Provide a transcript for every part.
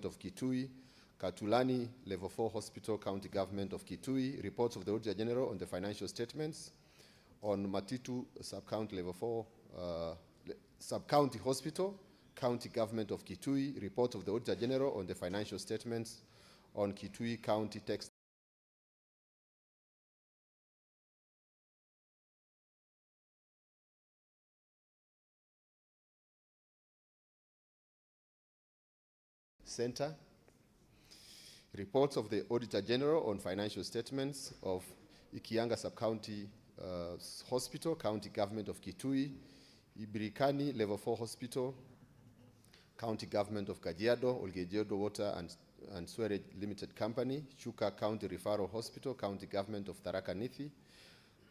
of Kitui, Katulani Level 4 Hospital, County Government of Kitui, reports of the Auditor General on the financial statements on Matitu Sub-County Level 4 Sub-County Hospital, County Government of Kitui, report of the Auditor General on the financial statements on Kitui County Tax Center, reports of the Auditor General on financial statements of Ikianga Sub-County Hospital, County Government of Kitui, Ibirikani Level 4 Hospital, County Government of Kajiado, Olgejiado Water and Sewerage Limited Company, Chuka County Referral Hospital, County Government of Tharaka Nithi,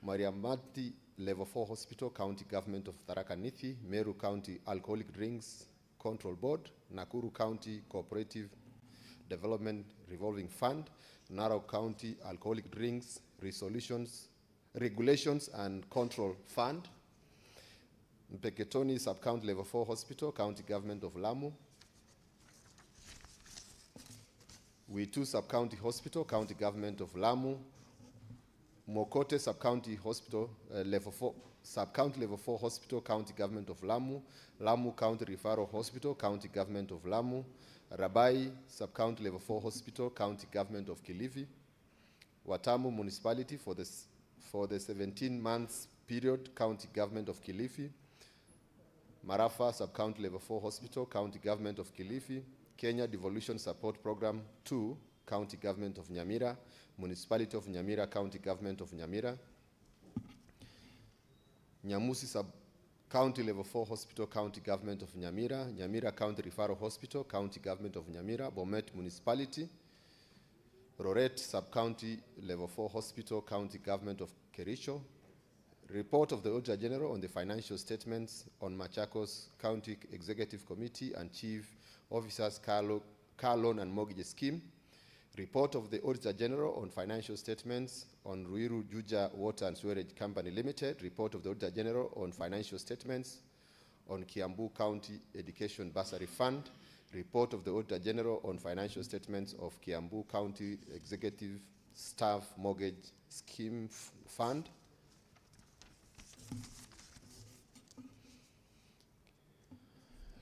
Mariamati Level 4 Hospital, County Government of Tharaka Nithi, Meru County Alcoholic Drinks Control Board, Nakuru County Cooperative Development Revolving Fund, Narok County Alcoholic Drinks Regulations and Control Fund, Mpeketoni Sub-County Level 4 Hospital, County Government of Lamu, Witu Sub-County Hospital, County Government of Lamu, Mokote Sub-County Hospital, Level 4, Sub-County Level 4 Hospital, County Government of Lamu, Lamu County Referral Hospital, County Government of Lamu, Rabai Sub-County Level 4 Hospital, County Government of Kilifi, Watamu Municipality for the 17 months period, County Government of Kilifi, Marafa Sub-County Level 4 Hospital, County Government of Kilifi, Kenya Devolution Support Program 2, County Government of Nyamira, Municipality of Nyamira, County Government of Nyamira, Nyamusi Sub-County Level 4 Hospital, County Government of Nyamira, Nyamira County Referral Hospital, County Government of Nyamira, Bomet Municipality, Roret Sub-County Level 4 Hospital, County Government of Kericho, report of the Auditor General on the financial statements on Machakos County Executive Committee and Chief Officers Car Loan and Mortgage Scheme, report of the Auditor General on financial statements on Ruiru Juja Water and Sewerage Company Limited, report of the Auditor General on financial statements on Kiambu County Education Bursary Fund, report of the Auditor General on financial statements of Kiambu County Executive Staff Mortgage Scheme Fund,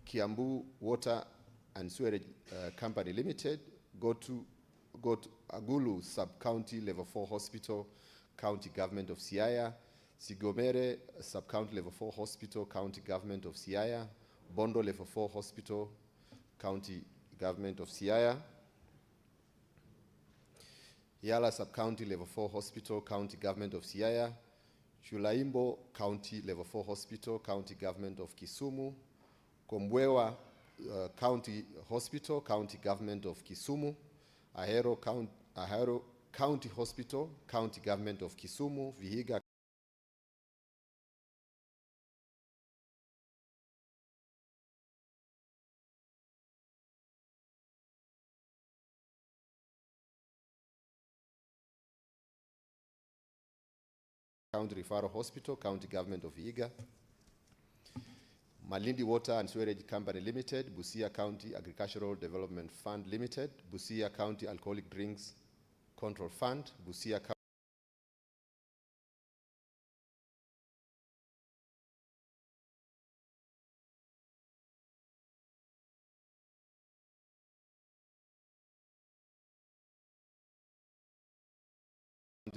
Kiambu Water and Sewerage Company Limited, go to Agulu Sub-County Level 4 Hospital, County Government of Siaya, Sigomere Sub-County Level 4 Hospital, County Government of Siaya, Bondo Level 4 Hospital, County Government of Siaya, Yala Sub-County Level 4 Hospital, County Government of Siaya, Chulaimbo County Level 4 Hospital, County Government of Kisumu, Kombwewa County Hospital, County Government of Kisumu, Ahero County Hospital, County Government of Kisumu, Vihiga County Referral Hospital, County Government of Vihiga, Malindi Water and Sewerage Company Limited, Busia County Agricultural Development Fund Limited, Busia County Alcoholic Drinks Control Fund, Busia County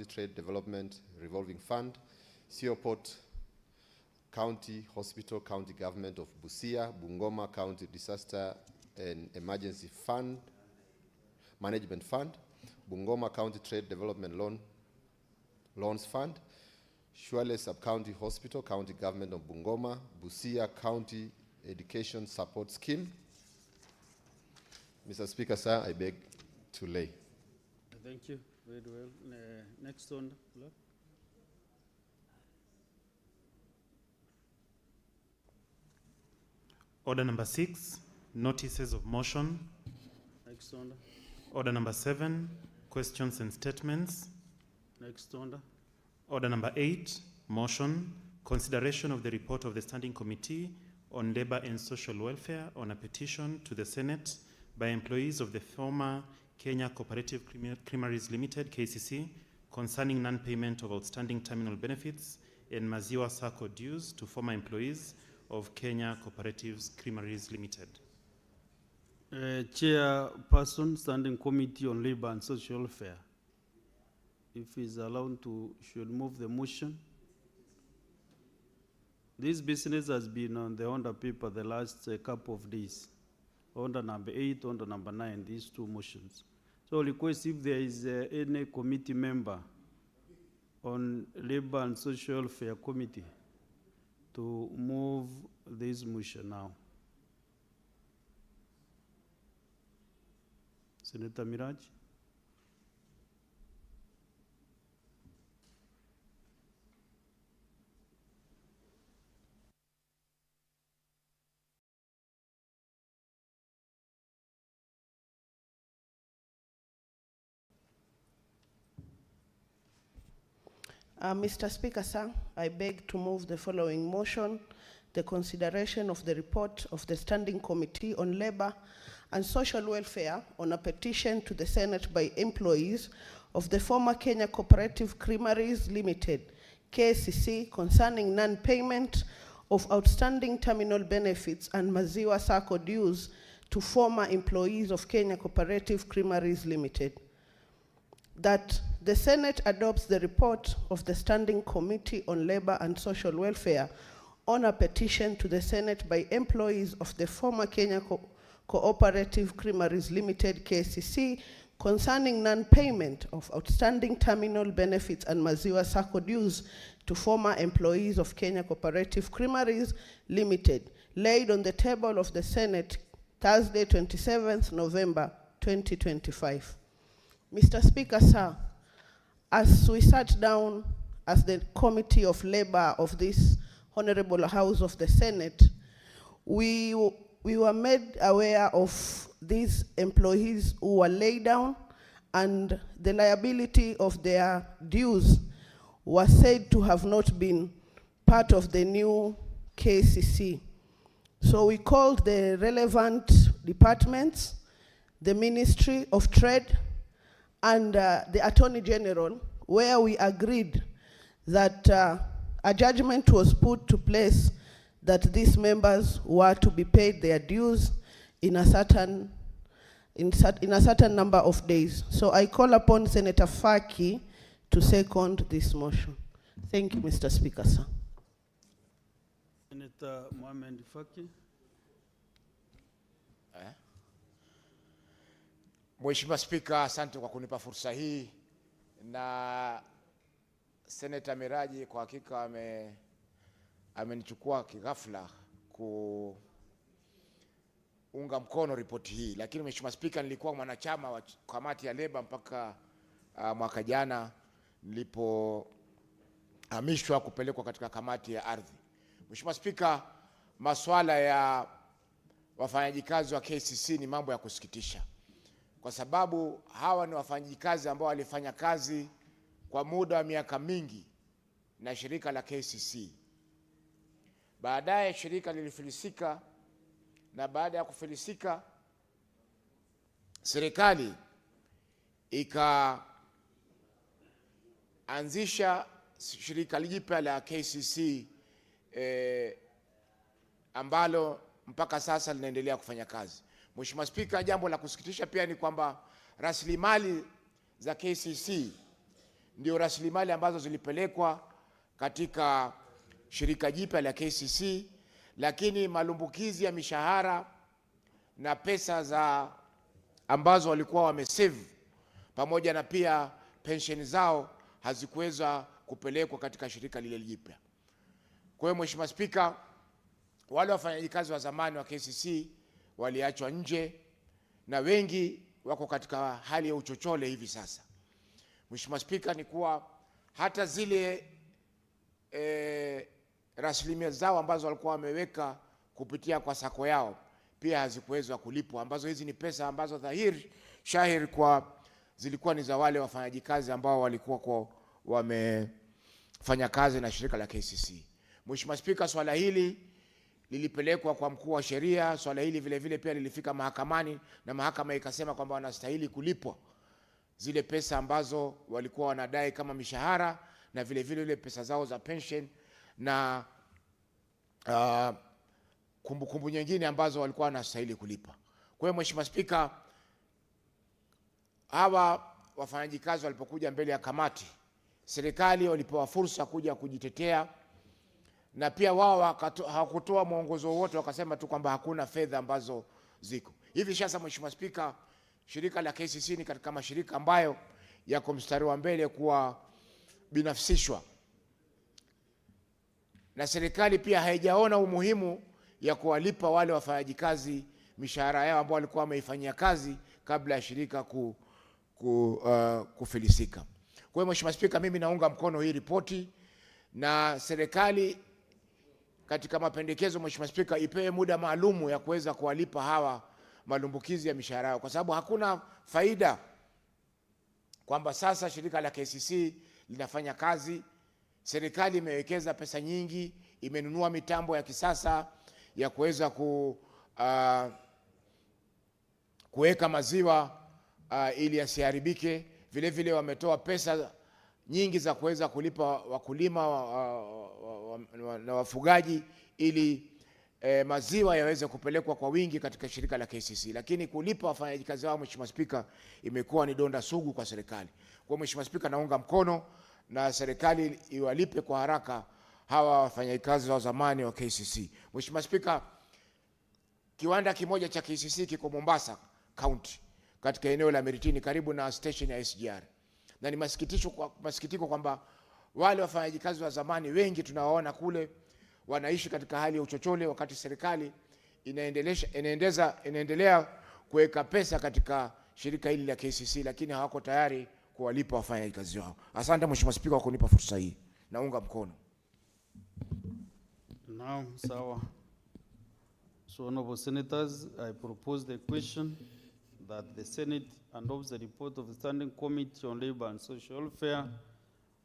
Trade Development Revolving Fund, Seoport County Hospital, County Government of Busia, Bungoma County Disaster and Emergency Fund, Management Fund, Bungoma County Trade Development Loans Fund, Shuale Sub-County Hospital, County Government of Bungoma, Busia County Education Support Scheme. Mr. Speaker, sir, I beg to lay. Thank you very well. Next on the floor. Order number 6, notices of motion. Next on. Order number 7, questions and statements. Next on. Order number 8, motion, consideration of the report of the Standing Committee on Labor and Social Welfare on a petition to the Senate by employees of the former Kenya Cooperative Creameries Limited, KCC, concerning non-payment of outstanding terminal benefits and Maziwa Sacco dues to former employees of Kenya Cooperative Creameries Limited. Chairperson, Standing Committee on Labor and Social Welfare, if he's allowed to, should move the motion. This business has been on the order paper the last couple of days. Order number 8, order number 9, these two motions. So request if there is any committee member on Labor and Social Welfare Committee to move this motion now. Senator Miraj. Mr. Speaker, sir, I beg to move the following motion: the consideration of the report of the Standing Committee on Labor and Social Welfare on a petition to the Senate by employees of the former Kenya Cooperative Creameries Limited, KCC, concerning non-payment of outstanding terminal benefits and Maziwa Sacco dues to former employees of Kenya Cooperative Creameries Limited. That the Senate adopts the report of the Standing Committee on Labor and Social Welfare on a petition to the Senate by employees of the former Kenya Cooperative Creameries Limited, KCC, concerning non-payment of outstanding terminal benefits and Maziwa Sacco dues to former employees of Kenya Cooperative Creameries Limited, laid on the table of the Senate Thursday, 27th November 2025. Mr. Speaker, sir, as we sat down as the Committee of Labor of this Honorable House of the Senate, we were made aware of these employees who were laid down, and the liability of their dues was said to have not been part of the new KCC. So we called the relevant departments, the Ministry of Trade, and the Attorney General, where we agreed that a judgment was put to place that these members were to be paid their dues in a certain number of days. So I call upon Senator Faki to second this motion. Thank you, Mr. Speaker, sir. Senator Mohamed Faki. Mheshimiwa Spika, asante kwa kunipa fursa hii, na Senator Miraji kwa hakika amenichukua kighafla kuunga mkono ripoti hii. Lakini Mheshimiwa Spika, nilikuwa mwanachama wa kamati ya Leba mpaka mwaka jana nilipohamishwa kupelekwa katika kamati ya ardhi. Mheshimiwa Spika, masuala ya wafanyakazi wa KCC ni mambo ya kusikitisha, kwa sababu hawa ni wafanyakazi ambao walifanya kazi kwa muda wa miaka mingi na shirika la KCC. Baadaye shirika lilifilisika, na baada ya kufilisika serikali ikaanzisha shirika jipya la KCC ambalo mpaka sasa linaendelea kufanya kazi. Mheshimiwa Spika, jambo la kusikitisha pia ni kwamba rasilimali za KCC ndio rasilimali ambazo zilipelekwa katika shirika jipya la KCC, lakini malumbukizi ya mishahara na pesa ambazo walikuwa wamesave pamoja na pia pensheni zao hazikuweza kupelekwa katika shirika lile jipya. Kwa hiyo Mheshimiwa Spika, wale wafanyakazi wa zamani wa KCC waliachwa nje na wengi wako katika hali ya uchochole hivi sasa. Mheshimiwa Spika, ni kuwa hata zile rasilimali zao ambazo walikuwa wameweka kupitia kwa sako yao pia hazikuweza kulipwa, ambazo hizi ni pesa ambazo dhahiri shahiri kwa zilikuwa ni za wale wafanyakazi ambao walikuwa kwa wamefanya kazi na shirika la KCC. Mheshimiwa Spika, swala hili lilipelekwa kwa mkuu wa sheria. Swala hili vile vile pia lilifika mahakamani na mahakama ikasema kwamba wanastahili kulipwa zile pesa ambazo walikuwa wanadai kama mishahara, na vile vile ile pesa zao za pension na kumbukumbu nyingine ambazo walikuwa wanastahili kulipa. Kwa hiyo Mheshimiwa Spika, hawa wafanyakazi walipokuja mbele ya kamati, serikali walipewa fursa kuja kujitetea, na pia wao hawakutoa mwongozo wote, wakasema tu kwamba hakuna fedha ambazo ziko. Hivi sasa Mheshimiwa Spika, shirika la KCC ni katika mashirika ambayo yako mstari wa mbele kuwa binafsishwa, na serikali pia haijaona umuhimu ya kuwalipa wale wafanyakazi mishahara yao ambao walikuwa wameifanyia kazi kabla ya shirika kufilisika. Kwa hiyo Mheshimiwa Spika, mimi naunga mkono hii ripoti, na serikali katika mapendekezo Mheshimiwa Spika ipewe muda maalumu ya kuweza kuwalipa hawa malumbukizi ya mishahara yao, kwa sababu hakuna faida kwamba sasa shirika la KCC linafanya kazi, serikali imewekeza pesa nyingi, imenunua mitambo ya kisasa ya kuweza kuweka maziwa ili yasiharibike. Vile vile wametoa pesa nyingi za kuweza kulipa wakulima na wafugaji ili maziwa yaweze kupelekwa kwa wingi katika shirika la KCC, lakini kulipa wafanyakazi wao Mheshimiwa Spika imekuwa ni donda sugu kwa serikali. Kwa Mheshimiwa Spika, naunga mkono na serikali iwalipe kwa haraka hawa wafanyakazi wa zamani wa KCC. Mheshimiwa Spika, kiwanda kimoja cha KCC kiko Mombasa County katika eneo la Meritini karibu na station ya SGR, na ni masikitiko kwamba wale wafanyakazi wa zamani wengi tunawaona kule wanaishi katika hali ya uchochole, wakati serikali inaendelea kuweka pesa katika shirika hili la KCC, lakini hawako tayari kuwalipa wafanyakazi wao. Asante Mheshimiwa Spika kwa kunipa fursa hii. Naunga mkono. Now, sawa. So, honorable senators, I propose the question that the Senate adopts the report of the Standing Committee on Labor and Social Welfare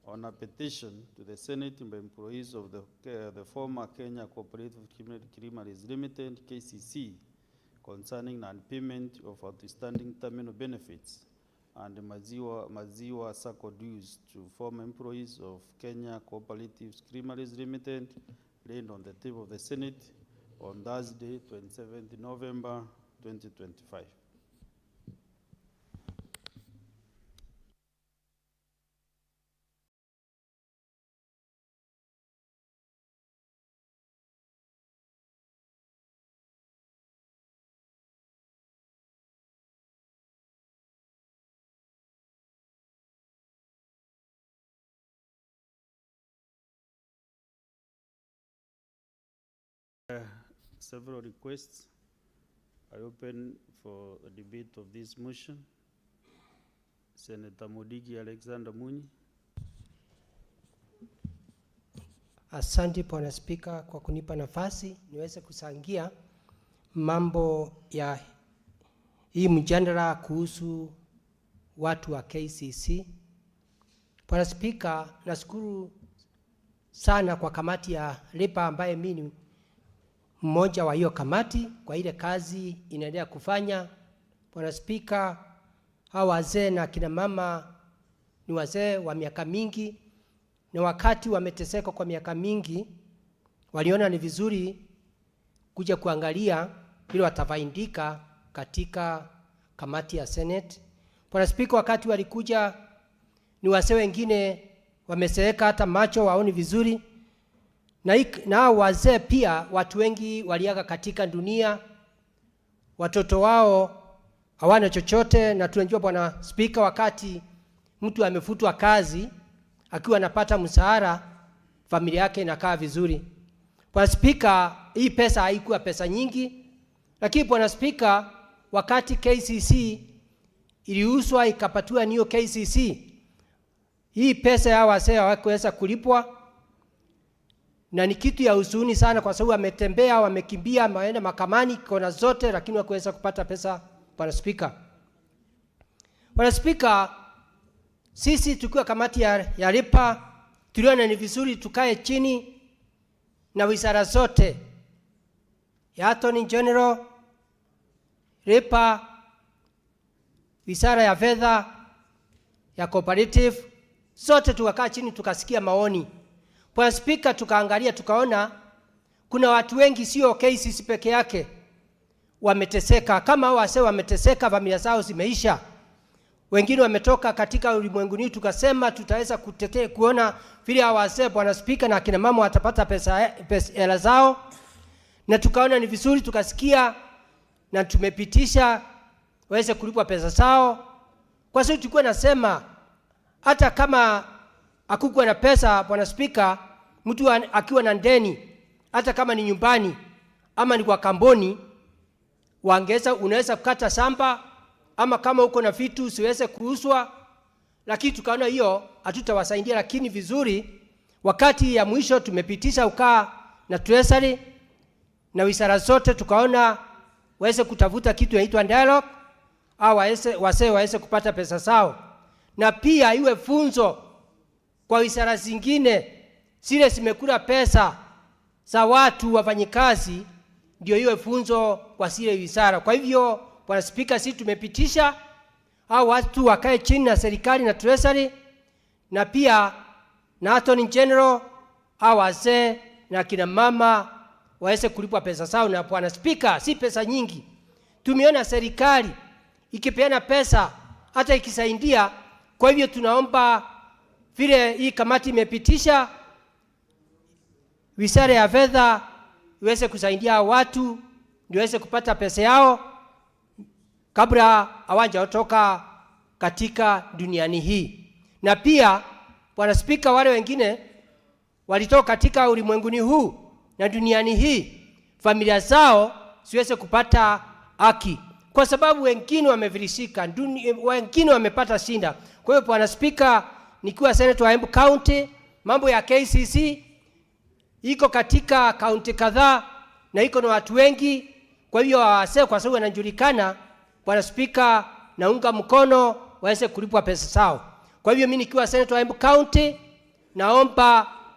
on a petition to the Senate by employees of the former Kenya Cooperative Creameries Limited, KCC, concerning non-payment of outstanding terminal benefits and Maziwa Sacco dues to former employees of Kenya Cooperative Creameries Limited, laid on the table of the Senate on Thursday, 27th November 2025. Several requests. I open for a debate of this motion. Senator Modigi Alexander Munyi. Asante Bwana Spika kwa kunipa nafasi niweze kusangia mambo ya hii mjadala kuhusu watu wa KCC. Bwana Spika, nashukuru sana kwa kamati ya Labor ambaye mimi ni mmoja wa hiyo kamati kwa ile kazi inaendelea kufanya. Bwana Spika, hawa wazee na kina mama ni wazee wa miaka mingi, na wakati wameteseka kwa miaka mingi waliona ni vizuri kuja kuangalia ili watafaidika katika kamati ya Senate. Bwana Spika, wakati walikuja ni wazee wengine wameseeka hata macho waoni vizuri, na wazee pia watu wengi waliaga katika dunia, watoto wao hawana chochote. Na tunajua Bwana Spika, wakati mtu amefutwa kazi akiwa anapata mshahara, familia yake inakaa vizuri. Bwana Spika, hii pesa haikuwa pesa nyingi, lakini Bwana Spika, wakati KCC iliuzwa ikapatiwa niyo KCC, hii pesa ya wazee hawakuweza kulipwa, na ni kitu ya huzuni sana kwa sababu wametembea, wamekimbia, wameenda mahakamani kona zote, lakini hawakuweza kupata pesa. Bwana Spika, Bwana Spika, sisi tukiwa kamati ya Labor tuliona ni vizuri tukae chini na wizara zote ya Attorney General, RIPA, Wizara ya Fedha, ya Cooperative, zote tukakaa chini tukasikia maoni. Bwana Spika, tukaangalia tukaona kuna watu wengi, sio KCC peke yake, wameteseka. Kama hao wase wameteseka, familia zao zimeisha. Wengine wametoka katika ulimwenguni, tukasema tutaweza kutetea kuona vile hao wase, Bwana Spika, na kina mama watapata pesa hela zao. Na tukaona ni vizuri, tukasikia na tumepitisha waweze kulipwa pesa zao. Kwa sababu tulikuwa nasema hata kama hakukuwa na pesa, Bwana Spika, mtu akiwa na ndeni, hata kama ni nyumbani ama ni kwa kampuni, unaweza kukata shamba, ama kama uko na vitu usiweze kuuzwa. Lakini tukaona hiyo hatutawasaidia. Lakini vizuri, wakati ya mwisho tumepitisha ukaa na Treasury na wizara zote, tukaona waweze kutafuta kitu inaitwa dialogue, au waweze kupata pesa zao. Na pia iwe funzo kwa wizara zingine zile zimekula pesa za watu wafanyikazi, ndio iwe funzo kwa zile wizara. Kwa hivyo, Bwana Spika, sisi tumepitisha hao watu wakae chini na serikali na Treasury, na pia na Attorney General, hao wazee na kina mama waweze kulipwa pesa zao. Na Bwana Spika, si pesa nyingi. Tumeona serikali ikipeana pesa hata ikisaidia. Kwa hivyo tunaomba vile hii kamati imepitisha, Wizara ya Fedha iweze kusaidia watu ndio waweze kupata pesa yao kabla hawajaondoka katika duniani hii. Na pia, Bwana Spika, wale wengine walitoka katika ulimwenguni huu na duniani hii, familia zao siweze kupata haki, kwa sababu wengine wamevirishika, wengine wamepata shinda. Kwa hiyo, Bwana Spika, nikiwa Senator wa Embu County, mambo ya KCC iko katika kaunti kadhaa na iko na watu wengi. Kwa hiyo kwa sababu wanajulikana, Bwana Spika, naunga mkono waweze kulipwa pesa zao. Kwa hivyo mimi nikiwa Senator wa Embu County,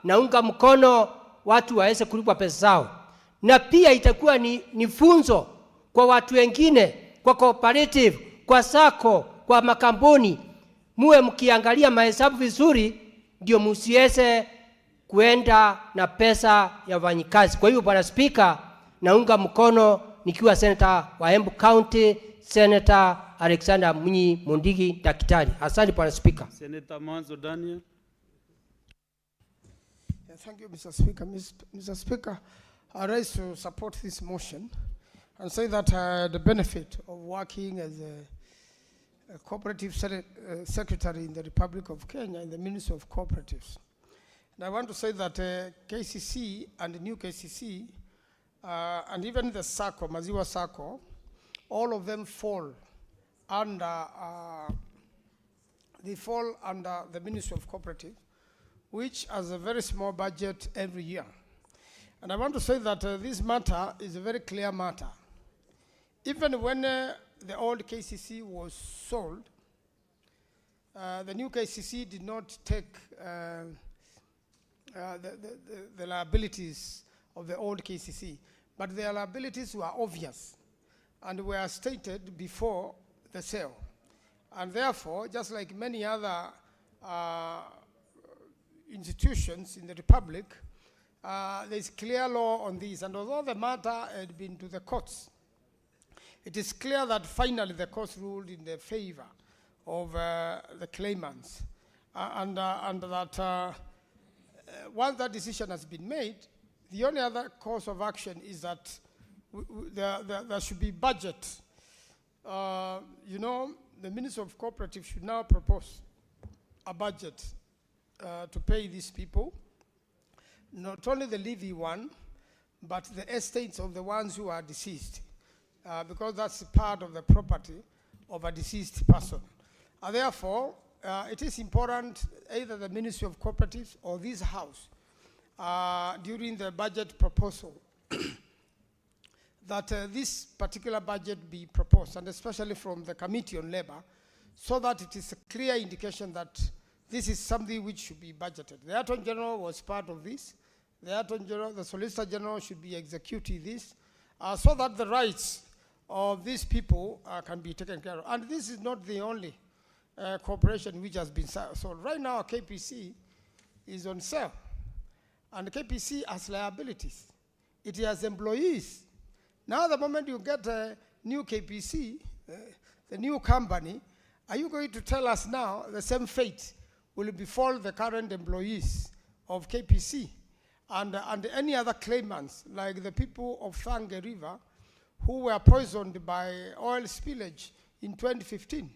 naunga mkono watu waweze kulipwa pesa zao. Na pia itakuwa ni funzo kwa watu wengine, kwa cooperative, kwa sako, kwa makampuni. Muwe mkiangalia mahesabu vizuri, ndio msiweze kuenda na pesa ya wafanyikazi. Kwa hivyo, Bwana Spika, naunga mkono nikiwa Senator wa Embu County, Senator Alexander Munyi Mundigi Daktari. Asante Bwana Spika. Senator Mwanzo Daniel. Yeah, thank you, Mr. Speaker. Mr. Speaker, I rise to support this motion and say that the benefit of working as a cooperative secretary in the Republic of Kenya in the Ministry of Cooperatives. And I want to say that KCC and the new KCC and even the SACCO, Maziwa SACCO, all of them fall under the Ministry of Cooperative, which has a very small budget every year. And I want to say that this matter is a very clear matter. Even when the old KCC was sold, the new KCC did not take the liabilities of the old KCC, but their liabilities were obvious and were stated before the sale. And therefore, just like many other institutions in the Republic, there is clear law on this. And although the matter had been to the courts, it is clear that finally the courts ruled in the favor of the claimants. And that once that decision has been made, the only other course of action is that there should be budget. You know, the Minister of Cooperative should now propose a budget to pay these people, not only the levy one, but the estates of the ones who are deceased, because that's part of the property of a deceased person. And therefore, it is important either the Ministry of Cooperatives or this House, during the budget proposal, that this particular budget be proposed, and especially from the Committee on Labor, so that it is a clear indication that this is something which should be budgeted. The Attorney General was part of this. The Attorney General, the Solicitor General should be executing this, so that the rights of these people can be taken care of. And this is not the only corporation which has been sold. Right now, KPC is on sale. And KPC has liabilities. It has employees. Now, the moment you get a new KPC, the new company, are you going to tell us now the same fate will befall the current employees of KPC and any other claimants, like the people of Thange River, who were poisoned by oil spillage in 2015?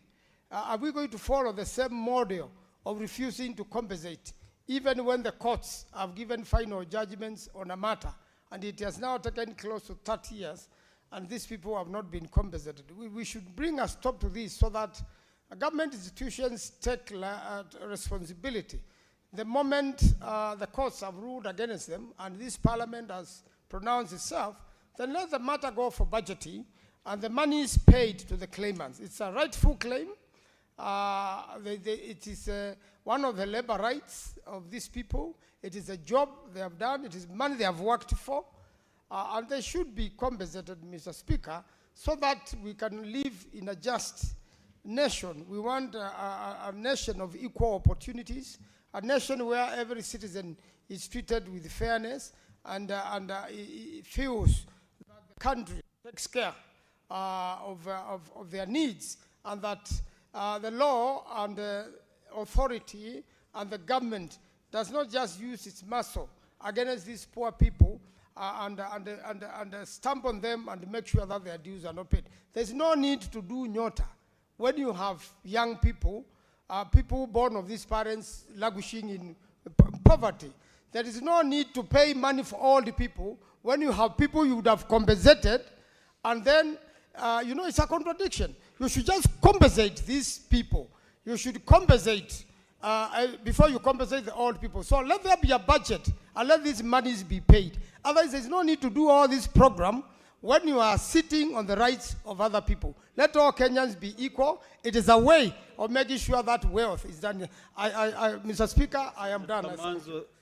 Are we going to follow the same model of refusing to compensate, even when the courts have given final judgments on a matter, and it has now taken close to 30 years, and these people have not been compensated? We should bring a stop to this so that government institutions take responsibility. The moment the courts have ruled against them, and this parliament has pronounced itself, then let the matter go for budgeting, and the money is paid to the claimants. It's a rightful claim. It is one of the labor rights of these people. It is a job they have done. It is money they have worked for. And they should be compensated, Mr. Speaker, so that we can live in a just nation. We want a nation of equal opportunities, a nation where every citizen is treated with fairness and feels that the country takes care of their needs, and that the law and the authority and the government does not just use its muscle against these poor people and stamp on them and make sure that their dues are not paid. There's no need to do nyota when you have young people, people born of these parents languishing in poverty. There is no need to pay money for all the people when you have people you would have compensated, and then, it's a contradiction. You should just compensate these people. You should compensate before you compensate the old people. So let there be a budget and let these monies be paid. Otherwise, there's no need to do all this program when you are sitting on the rights of other people. Let all Kenyans be equal. It is a way of making sure that wealth is done. Mr. Speaker, I am done.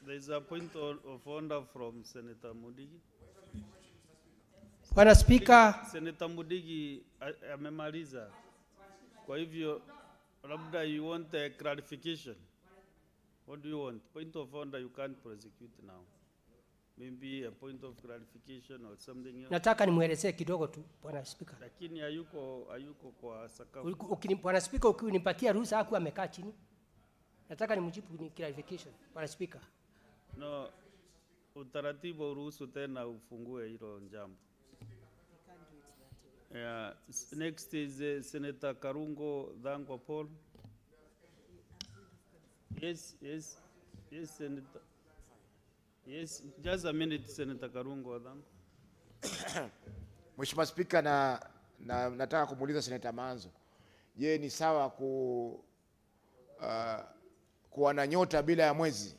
There is a point of order from Senator Mudigi. Bwana Speaker, Senator Mudigi amemaliza. Kwa hivyo, labda you want a clarification. What do you want? Point of order you can't prosecute now. Maybe a point of clarification or something else. nataka nimwelezee kidogo tu, Bwana Speaker. Lakini hayuko kwa sakafu. Bwana Speaker, ukinipatia ruhusa haku amekaa chini, nataka nimjibu ni clarification, Bwana Speaker. No, utaratibu uruhusu tena ufungue hilo jambo. Yeah, next is Senator Karungo Dhangwa Paul. Yes, Senator. Yes, just a minute, Senator Karungo Dhangwa. Mheshimiwa Spika, nataka kumuuliza Senator Manzo. Je, ni sawa kuwa na nyota bila ya mwezi?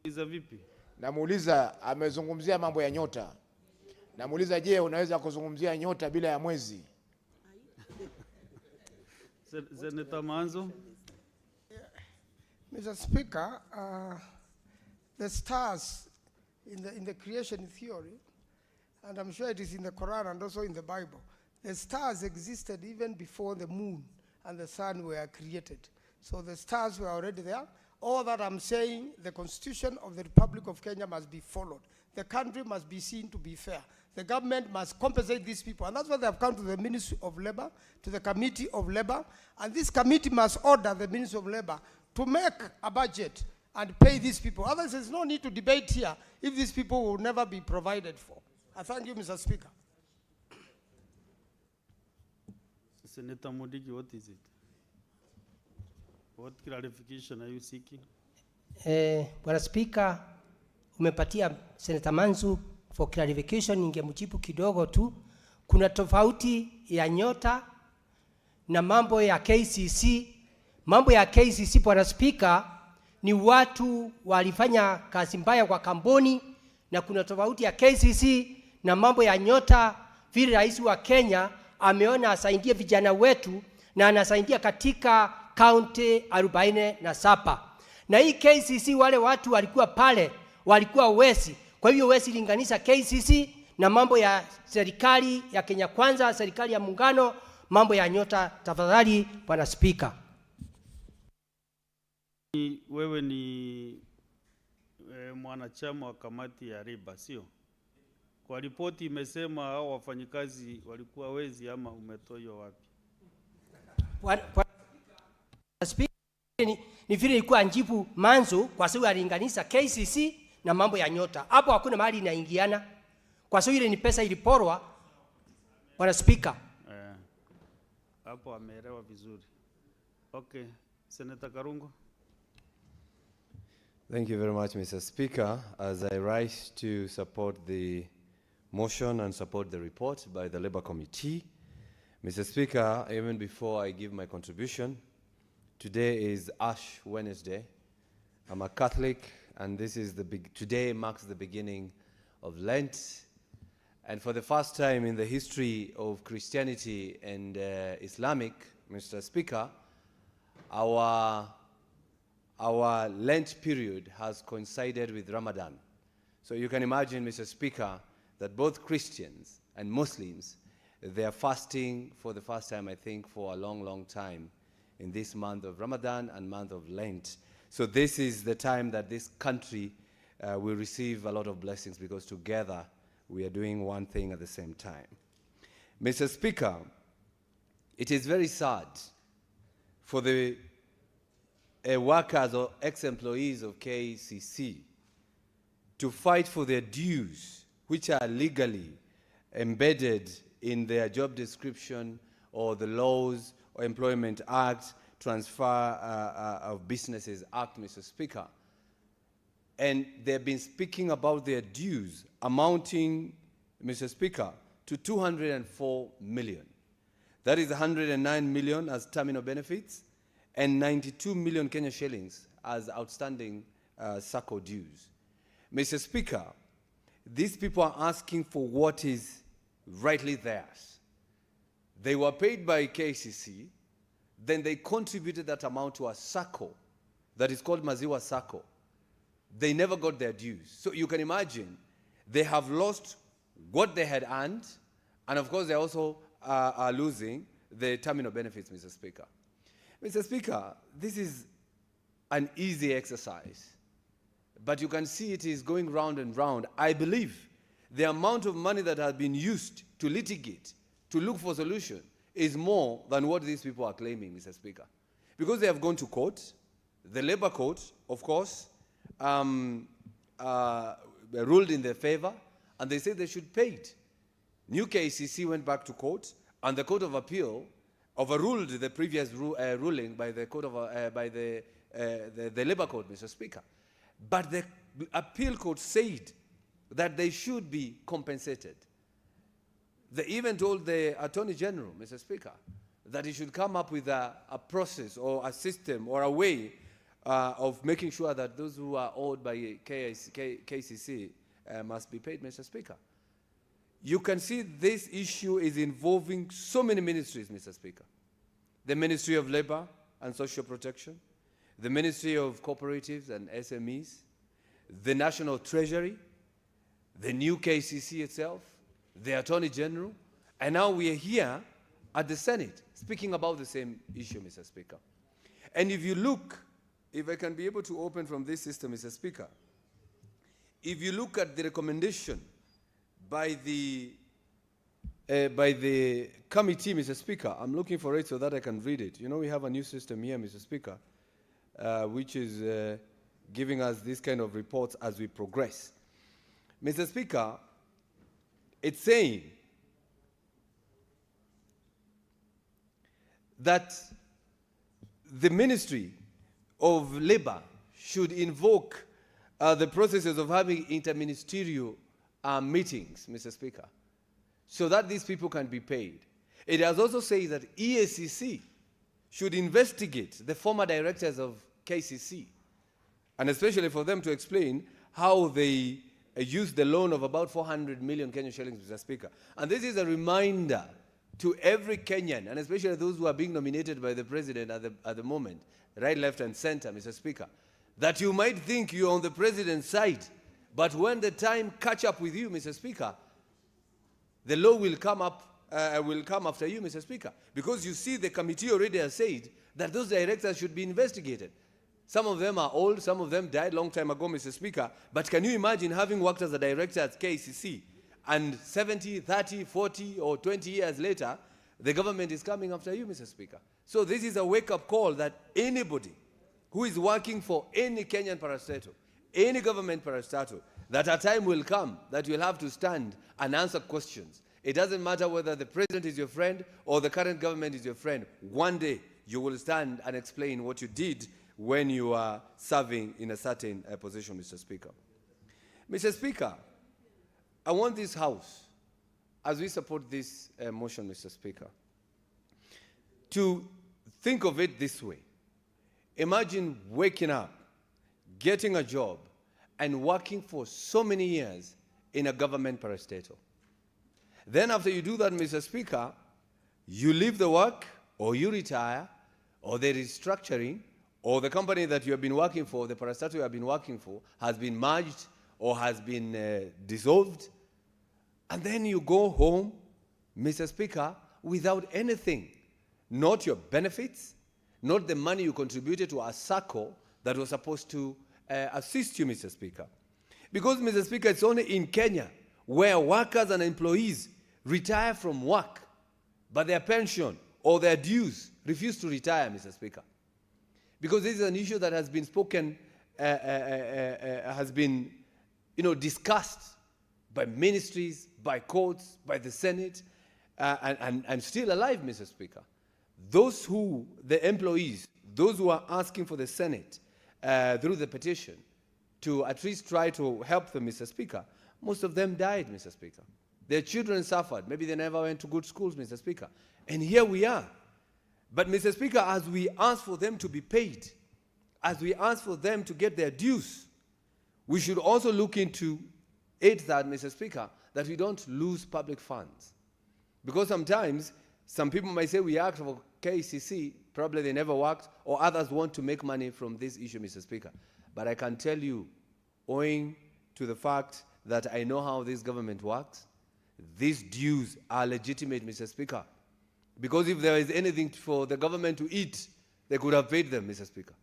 Iza vipi? Namuuliza, amezungumzia mambo ya nyota. Namuuliza, je, unaweza kuzungumzia nyota bila ya mwezi? Senator Manzo. Mr. Speaker, the stars in the creation theory, and I'm sure it is in the Quran and also in the Bible, the stars existed even before the moon and the sun were created. So the stars were already there. All that I'm saying, the Constitution of the Republic of Kenya must be followed. The country must be seen to be fair. The government must compensate these people. And that's why they have come to the Ministry of Labor, to the Committee of Labor. And this committee must order the Ministry of Labor to make a budget and pay these people. Otherwise, there's no need to debate here if these people will never be provided for. I thank you, Mr. Speaker. Senator Mudigi, what is it? What clarification are you seeking? Bwana Speaker, umepatia Senator Manzu for clarification. Ningemjibu kidogo tu. Kuna tofauti ya nyota na mambo ya KCC. Mambo ya KCC, Bwana Speaker, ni watu walifanya kazi mbaya kwa kampuni, na kuna tofauti ya KCC na mambo ya nyota. Vile rais wa Kenya ameona asaidie vijana wetu na anasaidia katika kaunti 47. Na hii KCC, wale watu walikuwa pale walikuwa wezi. Kwa hivyo wezi linganisha KCC na mambo ya serikali ya Kenya Kwanza, serikali ya muungano, mambo ya nyota. Tafadhali Bwana Spika. Wewe ni mwanachama wa kamati ya riba, sio? Kwa ripoti imesema hao wafanyikazi walikuwa wezi, ama umetoa hiyo wapi? Bwana Spika, ni vile ilikuwa njibu manzo kwa sababu alinganisha KCC na mambo ya nyota. Hapo hakuna mahali inaingiana. Kwa sababu ile ni pesa iliporwa. Bwana Spika. Hapo ameelewa vizuri. Okay, Senator Karungo. Thank you very much, Mr. Speaker. As I rise to support the motion and support the report by the Labour Committee, Mr. Speaker, even before I give my contribution, today is Ash Wednesday. I'm a Catholic, and this is today marks the beginning of Lent. And for the first time in the history of Christianity and Islamic, Mr. Speaker, our Lent period has coincided with Ramadan. So you can imagine, Mr. Speaker, that both Christians and Muslims, they are fasting for the first time, I think, for a long, long time in this month of Ramadan and month of Lent. So this is the time that this country will receive a lot of blessings, because together we are doing one thing at the same time. Mr. Speaker, it is very sad for the workers or ex-employees of KCC to fight for their dues, which are legally embedded in their job description or the laws or Employment Act, Transfer of Businesses Act, Mr. Speaker. And they've been speaking about their dues amounting, Mr. Speaker, to 204 million. That is 109 million as terminal benefits and 92 million Kenya shillings as outstanding SACCO dues. Mr. Speaker, these people are asking for what is rightly theirs. They were paid by KCC, then they contributed that amount to a SACCO that is called Maziwa SACCO. They never got their dues. So you can imagine they have lost what they had earned, and of course they also are losing the terminal benefits, Mr. Speaker. Mr. Speaker, this is an easy exercise, but you can see it is going round and round. I believe the amount of money that has been used to litigate, to look for solution, is more than what these people are claiming, Mr. Speaker. Because they have gone to court, the Labour Court, of course, ruled in their favor, and they said they should pay it. New KCC went back to court, and the Court of Appeal overruled the previous ruling by the court of the Labour Court, Mr. Speaker. But the appeal court said that they should be compensated. They even told the Attorney General, Mr. Speaker, that he should come up with a process or a system or a way of making sure that those who are owed by KCC must be paid, Mr. Speaker. You can see this issue is involving so many ministries, Mr. Speaker. The Ministry of Labor and Social Protection, the Ministry of Cooperatives and SMEs, the National Treasury, the new KCC itself, the Attorney General, and now we are here at the Senate speaking about the same issue, Mr. Speaker. And if you look, if I can be able to open from this system, Mr. Speaker, if you look at the recommendation by the committee, Mr. Speaker, I'm looking for it so that I can read it. You know, we have a new system here, Mr. Speaker, which is giving us this kind of reports as we progress. Mr. Speaker, it's saying that the Ministry of Labor should invoke the processes of having interministerial meetings, Mr. Speaker, so that these people can be paid. It has also said that EACC should investigate the former directors of KCC, and especially for them to explain how they used the loan of about 400 million Kenyan shillings, Mr. Speaker. And this is a reminder to every Kenyan, and especially those who are being nominated by the president at the moment, right, left, and center, Mr. Speaker, that you might think you're on the president's side But when the time catch up with you, Mr. Speaker, the law will come after you, Mr. Speaker. Because you see, the committee already has said that those directors should be investigated. Some of them are old, some of them died long time ago, Mr. Speaker. But can you imagine having worked as a director at KCC, and 70, 30, 40, or 20 years later, the government is coming after you, Mr. Speaker. So this is a wake-up call that anybody who is working for any Kenyan parastatal, any government parastatal, that a time will come that you'll have to stand and answer questions. It doesn't matter whether the president is your friend or the current government is your friend. One day, you will stand and explain what you did when you are serving in a certain position, Mr. Speaker. Mr. Speaker, I want this House, as we support this motion, Mr. Speaker, to think of it this way. Imagine waking up, getting a job, and working for so many years in a government parastatal. Then after you do that, Mr. Speaker, you leave the work, or you retire, or there is restructuring, or the company that you have been working for, the parastatal you have been working for, has been merged or has been dissolved, and then you go home, Mr. Speaker, without anything. Not your benefits, not the money you contributed to a circle that was supposed to assist you, Mr. Speaker. Because, Mr. Speaker, it's only in Kenya where workers and employees retire from work, but their pension or their dues refuse to retire, Mr. Speaker. Because this is an issue that has been spoken, discussed by ministries, by courts, by the Senate, and still alive, Mr. Speaker. The employees, those who are asking for the Senate through the petition to at least try to help them, Mr. Speaker, most of them died, Mr. Speaker. Their children suffered. Maybe they never went to good schools, Mr. Speaker. And here we are. But, Mr. Speaker, as we ask for them to be paid, as we ask for them to get their dues, we should also look into it that, Mr. Speaker, that we don't lose public funds. Because sometimes some people might say we act for KCC, probably they never worked, or others want to make money from this issue, Mr. Speaker. But I can tell you, owing to the fact that I know how this government works, these dues are legitimate, Mr. Speaker. Because if there is anything for the government to eat, they could have paid them, Mr. Speaker.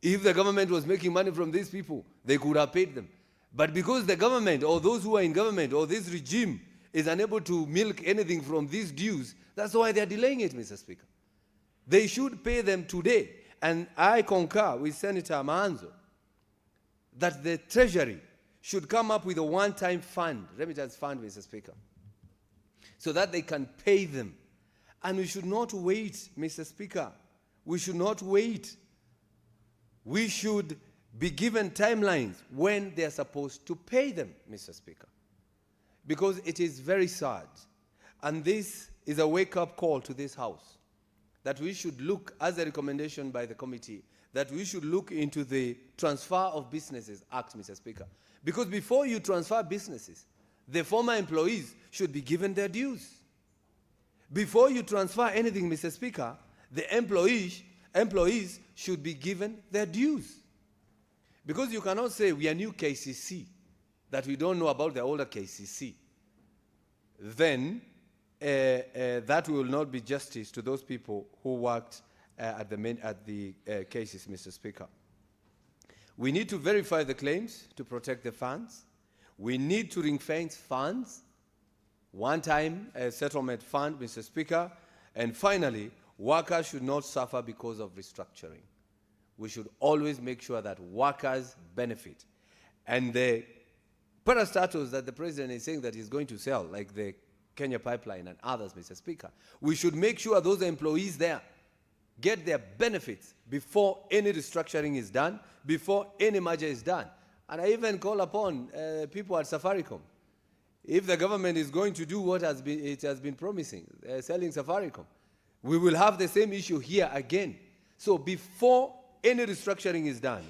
If the government was making money from these people, they could have paid them. But because the government, or those who are in government, or this regime is unable to milk anything from these dues, that's why they're delaying it, Mr. Speaker. They should pay them today. And I concur with Senator Manzo that the Treasury should come up with a one-time fund, remittance fund, Mr. Speaker, so that they can pay them. And we should not wait, Mr. Speaker. We should not wait. We should be given timelines when they're supposed to pay them, Mr. Speaker. Because it is very sad. And this is a wake-up call to this House, that we should look, as a recommendation by the committee, that we should look into the Transfer of Businesses Act, Mr. Speaker. Because before you transfer businesses, the former employees should be given their dues. Before you transfer anything, Mr. Speaker, the employees should be given their dues. Because you cannot say we are new KCC, that we don't know about the older KCC. Then that will not be justice to those people who worked at the cases, Mr. Speaker. We need to verify the claims to protect the funds. We need to ring-fence funds, one-time settlement fund, Mr. Speaker. And finally, workers should not suffer because of restructuring. We should always make sure that workers benefit. And the parastatals that the president is saying that he's going to sell, like the Kenya Pipeline and others, Mr. Speaker, we should make sure those employees there get their benefits before any restructuring is done, before any merger is done. And I even call upon people at Safaricom. If the government is going to do what it has been promising, selling Safaricom, we will have the same issue here again. So before any restructuring is done,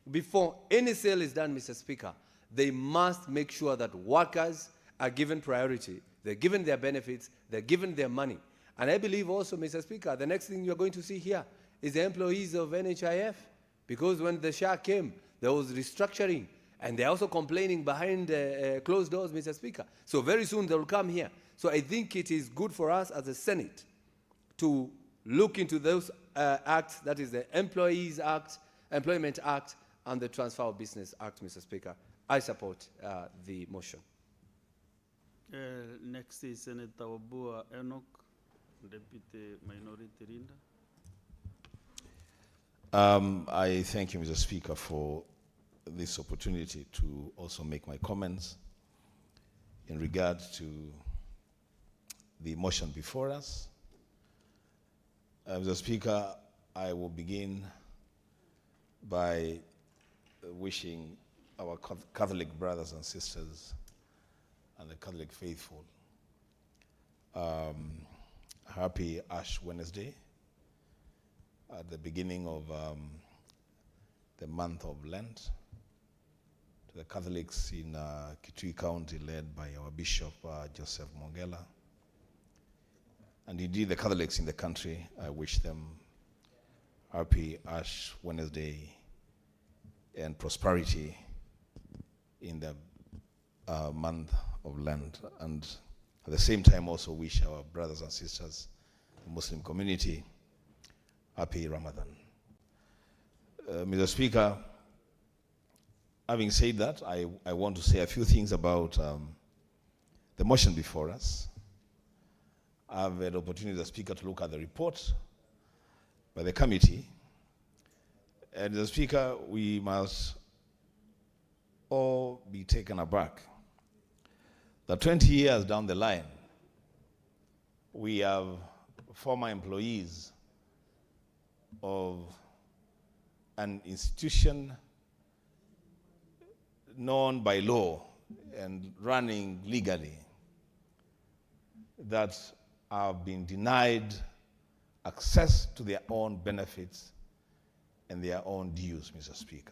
before any sale is done, Mr. Speaker, they must make sure that workers are given priority. They're given their benefits. They're given their money. And I believe also, Mr. Speaker, the next thing you're going to see here is the employees of NHIF. Because when the SHA came, there was restructuring. And they're also complaining behind closed doors, Mr. Speaker. So very soon they will come here. So I think it is good for us as a Senate to look into those acts, that is the Employees Act, Employment Act, and the Transfer of Business Act, Mr. Speaker. I support the motion. Next is Senator Wabua Enoch, Deputy Minority Leader. I thank you, Mr. Speaker, for this opportunity to also make my comments in regard to the motion before us. Mr. Speaker, I will begin by wishing our Catholic brothers and sisters and the Catholic faithful happy Ash Wednesday at the beginning of the month of Lent. To the Catholics in Kitui County, led by our Bishop Joseph Mongela, and indeed the Catholics in the country, I wish them happy Ash Wednesday and prosperity in the month of Lent, and at the same time also wish our brothers and sisters, the Muslim community, happy Ramadan. Mr. Speaker, having said that, I want to say a few things about the motion before us. I've had the opportunity as Speaker to look at the report by the committee. And the Speaker, we must all be taken aback that 20 years down the line, we have former employees of an institution known by law and running legally that have been denied access to their own benefits and their own dues, Mr. Speaker.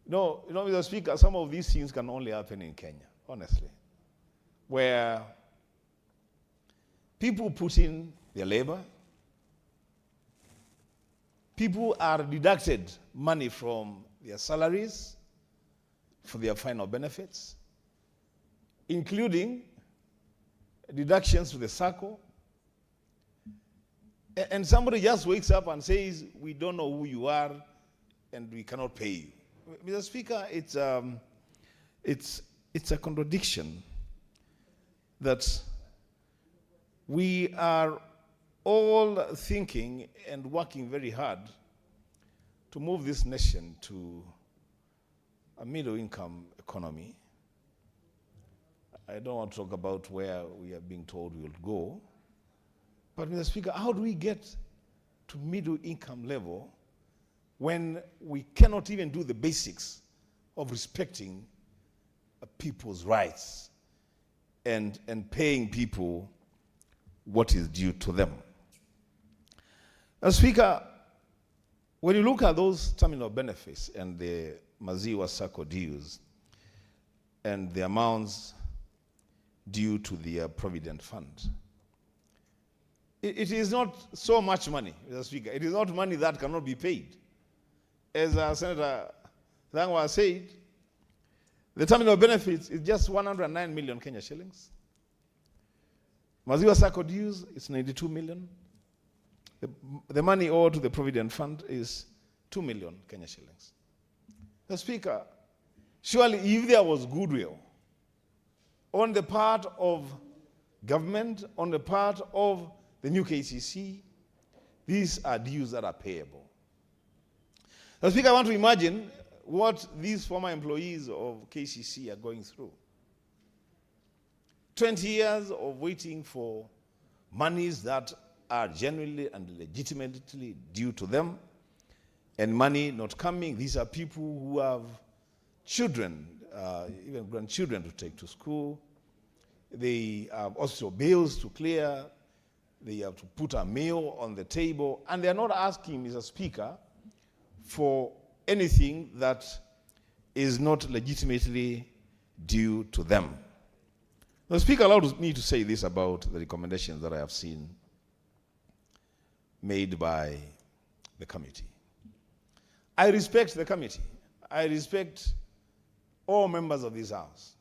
Mr. Speaker, some of these things can only happen in Kenya, honestly, where people put in their labor, people are deducted money from their salaries for their final benefits, including deductions to the SACCO, and somebody just wakes up and says, we don't know who you are and we cannot pay you. Mr. Speaker, it's a contradiction that we are all thinking and working very hard to move this nation to a middle-income economy. I don't want to talk about where we are being told we will go, but Mr. Speaker, how do we get to middle-income level when we cannot even do the basics of respecting people's rights and paying people what is due to them? Mr. Speaker, when you look at those terminal benefits and the Maziwa SACCO dues and the amounts due to the Provident Fund, it is not so much money, Mr. Speaker. It is not money that cannot be paid. As Senator Thangwa said, the terminal benefits is just 109 million Kenya shillings. Maziwa SACCO dues is 92 million. The money owed to the Provident Fund is 2 million Kenya shillings. The Speaker, surely if there was goodwill on the part of government, on the part of the new KCC, these are dues that are payable. The Speaker, I want to imagine what these former employees of KCC are going through. 20 years of waiting for monies that are genuinely and legitimately due to them, and money not coming. These are people who have children, even grandchildren to take to school. They have also bills to clear. They have to put a meal on the table, and they are not asking, Mr. Speaker, for anything that is not legitimately due to them. The Speaker allowed me to say this about the recommendations that I have seen made by the committee. I respect the committee. I respect all members of this House.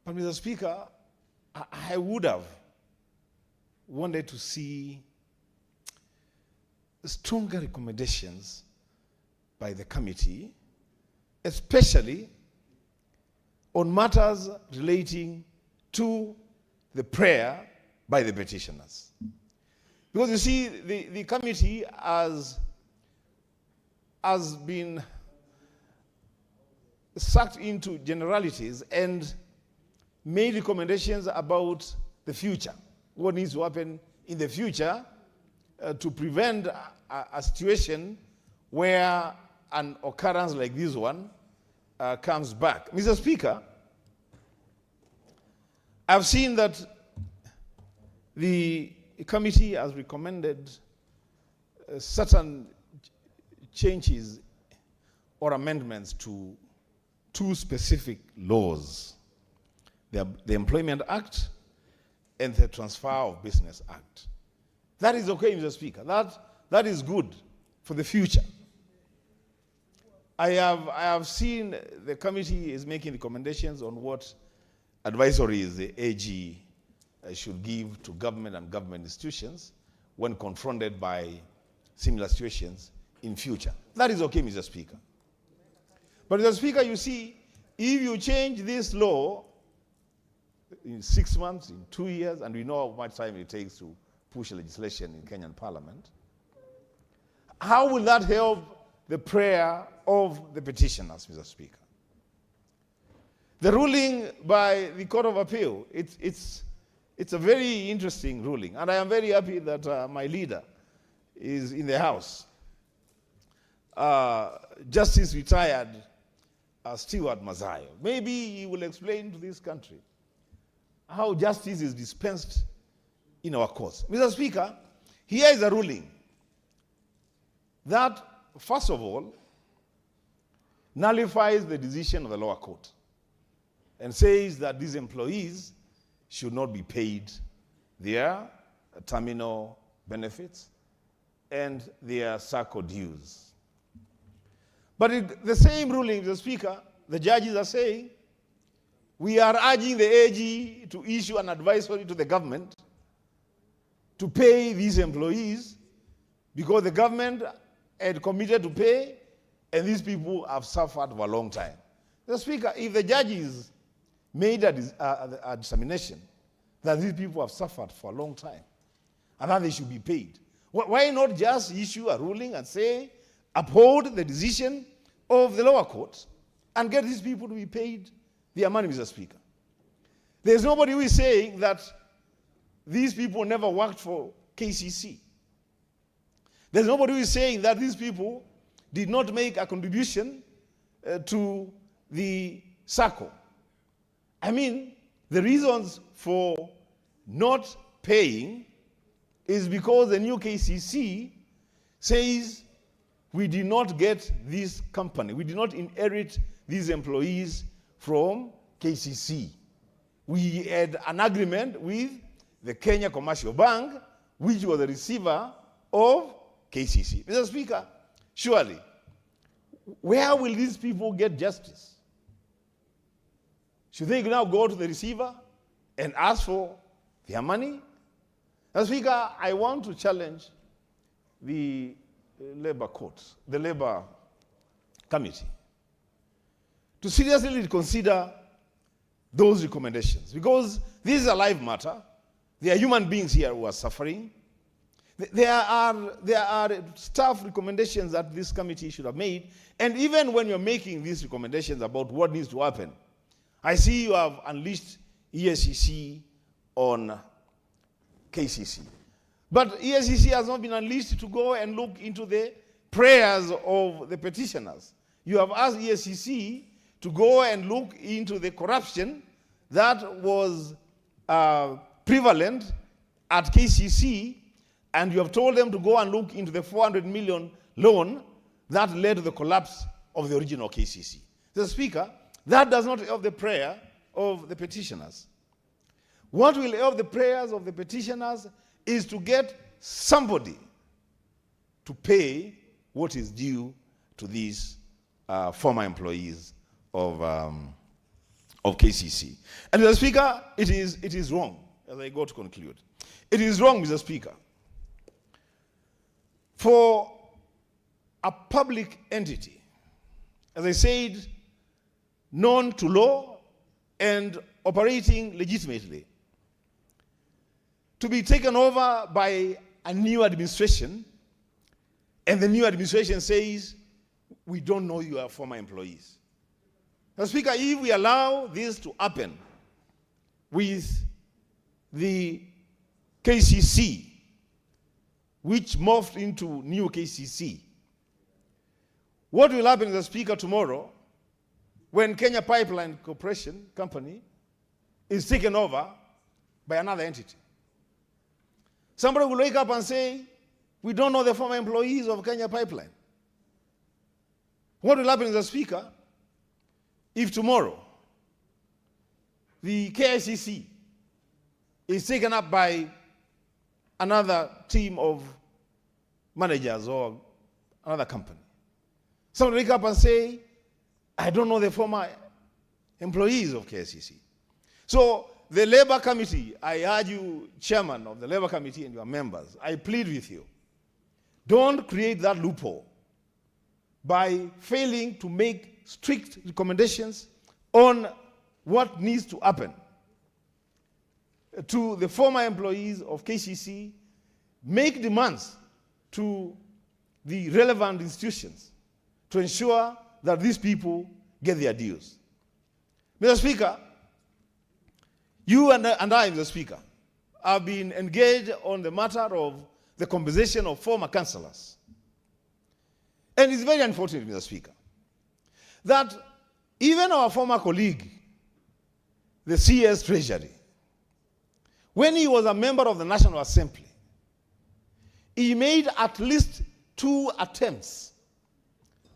But Mr. Speaker, I would have wanted to see stronger recommendations by the committee, especially on matters relating to the prayer by the petitioners. Because you see, the committee has been sucked into generalities and made recommendations about the future, what needs to happen in the future to prevent a situation where an occurrence like this one comes back. Mr. Speaker, I've seen that the committee has recommended certain changes or amendments to two specific laws, the Employment Act and the Transfer of Business Act. That is okay, Mr. Speaker. That is good for the future. I have seen the committee is making recommendations on what advisories the AG should give to government and government institutions when confronted by similar situations in future. That is okay, Mr. Speaker. But Mr. Speaker, you see, if you change this law in 6 months, in 2 years, and we know how much time it takes to push legislation in Kenyan Parliament, how will that help the prayer of the petitioners, Mr. Speaker? The ruling by the Court of Appeal, it's a very interesting ruling, and I am very happy that my leader is in the House. Justice retired Stewart Mazayo. Maybe he will explain to this country how justice is dispensed in our courts. Mr. Speaker, here is a ruling that, first of all, nullifies the decision of the lower court and says that these employees should not be paid their terminal benefits and their SACCO dues. But in the same ruling, Mr. Speaker, the judges are saying, we are urging the AG to issue an advisory to the government to pay these employees because the government had committed to pay and these people have suffered for a long time. Mr. Speaker, if the judges made a determination that these people have suffered for a long time and that they should be paid, why not just issue a ruling and say, uphold the decision of the lower court and get these people to be paid their money, Mr. Speaker? There's nobody who is saying that these people never worked for KCC. There's nobody who is saying that these people did not make a contribution to the SACCO. I mean, the reasons for not paying is because the new KCC says we did not get this company. We did not inherit these employees from KCC. We had an agreement with the Kenya Commercial Bank, which was the receiver of KCC. Mr. Speaker, surely, where will these people get justice? Should they now go to the receiver and ask for their money? Mr. Speaker, I want to challenge the Labor Court, the Labor Committee, to seriously consider those recommendations, because this is a live matter. There are human beings here who are suffering. There are staff recommendations that this committee should have made, and even when you're making these recommendations about what needs to happen, I see you have unleashed ESCC on KCC. But ESCC has not been unleashed to go and look into the prayers of the petitioners. You have asked ESCC to go and look into the corruption that was prevalent at KCC, and you have told them to go and look into the 400 million loan that led to the collapse of the original KCC. Mr. Speaker, that does not help the prayer of the petitioners. What will help the prayers of the petitioners is to get somebody to pay what is due to these former employees of KCC. And Mr. Speaker, it is wrong, as I go to conclude. It is wrong, Mr. Speaker, for a public entity, as I said, known to law and operating legitimately, to be taken over by a new administration, and the new administration says, we don't know you are former employees. Mr. Speaker, if we allow this to happen with the KCC, which morphed into new KCC, what will happen, Mr. Speaker, tomorrow when Kenya Pipeline Corporation Company is taken over by another entity? Somebody will wake up and say, we don't know the former employees of Kenya Pipeline. What will happen, Mr. Speaker, if tomorrow the KICC is taken up by another team of managers or another company? Somebody wake up and say, I don't know the former employees of KICC. So the Labor Committee, I urge you, Chairman of the Labor Committee and your members, I plead with you, don't create that loophole by failing to make strict recommendations on what needs to happen to the former employees of KCC. Make demands to the relevant institutions to ensure that these people get their dues. Mr. Speaker, you and I, Mr. Speaker, have been engaged on the matter of the compensation of former councillors. And it's very unfortunate, Mr. Speaker, that even our former colleague, the CS Treasury, when he was a member of the National Assembly, he made at least 2 attempts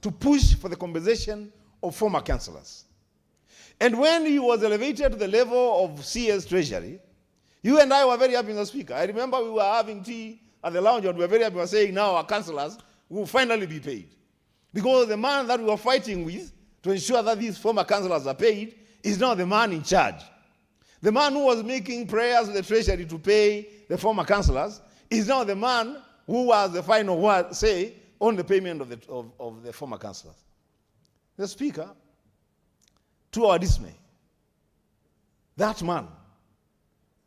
to push for the compensation of former councillors. And when he was elevated to the level of CS Treasury, you and I were very happy, Mr. Speaker. I remember we were having tea at the lounge and we were very happy. We were saying now our councillors will finally be paid. Because the man that we were fighting with to ensure that these former councillors are paid is now the man in charge. The man who was making prayers to the Treasury to pay the former councillors is now the man who has the final word say on the payment of the former councillors. The Speaker, to our dismay, that man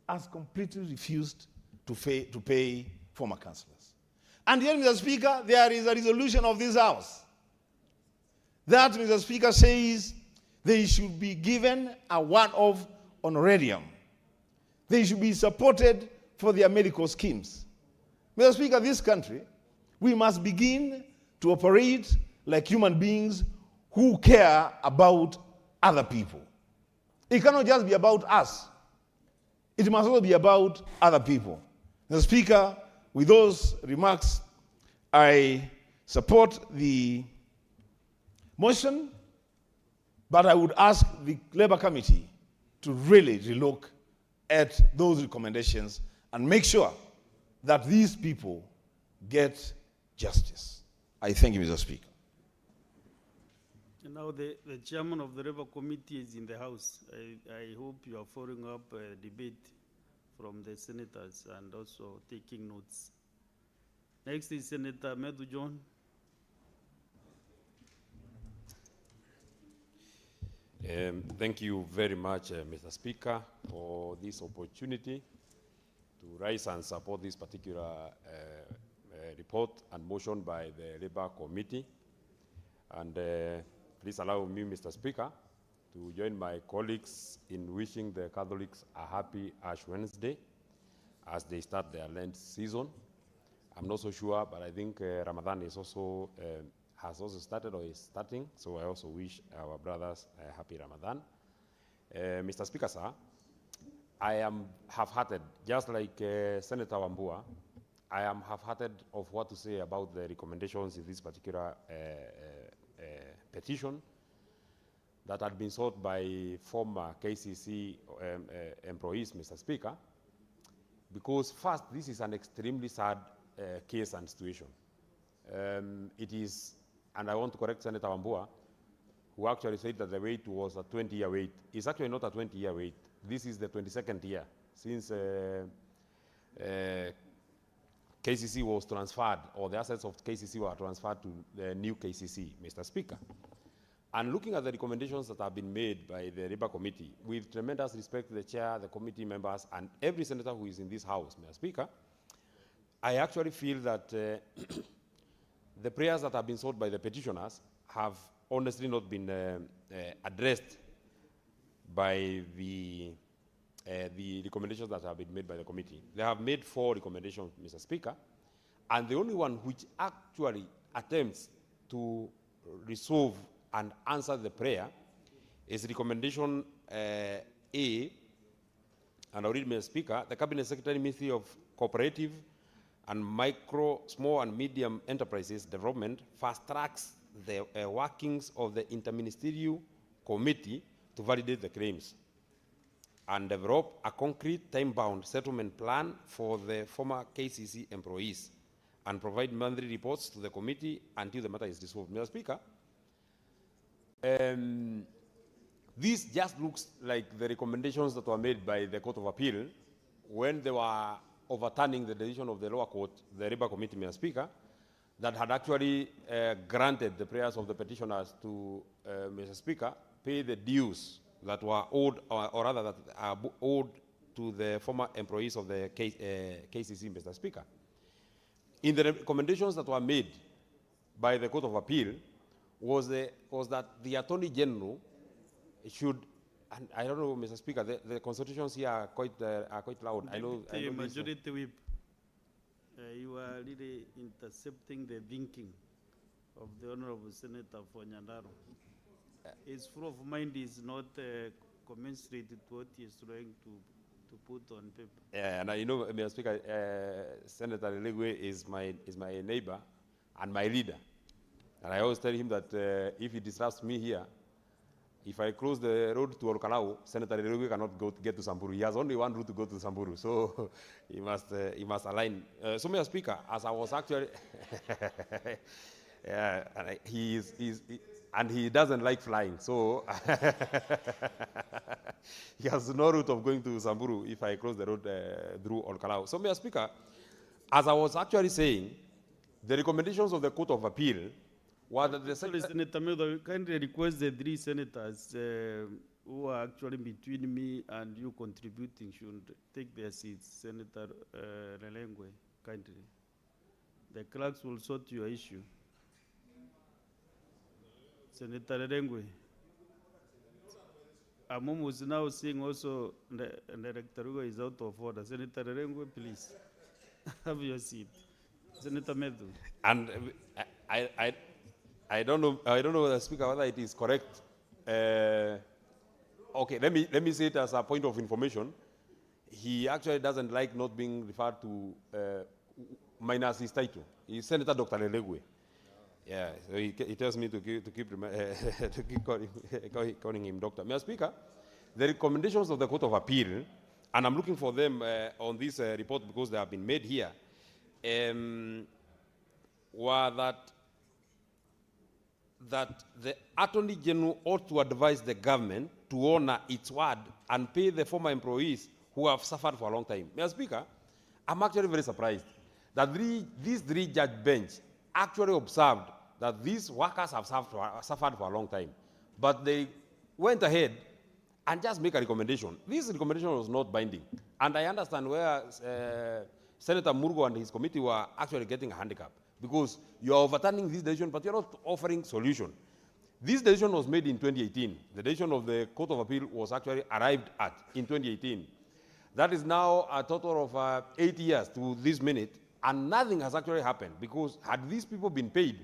has completely refused to pay former councillors. And yet, Mr. Speaker, there is a resolution of this House that, Mr. Speaker, says they should be given a one-off honorarium. They should be supported for their medical schemes. Mr. Speaker, this country, we must begin to operate like human beings who care about other people. It cannot just be about us. It must also be about other people. Mr. Speaker, with those remarks, I support the motion, but I would ask the Labour Committee to really relook at those recommendations and make sure that these people get justice. I thank you, Mr. Speaker. And now the chairman of the Labour Committee is in the House. I hope you are following up a debate from the senators and also taking notes. Next is Senator Medu John. Thank you very much, Mr. Speaker, for this opportunity to rise and support this particular report and motion by the Labour Committee. And please allow me, Mr. Speaker, to join my colleagues in wishing the Catholics a happy Ash Wednesday as they start their Lent season. I'm not so sure, but I think Ramadan is also has also started or is starting, so I also wish our brothers a happy Ramadan. Mr. Speaker, sir, I am half-hearted, just like Senator Wambua. I am half-hearted of what to say about the recommendations in this particular petition that had been sought by former KCC employees, Mr. Speaker, because first, this is an extremely sad case and situation. It is, and I want to correct Senator Wambua, who actually said that the wait was a 20-year wait. It's actually not a 20-year wait. This is the 22nd year since KCC was transferred, or the assets of KCC were transferred to the new KCC, Mr. Speaker. And looking at the recommendations that have been made by the Labour Committee, with tremendous respect to the chair, the committee members, and every senator who is in this house, Mr. Speaker, I actually feel that the prayers that have been sought by the petitioners have honestly not been addressed by the recommendations that have been made by the committee. They have made 4 recommendations, Mr. Speaker, and the only one which actually attempts to resolve and answer the prayer is recommendation A, and I'll read, Mr. Speaker. The Cabinet Secretary, Ministry of Cooperative and Micro, Small and Medium Enterprises Development fast-tracks the workings of the Interministerial Committee to validate the claims and develop a concrete time-bound settlement plan for the former KCC employees and provide monthly reports to the committee until the matter is resolved. Mr. Speaker, this just looks like the recommendations that were made by the Court of Appeal when they were overturning the decision of the lower court, the Labour Committee, Mr. Speaker, that had actually granted the prayers of the petitioners to, Mr. Speaker, pay the dues that were owed, or rather that are owed to the former employees of the KCC, Mr. Speaker. In the recommendations that were made by the Court of Appeal was that the Attorney General should, and I don't know, Mr. Speaker, the consultations here are quite loud. I know Majority Whip, you are really intercepting the thinking of the Honorable Senator for Nyandaro. His flow of mind is not commensurate to what he is trying to put on paper. Yeah, and you know, Mr. Speaker, Senator Legwe is my neighbor and my leader. And I always tell him that if he disrupts me here, if I close the road to Olkalau, Senator Legwe cannot get to Samburu. He has only one route to go to Samburu, so he must align. So, Mr. Speaker, as I was actually, yeah, and he doesn't like flying, so he has no route of going to Samburu if I close the road through Olkalau. So, Mr. Speaker, as I was actually saying, the recommendations of the Court of Appeal were that the Senator Medo, kindly request the 3 senators who are actually between me and you contributing should take their seats. Senator Relengwe, kindly. The clerks will sort your issue. Senator Relengwe. Amom was now saying also the Director Rugo is out of order. Senator Relengwe, please have your seat. Senator Medu. And I don't know, the Speaker, whether it is correct. Okay, let me say it as a point of information. He actually doesn't like not being referred to minus his title. He's Senator Dr. Lelegwe. Yeah, so he tells me to keep calling him doctor. Mr. Speaker, the recommendations of the Court of Appeal, and I'm looking for them on this report because they have been made here, were that the Attorney General ought to advise the government to honor its word and pay the former employees who have suffered for a long time. Mr. Speaker, I'm actually very surprised that these 3-judge bench actually observed that these workers have suffered for a long time. But they went ahead and just make a recommendation. This recommendation was not binding. And I understand where Senator Murgo and his committee were actually getting a handicap, because you are overturning this decision, but you're not offering solution. This decision was made in 2018. The decision of the Court of Appeal was actually arrived at in 2018. That is now a total of 8 years to this minute, and nothing has actually happened, because had these people been paid,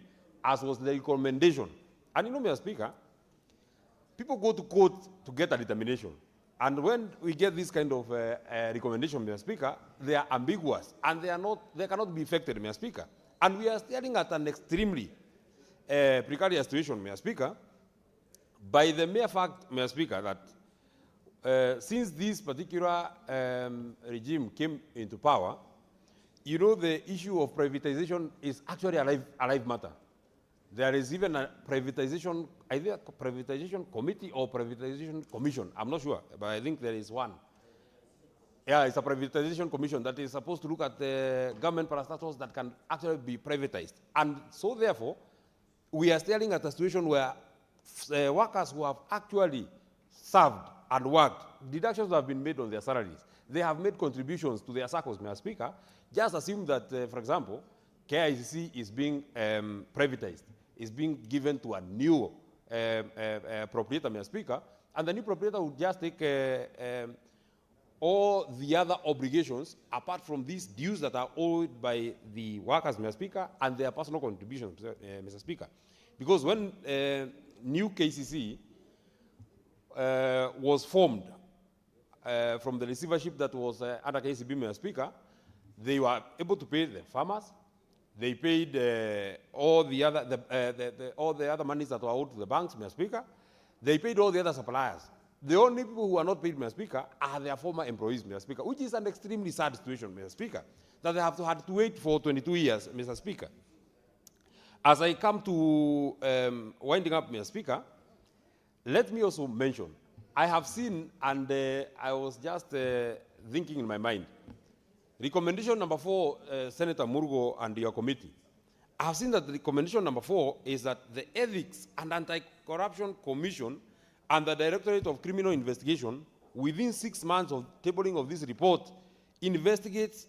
as was the recommendation, and you know, Mr. Speaker, people go to court to get a determination. And when we get this kind of recommendation, Mr. Speaker, they are ambiguous, and they cannot be effected, Mr. Speaker. And we are staring at an extremely precarious situation, Mr. Speaker, by the mere fact, Mr. Speaker, that since this particular regime came into power, you know, the issue of privatization is actually a live matter. There is even a privatization either privatization committee or privatization commission. I'm not sure, but I think there is one. Yeah, it's a privatization commission that is supposed to look at the government parastatals that can actually be privatized. And so therefore, we are staring at a situation where workers who have actually served and worked, deductions have been made on their salaries. They have made contributions to their circles, Mr. Speaker. Just assume that, for example, KICC is being privatized, is being given to a new proprietor, Mr. Speaker, and the new proprietor would just take all the other obligations apart from these dues that are owed by the workers, Mr. Speaker, and their personal contributions, Mr. Speaker. Because when new KCC was formed from the receivership that was under KCB, Mr. Speaker, they were able to pay the farmers. They paid all the other monies that were owed to the banks, Mr. Speaker. They paid all the other suppliers. The only people who are not paid, Mr. Speaker, are their former employees, Mr. Speaker, which is an extremely sad situation, Mr. Speaker, that they have had to wait for 22 years, Mr. Speaker. As I come to winding up, Mr. Speaker, let me also mention, I have seen, and I was just thinking in my mind, recommendation number 4, Senator Murgo and your committee. I have seen that recommendation number 4 is that the Ethics and Anti-Corruption Commission and the Directorate of Criminal Investigation, within 6 months of tabling of this report, investigates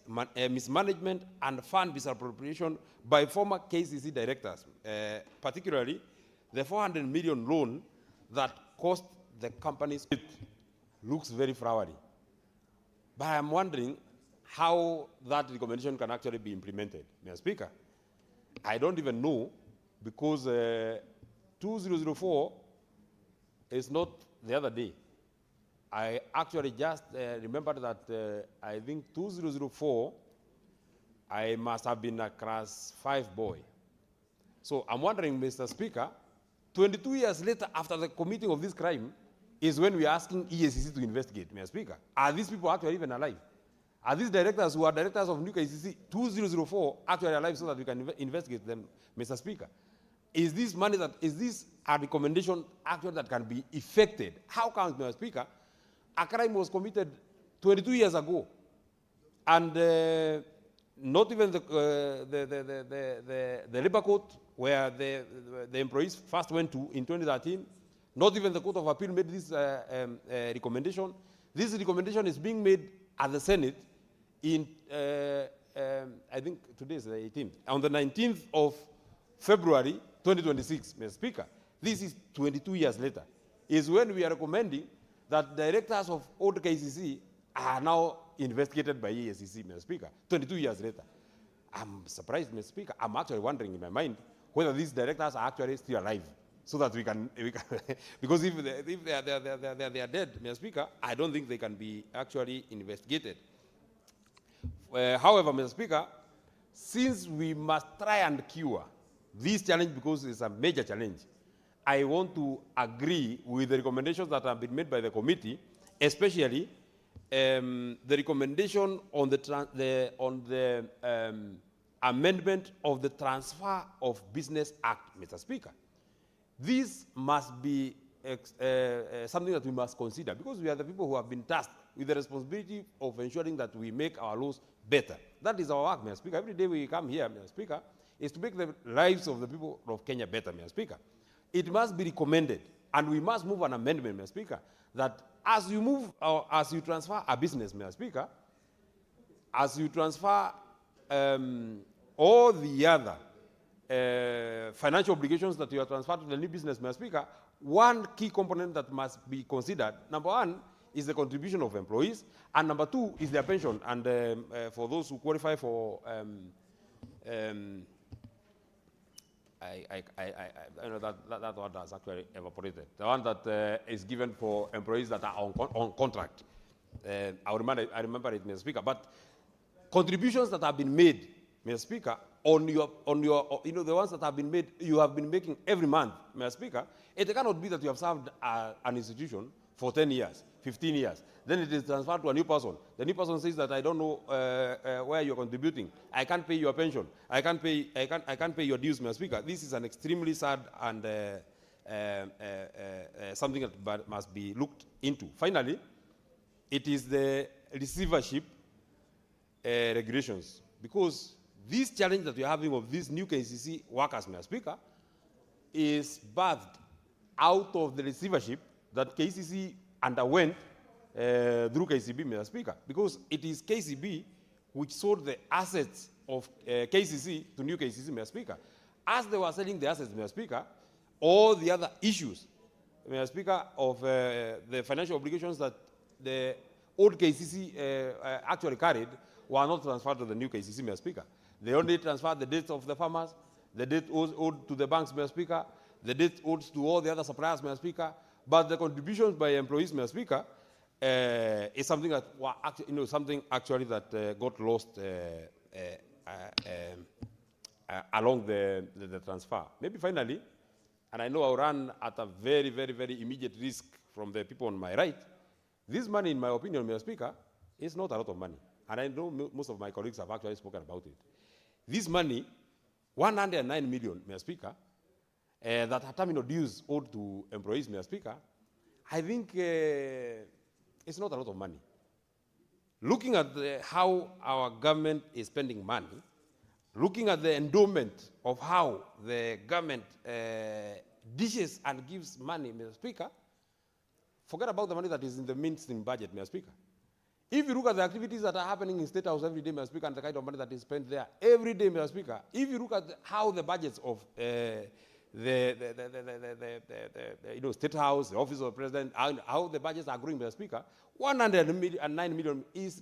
mismanagement and fund misappropriation by former KCC directors, particularly the 400 million loan that cost the companies. It looks very flowery. But I'm wondering how that recommendation can actually be implemented, Mr. Speaker. I don't even know, because 2004 is not the other day. I actually just remembered that I think 2004, I must have been a class 5 boy. So I'm wondering, Mr. Speaker, 22 years later after the committing of this crime is when we are asking EACC to investigate, Mr. Speaker. Are these people actually even alive? Are these directors who are directors of New KCC 2004 actually alive so that we can investigate them, Mr. Speaker? Is this money that, is this a recommendation actually that can be effected? How come, Mr. Speaker, a crime was committed 22 years ago, and not even the labor court where the employees first went to in 2013, not even the Court of Appeal made this recommendation. This recommendation is being made at the Senate in, I think today is the 18th, on the 19th of February 2026, Mr. Speaker. This is 22 years later, is when we are recommending that directors of old KCC are now investigated by EACC, Mr. Speaker, 22 years later. I'm surprised, Mr. Speaker. I'm actually wondering in my mind whether these directors are actually still alive, so that we can because if they are dead, Mr. Speaker, I don't think they can be actually investigated. However, Mr. Speaker, since we must try and cure this challenge, because it's a major challenge, I want to agree with the recommendations that have been made by the committee, especially the recommendation on the amendment of the Transfer of Business Act, Mr. Speaker. This must be something that we must consider, because we are the people who have been tasked with the responsibility of ensuring that we make our laws better. That is our work, Mr. Speaker. Every day we come here, Mr. Speaker, is to make the lives of the people of Kenya better, Mr. Speaker. It must be recommended, and we must move an amendment, Mr. Speaker, that as you move, as you transfer a business, Mr. Speaker, as you transfer all the other financial obligations that you are transferred to the new business, Mr. Speaker, one key component that must be considered, number one, is the contribution of employees, and number two is their pension. And for those who qualify for, I know that one has actually evaporated. The one that is given for employees that are on contract. I remember it, Mr. Speaker. But contributions that have been made, Mr. Speaker, on your, the ones that have been made, you have been making every month, Mr. Speaker, it cannot be that you have served an institution for 10 years, 15 years. Then it is transferred to a new person. The new person says that I don't know where you're contributing. I can't pay your pension. I can't pay your dues, Mr. Speaker. This is an extremely sad and something that must be looked into. Finally, it is the receivership regulations, because this challenge that we are having of these new KCC workers, Mr. Speaker, is birthed out of the receivership that KCC underwent through KCB, Mr. Speaker, because it is KCB which sold the assets of KCC to new KCC, Mr. Speaker. As they were selling the assets, Mr. Speaker, all the other issues, Mr. Speaker, of the financial obligations that the old KCC actually carried were not transferred to the new KCC, Mr. Speaker. They only transferred the debts of the farmers, the debt owed to the banks, Mr. Speaker, the debt owed to all the other suppliers, Mr. Speaker, but the contributions by employees, Mr. Speaker, is something that were actually, something actually that got lost along the transfer. Maybe finally, and I know I'll run at a very, very, very immediate risk from the people on my right, this money, in my opinion, Mr. Speaker, is not a lot of money. And I know most of my colleagues have actually spoken about it. This money, 109 million, Mr. Speaker, that are terminal dues owed to employees, Mr. Speaker, I think it's not a lot of money. Looking at how our government is spending money, looking at the endowment of how the government dishes and gives money, Mr. Speaker, forget about the money that is in the mainstream budget, Mr. Speaker. If you look at the activities that are happening in State House every day, Mr. Speaker, and the kind of money that is spent there every day, Mr. Speaker, if you look at how the budgets of State House, the Office of the President, how the budgets are growing, Mr. Speaker, 109 million is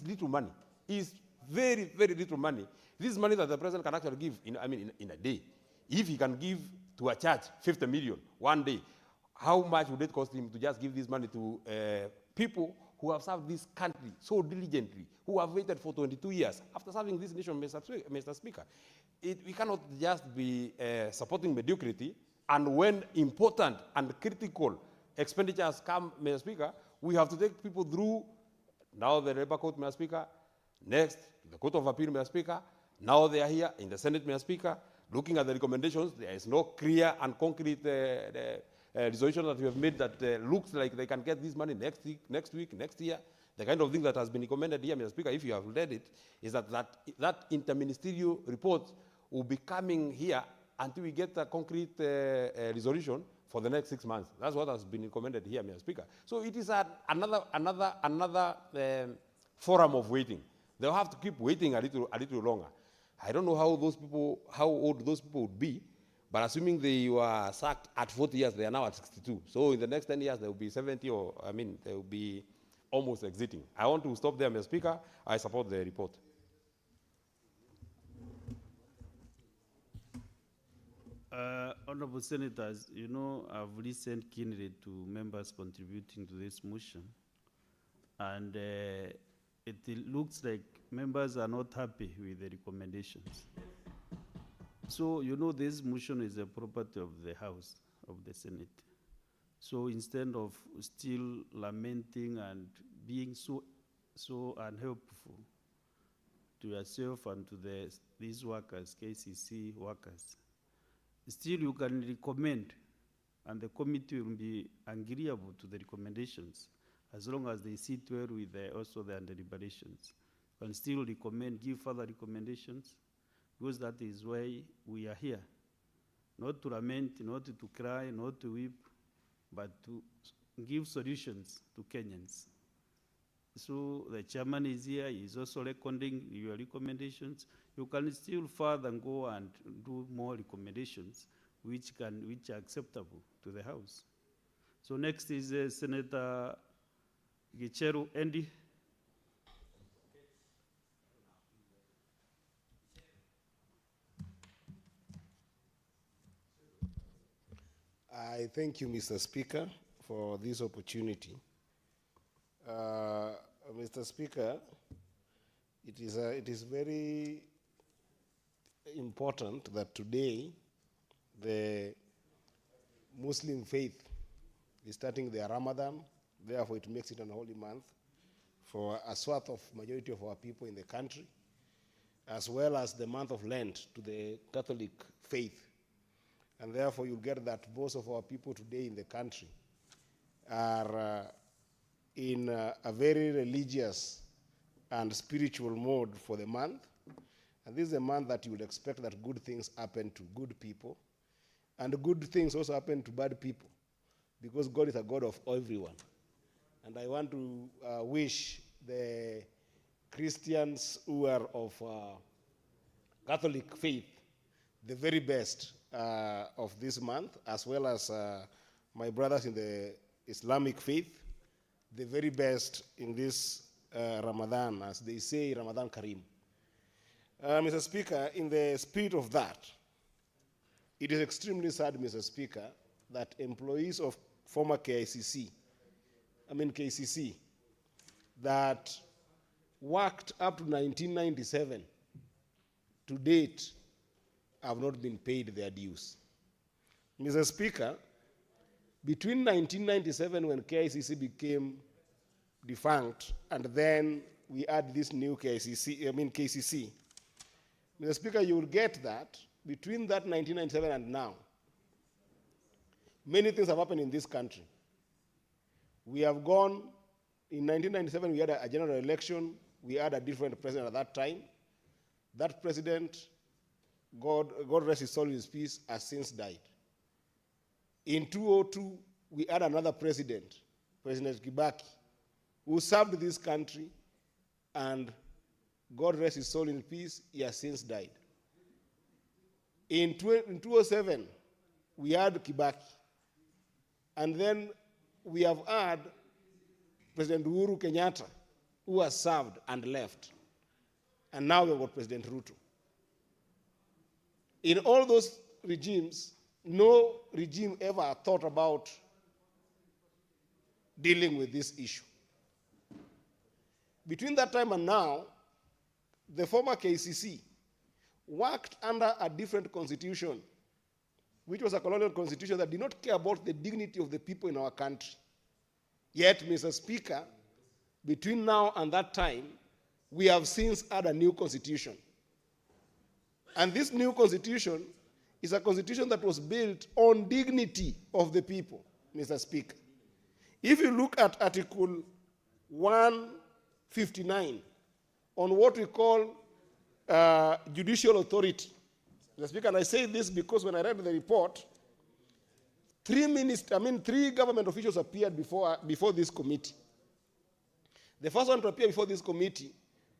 little money. Is very, very little money. This is money that the President can actually give in a day. If he can give to a church 50 million one day, how much would it cost him to just give this money to people who have served this country so diligently, who have waited for 22 years after serving this nation, Mr. Speaker? We cannot just be supporting mediocrity, and when important and critical expenditures come, Mr. Speaker, we have to take people through now the labor court, Mr. Speaker, next the Court of Appeal, Mr. Speaker, now they are here in the Senate, Mr. Speaker, looking at the recommendations. There is no clear and concrete resolution that we have made that looks like they can get this money next week, next year. The kind of thing that has been recommended here, Mr. Speaker, if you have read it, is that interministerial report will be coming here until we get a concrete resolution for the next 6 months. That's what has been recommended here, Mr. Speaker. So it is another forum of waiting. They'll have to keep waiting a little longer. I don't know how old those people would be, but assuming they were sacked at 40 years, they are now at 62. So in the next 10 years, they will be 70, they will be almost exiting. I want to stop there, Mr. Speaker. I support the report. Honorable Senators, I've listened keenly to members contributing to this motion, and it looks like members are not happy with the recommendations. So, this motion is a property of the House, of the Senate. So instead of still lamenting and being so unhelpful to yourself and to these workers, KCC workers, still you can recommend, and the committee will be agreeable to the recommendations, as long as they sit well with also the deliberations. You can still recommend, give further recommendations, because that is why we are here. Not to lament, not to cry, not to weep, but to give solutions to Kenyans. So the chairman is here, he is also recording your recommendations. You can still further go and do more recommendations which are acceptable to the House. So next is Senator Gicheru Andy. I thank you, Mr. Speaker, for this opportunity. Mr. Speaker, it is very important that today the Muslim faith is starting their Ramadan. Therefore, it makes it an holy month for a swath of majority of our people in the country, as well as the month of Lent to the Catholic faith. And therefore, you'll get that most of our people today in the country are in a very religious and spiritual mode for the month. And this is a month that you would expect that good things happen to good people, and good things also happen to bad people, because God is a God of everyone. And I want to wish the Christians who are of Catholic faith the very best of this month, as well as my brothers in the Islamic faith, the very best in this Ramadan, as they say, Ramadan Kareem. Mr. Speaker, in the spirit of that, it is extremely sad, Mr. Speaker, that employees of former KCC, that worked up to 1997 to date have not been paid their dues. Mr. Speaker, between 1997 when KCC became defunct and then we had this new KCC, Mr. Speaker, you will get that between that 1997 and now, many things have happened in this country. We have gone, in 1997 we had a general election, we had a different president at that time. That president, God rest his soul in his peace, has since died. In 2002, we had another president, President Kibaki, who served this country, and God rest his soul in peace, he has since died. In 2007, we had Kibaki. And then we have had President Uhuru Kenyatta, who has served and left. And now we've got President Ruto. In all those regimes, no regime ever thought about dealing with this issue. Between that time and now, the former KCC worked under a different constitution, which was a colonial constitution that did not care about the dignity of the people in our country. Yet, Mr. Speaker, between now and that time, we have since had a new constitution. And this new constitution is a constitution that was built on dignity of the people, Mr. Speaker. If you look at Article 159 on what we call judicial authority, Mr. Speaker, and I say this because when I read the report, three government officials appeared before this committee. The first one to appear before this committee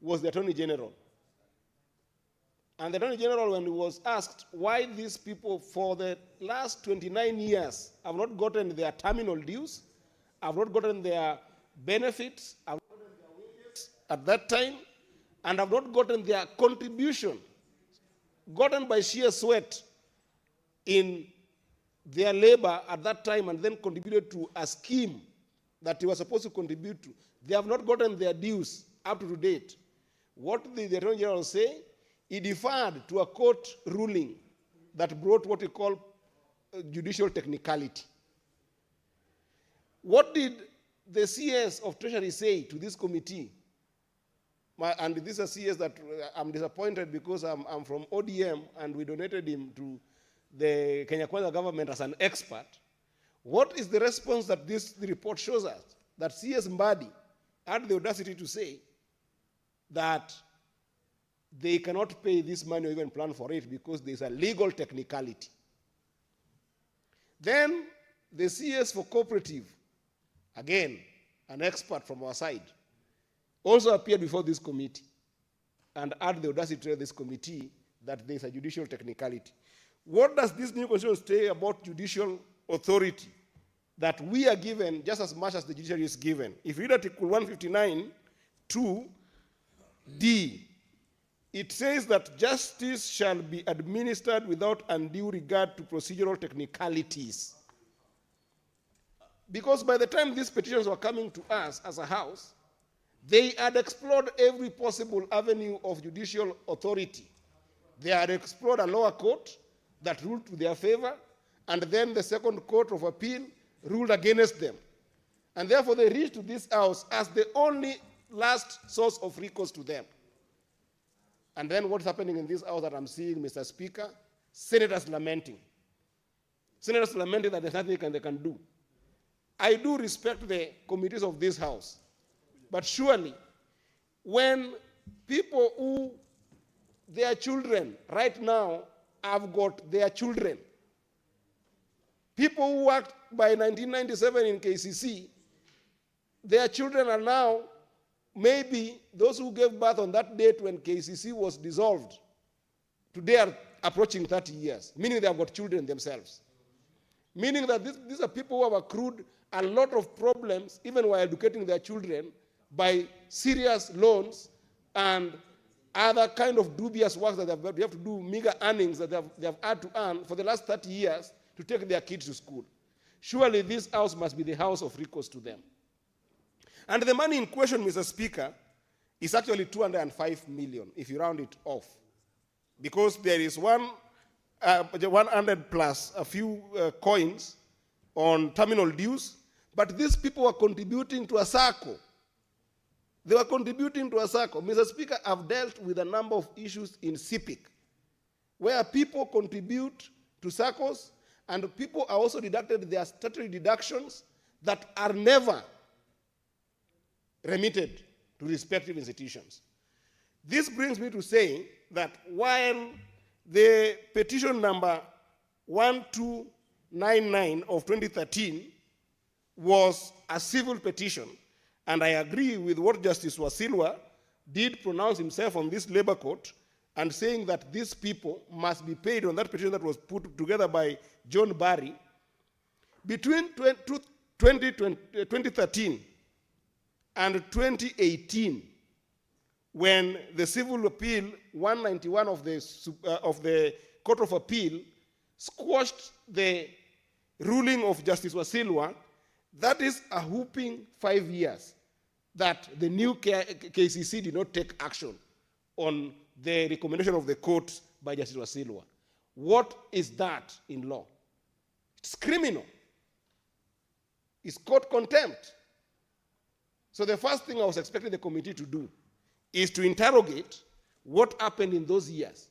was the Attorney General. And the Attorney General, when he was asked why these people for the last 29 years have not gotten their terminal dues, have not gotten their benefits, have not gotten their wages at that time, and have not gotten their contribution gotten by sheer sweat in their labor at that time and then contributed to a scheme that they were supposed to contribute to. They have not gotten their dues up to date. What did the Attorney General say? He deferred to a court ruling that brought what we call judicial technicality. What did the CS of Treasury say to this committee? And this is a CS that I'm disappointed because I'm from ODM and we donated him to the Kenya Kwanza government as an expert. What is the response that the report shows us? That CS Mbadi had the audacity to say that they cannot pay this money or even plan for it because there's a legal technicality. Then the CS for cooperative, again, an expert from our side, also appeared before this committee and had the audacity to tell this committee that there's a judicial technicality. What does this new constitution say about judicial authority that we are given just as much as the judiciary is given? If you read Article 159, 2D, it says that justice shall be administered without undue regard to procedural technicalities. Because by the time these petitions were coming to us as a house, they had explored every possible avenue of judicial authority. They had explored a lower court that ruled to their favor, and then the second court of appeal ruled against them. And therefore they reached to this house as the only last source of recourse to them. And then what's happening in this house that I'm seeing, Mr. Speaker? Senators lamenting. Senators lamented that there's nothing they can do. I do respect the committees of this House, but surely when people who their children right now have got their children, people who worked by 1997 in KCC, their children are now maybe those who gave birth on that date when KCC was dissolved. Today are approaching 30 years, meaning they have got children themselves. Meaning that these are people who have accrued a lot of problems even while educating their children by serious loans and other kind of dubious work that they have to do, meager earnings that they have had to earn for the last 30 years to take their kids to school. Surely this house must be the house of recourse to them. And the money in question, Mr. Speaker, is actually 205 million, if you round it off. Because there is 100 plus a few coins on terminal dues, but these people were contributing to a SACCO. They were contributing to a SACCO. Mr. Speaker, I've dealt with a number of issues in CIPIC, where people contribute to SACCOs, and people are also deducted their statutory deductions that are never remitted to respective institutions. This brings me to saying that while the petition number 1299 of 2013 was a civil petition, and I agree with what Justice Wasilwa did pronounce himself on this labor court and saying that these people must be paid on that petition that was put together by John Barry, between 2013 and 2018, when the civil appeal 191 of the Court of Appeal squashed the ruling of Justice Wasilwa, that is a whooping 5 years that the new KCC did not take action on the recommendation of the court by Justice Wasilwa. What is that in law? It's criminal. It's court contempt. So the first thing I was expecting the committee to do is to interrogate what happened in those years.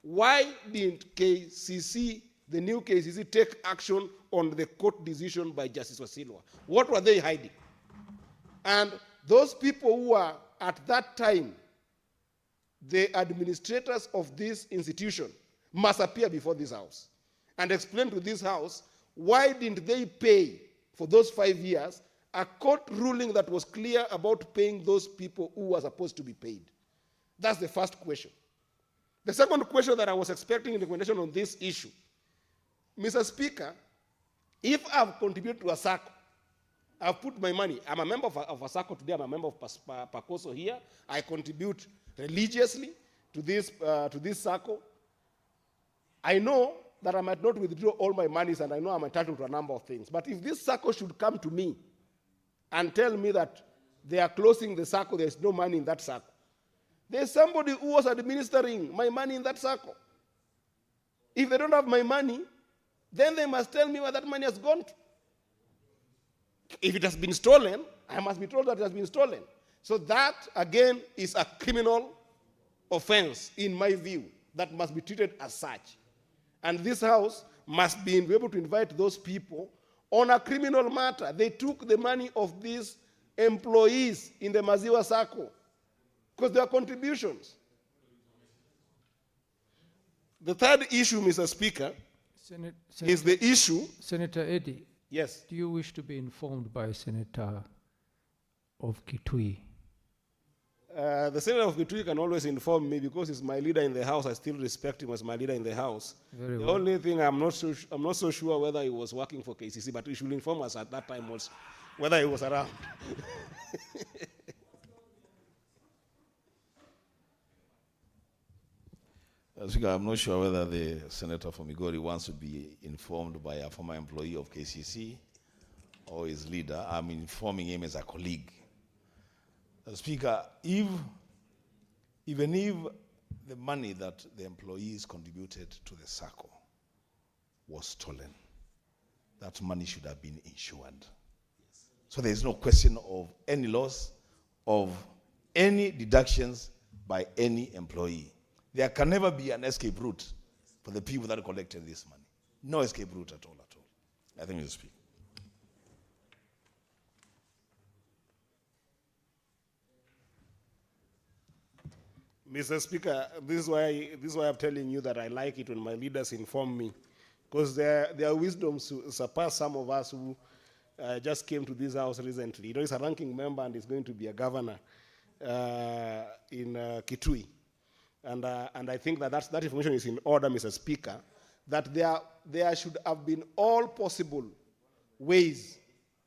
Why didn't KCC, the new KCC, take action on the court decision by Justice Wasilwa? What were they hiding? And those people who were at that time the administrators of this institution must appear before this House and explain to this House why didn't they pay for those 5 years a court ruling that was clear about paying those people who were supposed to be paid. That's the first question. The second question that I was expecting in the recommendation on this issue, Mr. Speaker, if I've contributed to a SACCO, I've put my money, I'm a member of a SACCO today, I'm a member of PACOSO here, I contribute religiously to this SACCO. I know that I might not withdraw all my monies, and I know I'm entitled to a number of things. But if this SACCO should come to me and tell me that they are closing the SACCO, there's no money in that SACCO, there's somebody who was administering my money in that SACCO. If they don't have my money, then they must tell me where that money has gone to. If it has been stolen, I must be told that it has been stolen. So that, again, is a criminal offense, in my view, that must be treated as such. And this House must be able to invite those people on a criminal matter. They took the money of these employees in the Maziwa SACCO because they are contributions. The third issue, Mr. Speaker, is the issue. Senator Eddy. Yes. Do you wish to be informed by Senator of Kitui? The Senator of Kitui can always inform me because he's my leader in the House. I still respect him as my leader in the House. Very the well. only thing I'm not so sure whether he was working for KCC, but he should inform us at that time also whether he was around. Speaker, I'm not sure whether the Senator from Migori wants to be informed by a former employee of KCC or his leader. I'm informing him as a colleague. Speaker, even if the money that the employees contributed to the SACCO was stolen, that money should have been insured. Yes. So there is no question of any loss of any deductions by any employee. There can never be an escape route for the people that collected this money. No escape route at all, at all. I think you speak. Mr. Speaker, this is why I'm telling you that I like it when my leaders inform me, because their wisdom surpass some of us who just came to this house recently. You know, he's a ranking member and he's going to be a governor in Kitui. And I think that information is in order, Mr. Speaker, that there should have been all possible ways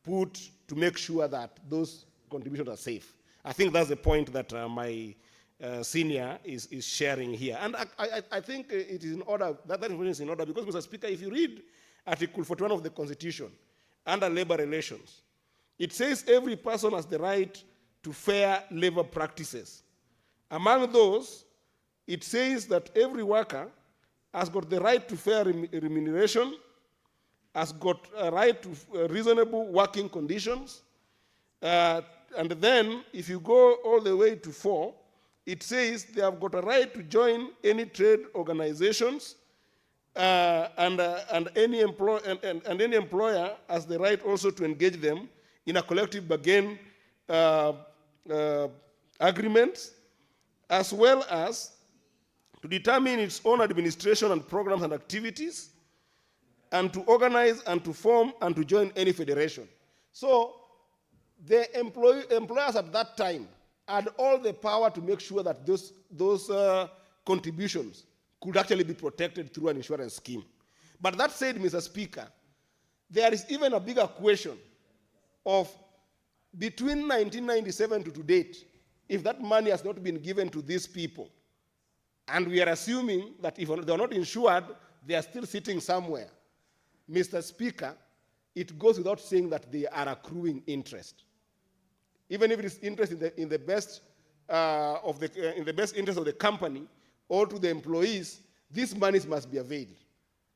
put to make sure that those contributions are safe. I think that's the point that my senior is sharing here. And I think it is in order, that information is in order, because, Mr. Speaker, if you read Article 41 of the Constitution, under labor relations, it says every person has the right to fair labor practices. Among those, it says that every worker has got the right to fair remuneration, has got a right to reasonable working conditions, and then if you go all the way to 4, it says they have got a right to join any trade organizations, and any employer has the right also to engage them in a collective bargain agreement, as well as to determine its own administration and programs and activities, and to organize and to form and to join any federation. So the employers at that time had all the power to make sure that those contributions could actually be protected through an insurance scheme. But that said, Mr. Speaker, there is even a bigger question of between 1997 to date, if that money has not been given to these people, and we are assuming that if they are not insured, they are still sitting somewhere. Mr. Speaker, it goes without saying that they are accruing interest. Even if it is interest in the best interest of the company or to the employees, these monies must be availed.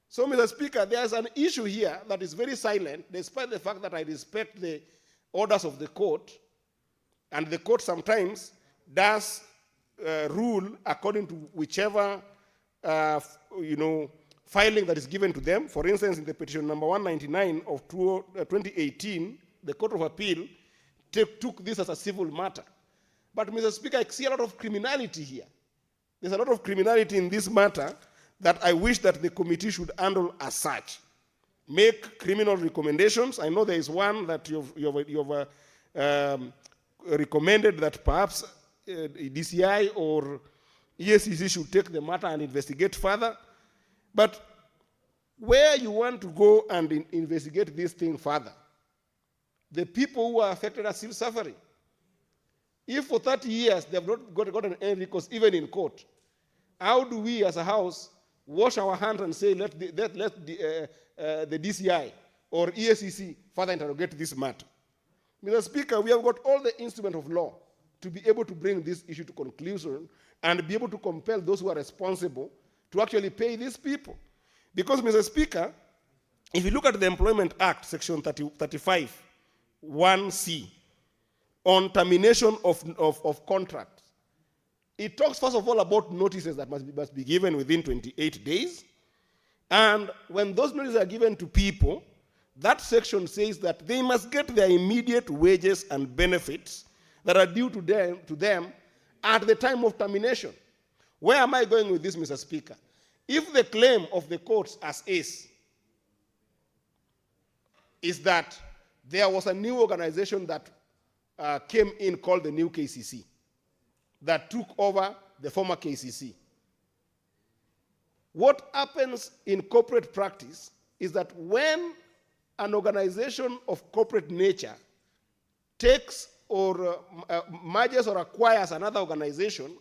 So, Mr. Speaker, there is an issue here that is very silent, despite the fact that I respect the orders of the court, and the court sometimes does rule according to whichever filing that is given to them. For instance, in the petition number 199 of 2018, the Court of Appeal took this as a civil matter. But, Mr. Speaker, I see a lot of criminality here. There's a lot of criminality in this matter that I wish that the committee should handle as such. Make criminal recommendations. I know there is one that you've recommended that perhaps DCI or EACC should take the matter and investigate further. But where you want to go and investigate this thing further, the people who are affected are still suffering. If for 30 years they have not gotten any recourse, even in court, how do we as a house wash our hands and say, let the DCI or EACC further interrogate this matter? Mr. Speaker, we have got all the instruments of law to be able to bring this issue to conclusion and be able to compel those who are responsible to actually pay these people. Because, Mr. Speaker, if you look at the Employment Act, Section 35, 1C, on termination of contracts, it talks, first of all, about notices that must be given within 28 days. And when those notices are given to people, that section says that they must get their immediate wages and benefits that are due to them at the time of termination. Where am I going with this, Mr. Speaker? If the claim of the courts as is that there was a new organization that came in called the new KCC that took over the former KCC. What happens in corporate practice is that when an organization of corporate nature takes or merges or acquires another organization,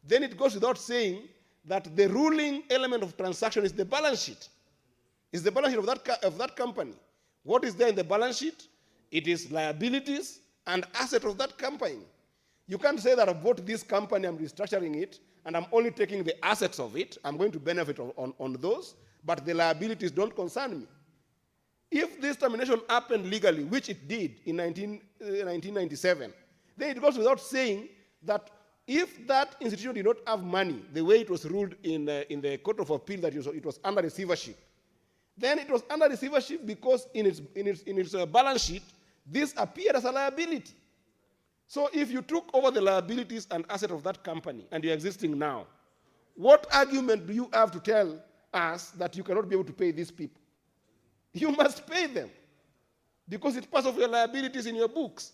then it goes without saying that the ruling element of transaction is the balance sheet. It's the balance sheet of that company. What is there in the balance sheet? It is liabilities and assets of that company. You can't say that I've bought this company, I'm restructuring it, and I'm only taking the assets of it. I'm going to benefit on those, but the liabilities don't concern me. If this termination happened legally, which it did in 1997, then it goes without saying that if that institution did not have money, the way it was ruled in the Court of Appeal, that it was under receivership, Then it was under receivership because in its balance sheet, this appeared as a liability. So if you took over the liabilities and assets of that company and you're existing now, what argument do you have to tell us that you cannot be able to pay these people? You must pay them because it's part of your liabilities in your books.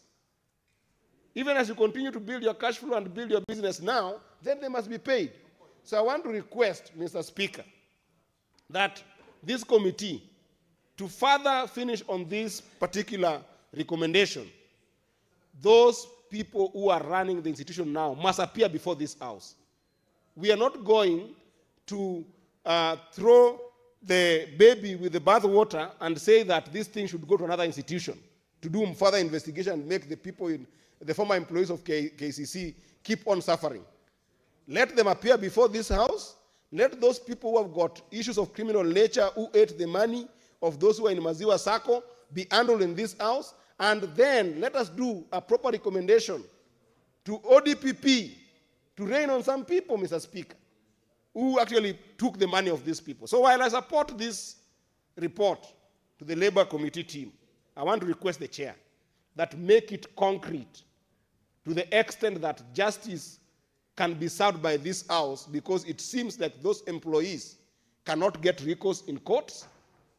Even as you continue to build your cash flow and build your business now, then they must be paid. So I want to request, Mr. Speaker, that this committee, to further finish on this particular recommendation, those people who are running the institution now must appear before this House. We are not going to throw the baby with the bathwater and say that this thing should go to another institution to do further investigation and make the people in the former employees of KCC keep on suffering. Let them appear before this House. Let those people who have got issues of criminal nature, who ate the money of those who are in Maziwa Sacco, be handled in this House. And then let us do a proper recommendation to ODPP to rein on some people, Mr. Speaker, who actually took the money of these people. So while I support this report to the Labour Committee team, I want to request the chair that make it concrete to the extent that justice can be served by this House, because it seems like those employees cannot get recourse in courts.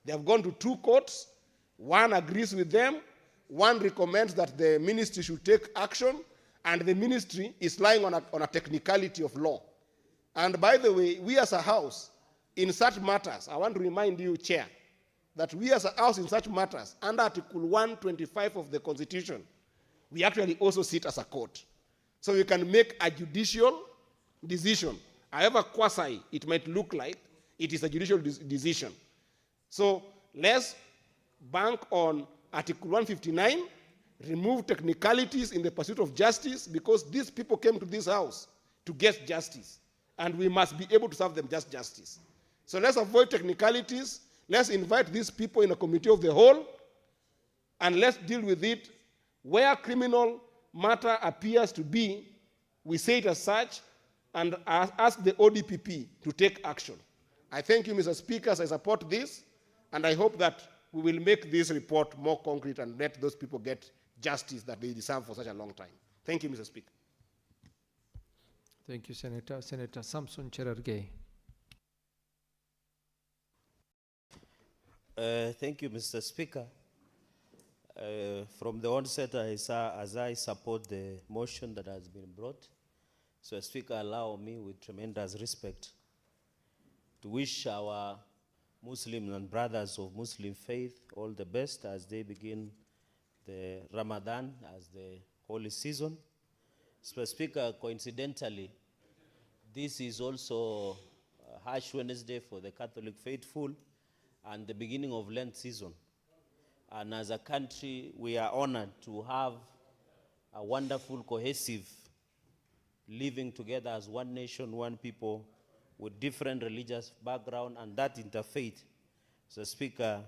They have gone to 2 courts. One agrees with them. One recommends that the ministry should take action, and the ministry is lying on a technicality of law. And by the way, we as a House, in such matters, I want to remind you, Chair, that we as a House in such matters, under Article 125 of the Constitution, we actually also sit as a court. So we can make a judicial decision. However quasi it might look like, it is a judicial decision. So let's bank on Article 159, remove technicalities in the pursuit of justice, because these people came to this House to get justice, and we must be able to serve them just justice. So let's avoid technicalities. Let's invite these people in a committee of the whole, and let's deal with it. Where criminal matter appears to be, we say it as such, and ask the ODPP to take action. I thank you, Mr. Speaker, as I support this, and I hope that we will make this report more concrete and let those people get justice that they deserve for such a long time. Thank you, Mr. Speaker. Thank you, Senator. Senator Samson Cherargei. Thank you, Mr. Speaker. From the onset, as I support the motion that has been brought, so Speaker, allow me with tremendous respect to wish our Muslims and brothers of Muslim faith all the best as they begin the Ramadan as the holy season. So Speaker, coincidentally, this is also Ash Wednesday for the Catholic faithful and the beginning of Lent season. And as a country, we are honored to have a wonderful, cohesive living together as one nation, one people, with different religious background, and that interfaith, so Speaker,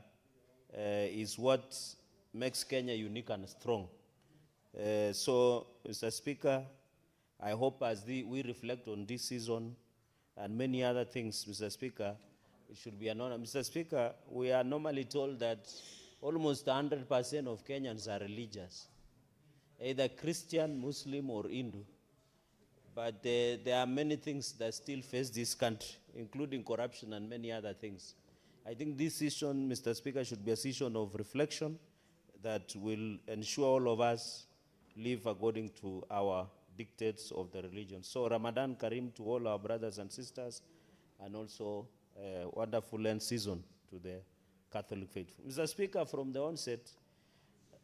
is what makes Kenya unique and strong. So, Mr. Speaker, I hope as we reflect on this season and many other things, Mr. Speaker, it should be an honor. Mr. Speaker, we are normally told that almost 100% of Kenyans are religious, either Christian, Muslim, or Hindu. But there are many things that still face this country, including corruption and many other things. I think this session, Mr. Speaker, should be a session of reflection that will ensure all of us live according to our dictates of the religion. So Ramadan Kareem to all our brothers and sisters, and also a wonderful Lent season to the Catholic faithful. Mr. Speaker, from the onset,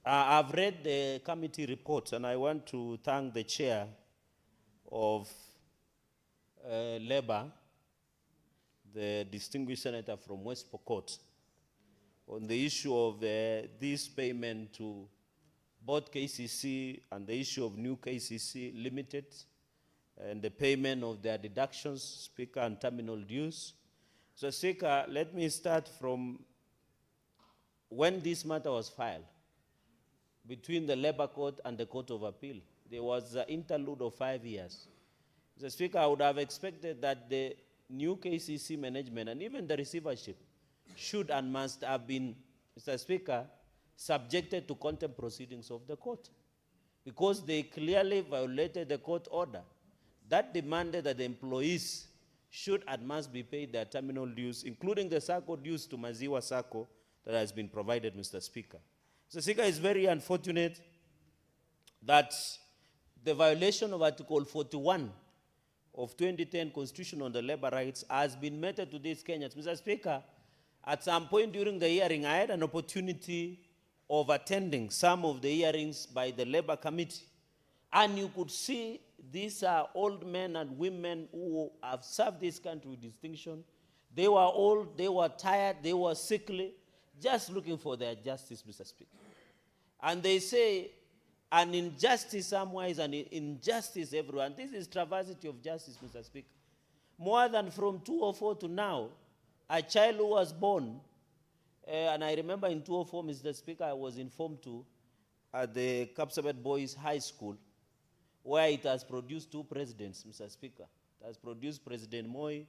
I've read the committee report, and I want to thank the chair of Labour, the distinguished senator from West Pokot, on the issue of this payment to both KCC and the issue of new KCC Limited, and the payment of their deductions, Speaker, and terminal dues. So, Speaker, let me start from when this matter was filed between the Labour Court and the Court of Appeal. There was an interlude of 5 years. Mr. Speaker, I would have expected that the new KCC management and even the receivership should and must have been, Mr. Speaker, subjected to contempt proceedings of the court, because they clearly violated the court order that demanded that the employees should and must be paid their terminal dues, including the SACCO dues to Maziwa SACCO that has been provided, Mr. Speaker. Mr. Speaker, it's very unfortunate that the violation of Article 41 of 2010 Constitution on the Labor Rights has been meted to these Kenyans. Mr. Speaker, at some point during the hearing, I had an opportunity of attending some of the hearings by the Labor Committee, and you could see these are old men and women who have served this country with distinction. They were old, they were tired, they were sickly, just looking for their justice, Mr. Speaker. And they say, an injustice somewhere is an injustice everywhere. And this is travesty of justice, Mr. Speaker. More than from 2004 to now, a child who was born, and I remember in 2004, Mr. Speaker, I was informed to at the Kapsabet Boys High School, where it has produced two presidents, Mr. Speaker. It has produced President Moi,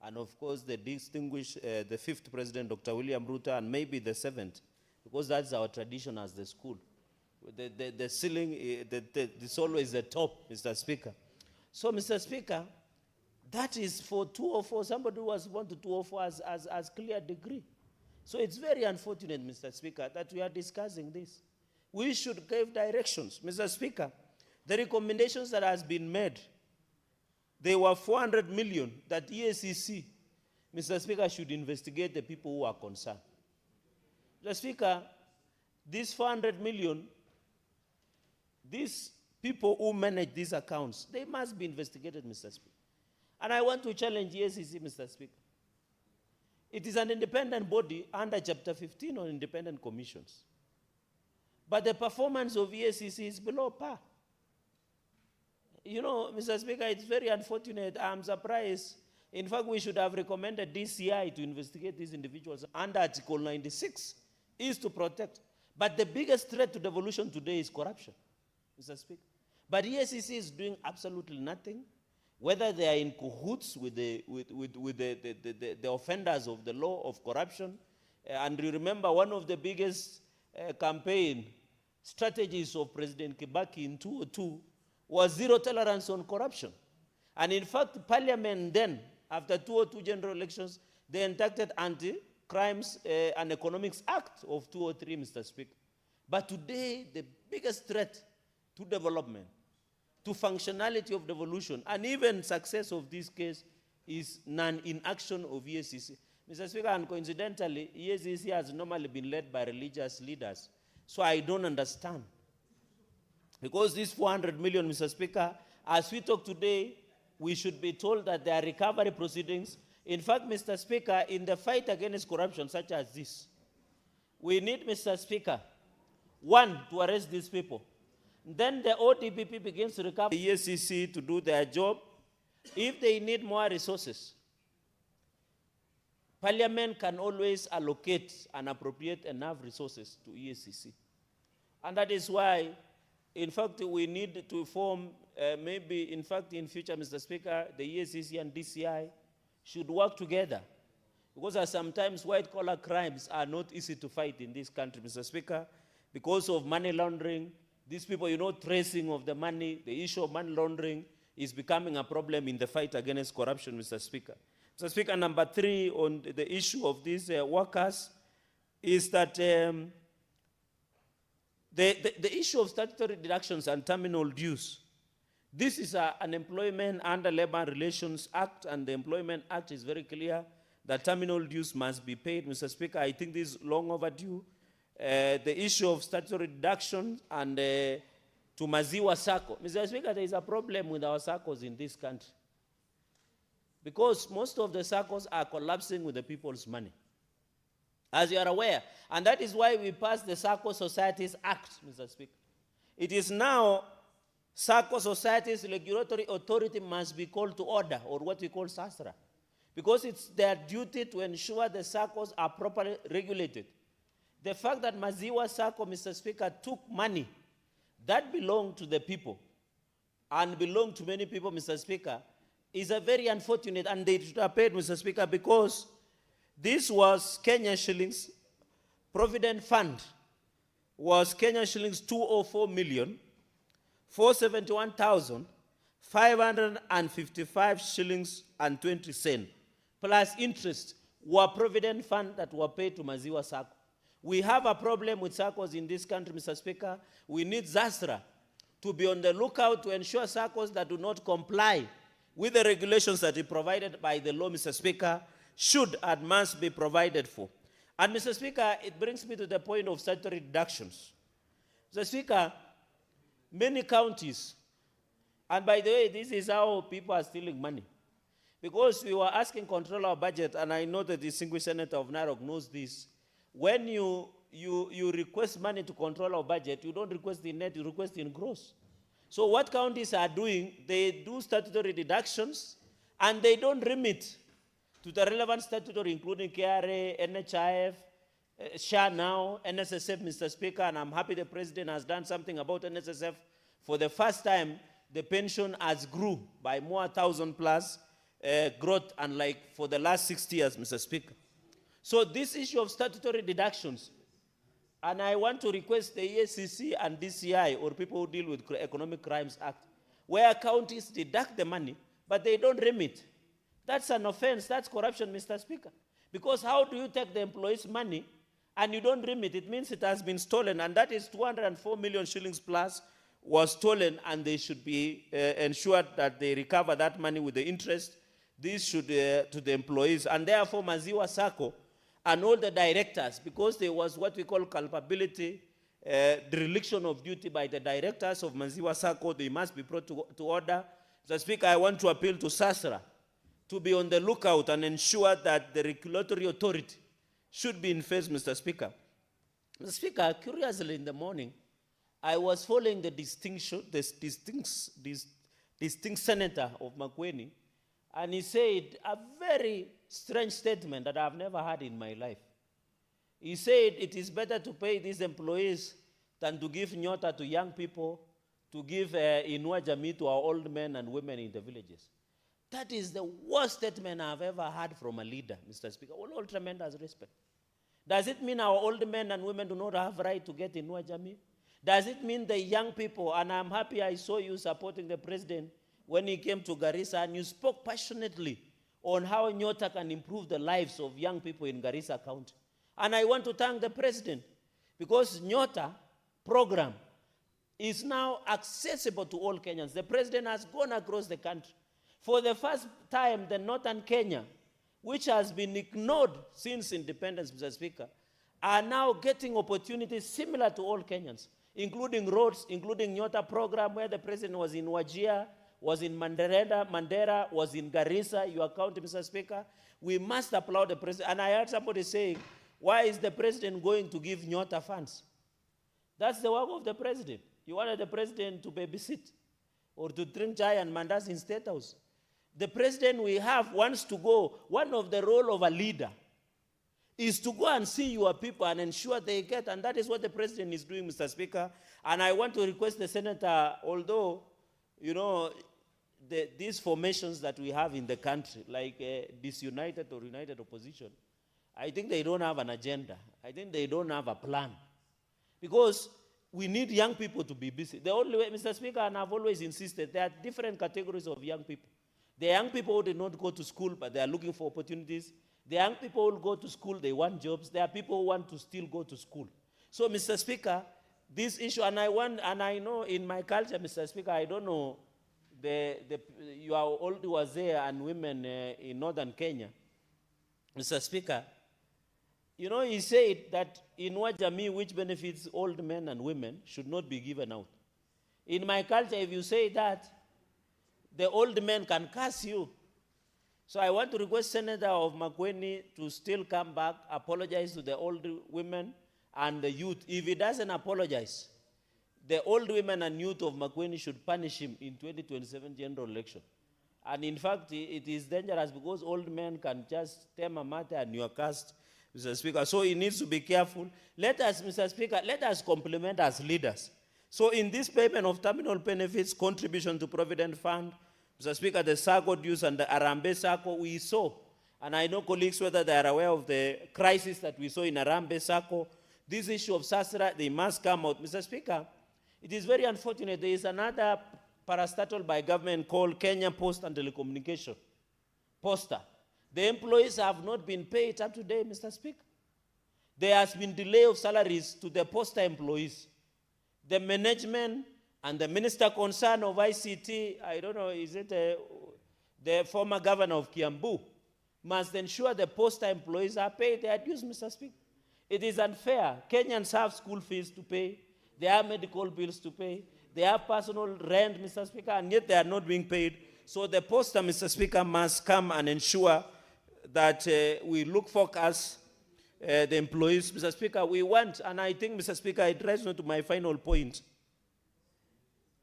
and of course the distinguished, the fifth president, Dr. William Ruto, and maybe the seventh, because that's our tradition as the school. The ceiling, it's always the top, Mr. Speaker. So, Mr. Speaker, that is for 204, somebody who was born to 204 as clear degree. So it's very unfortunate, Mr. Speaker, that we are discussing this. We should give directions. Mr. Speaker, the recommendations that has been made, there were 400 million that EACC, Mr. Speaker, should investigate the people who are concerned. Mr. Speaker, these 400 million, these people who manage these accounts, they must be investigated, Mr. Speaker. And I want to challenge EACC, Mr. Speaker. It is an independent body under Chapter 15 on independent commissions. But the performance of EACC is below par. You know, Mr. Speaker, it's very unfortunate. I'm surprised. In fact, we should have recommended DCI to investigate these individuals under Article 96, is to protect. But the biggest threat to devolution today is corruption, Mr. Speaker. But EACC is doing absolutely nothing, whether they are in cahoots with the offenders of the law of corruption. And you remember one of the biggest campaign strategies of President Kibaki in 2002 was zero tolerance on corruption. And in fact, Parliament then, after 2002 general elections, they enacted Anti-Crimes and Economics Act of 2003, Mr. Speaker. But today, the biggest threat to development, to functionality of devolution, and even success of this case is non-inaction of EACC. Mr. Speaker, and coincidentally, EACC has normally been led by religious leaders. So I don't understand. Because these 400 million, Mr. Speaker, as we talk today, we should be told that there are recovery proceedings. In fact, Mr. Speaker, in the fight against corruption such as this, we need, Mr. Speaker, one, to arrest these people. Then the ODPP begins to recover the EACC to do their job. If they need more resources, Parliament can always allocate and appropriate enough resources to EACC. And that is why, in fact, we need to form, maybe, in fact, in future, Mr. Speaker, the EACC and DCI should work together. Because sometimes white-collar crimes are not easy to fight in this country, Mr. Speaker, because of money laundering. These people, you know, tracing of the money, the issue of money laundering is becoming a problem in the fight against corruption, Mr. Speaker. Mr. Speaker, number 3 on the issue of these workers is that the issue of statutory deductions and terminal dues. This is an employment under Labor Relations Act, and the Employment Act is very clear that terminal dues must be paid. Mr. Speaker, I think this is long overdue. The issue of statutory deductions and to Maziwa SACCO. Mr. Speaker, there is a problem with our SACCOs in this country, because most of the SACCOs are collapsing with the people's money, as you are aware. And that is why we passed the SACCO Societies Act, Mr. Speaker. It is now SACCO Societies Regulatory Authority must be called to order, or what we call SASRA, because it's their duty to ensure the SACCOs are properly regulated. The fact that Maziwa SACCO, Mr. Speaker, took money that belonged to the people and belonged to many people, Mr. Speaker, is a very unfortunate, and they should have paid, Mr. Speaker, because This was Kenya shillings. Provident Fund was Kenya shillings 204,471,555 shillings and 20 cents, plus interest were Provident Fund that were paid to Maziwa Sacco. We have a problem with SACCOs in this country, Mr. Speaker. We need ZASRA to be on the lookout to ensure SACCOs that do not comply with the regulations that are provided by the law, Mr. Speaker, should and must be provided for. And Mr. Speaker, it brings me to the point of statutory deductions. Mr. Speaker, many counties, and by the way, this is how people are stealing money. Because we were asking control our budget, and I know the distinguished senator of Narok knows this. When you request money to control our budget, you don't request in net, you request in gross. So what counties are doing, they do statutory deductions, and they don't remit to the relevant statutory, including KRA, NHIF, SHA now, NSSF, Mr. Speaker, and I'm happy the president has done something about NSSF. For the first time, the pension has grew by more 1,000 plus growth, unlike for the last 60 years, Mr. Speaker. So this issue of statutory deductions, and I want to request the EACC and DCI, or people who deal with Economic Crimes Act, where counties deduct the money, but they don't remit. That's an offense, that's corruption, Mr. Speaker. Because how do you take the employee's money and you don't remit? It means it has been stolen, and that is 204 million shillings plus was stolen, and they should be ensured that they recover that money with the interest. This should to the employees, and therefore Maziwa Sacco and all the directors, because there was what we call culpability, dereliction of duty by the directors of Maziwa Sacco, they must be brought to order. Mr. Speaker, I want to appeal to SASRA to be on the lookout and ensure that the regulatory authority should be in phase, Mr. Speaker. Mr. Speaker, curiously in the morning, I was following the distinct senator of Makueni, and he said a very strange statement that I've never heard in my life. He said it is better to pay these employees than to give nyota to young people, to give Inua Jamii to our old men and women in the villages. That is the worst statement I've ever heard from a leader, Mr. Speaker. All tremendous respect. Does it mean our old men and women do not have right to get Inua Jamii? Does it mean the young people, and I'm happy I saw you supporting the president when he came to Garissa, and you spoke passionately on how Nyota can improve the lives of young people in Garissa County. And I want to thank the president, because Nyota program is now accessible to all Kenyans. The president has gone across the country. For the first time, the northern Kenya, which has been ignored since independence, Mr. Speaker, are now getting opportunities similar to all Kenyans, including roads, including Nyota program, where the president was in Wajir, was in Mandera, was in Garissa, your county, Mr. Speaker. We must applaud the president. And I heard somebody saying, why is the president going to give Nyota funds? That's the work of the president. You wanted the president to babysit or to drink chai and mandas in State House. The president we have wants to go. One of the role of a leader is to go and see your people and ensure they get, and that is what the president is doing, Mr. Speaker. And I want to request the senator, although, you know, these formations that we have in the country, like disunited or united opposition, I think they don't have an agenda. I think they don't have a plan. Because we need young people to be busy. The only way, Mr. Speaker, and I've always insisted, there are different categories of young people. The young people who did not go to school, but they are looking for opportunities. The young people who go to school, they want jobs. There are people who want to still go to school. So, Mr. Speaker, this issue, and I know in my culture, Mr. Speaker, I don't know, you are old wazee and women in northern Kenya. Mr. Speaker, you know, he said that Inua Jamii, which benefits old men and women, should not be given out. In my culture, if you say that, the old men can curse you. So I want to request Senator of Makueni to still come back, apologize to the old women and the youth. If he doesn't apologize, the old women and youth of Makueni should punish him in 2027 general election. And in fact, it is dangerous because old men can just stem a matter and you are cast, Mr. Speaker. So he needs to be careful. Let us, Mr. Speaker, let us complement as leaders. So in this payment of terminal benefits, contribution to Provident Fund, Mr. Speaker, the SACCO dues and the Arambe SACCO, we saw. And I know colleagues, whether they are aware of the crisis that we saw in Arambe Sacco, this issue of Sasra, they must come out. Mr. Speaker, it is very unfortunate. There is another parastatal by government called Kenya Post and Telecommunication, Posta. The employees have not been paid up to date, Mr. Speaker. There has been delay of salaries to the Posta employees. The management and the minister concerned of ICT, I don't know, is it the former governor of Kiambu, must ensure the Posta employees are paid their dues, Mr. Speaker. It is unfair. Kenyans have school fees to pay. They have medical bills to pay. They have personal rent, Mr. Speaker, and yet they are not being paid. So the Posta, Mr. Speaker, must come and ensure that we look focus the employees. Mr. Speaker, we want, and I think, Mr. Speaker, it drives me to my final point.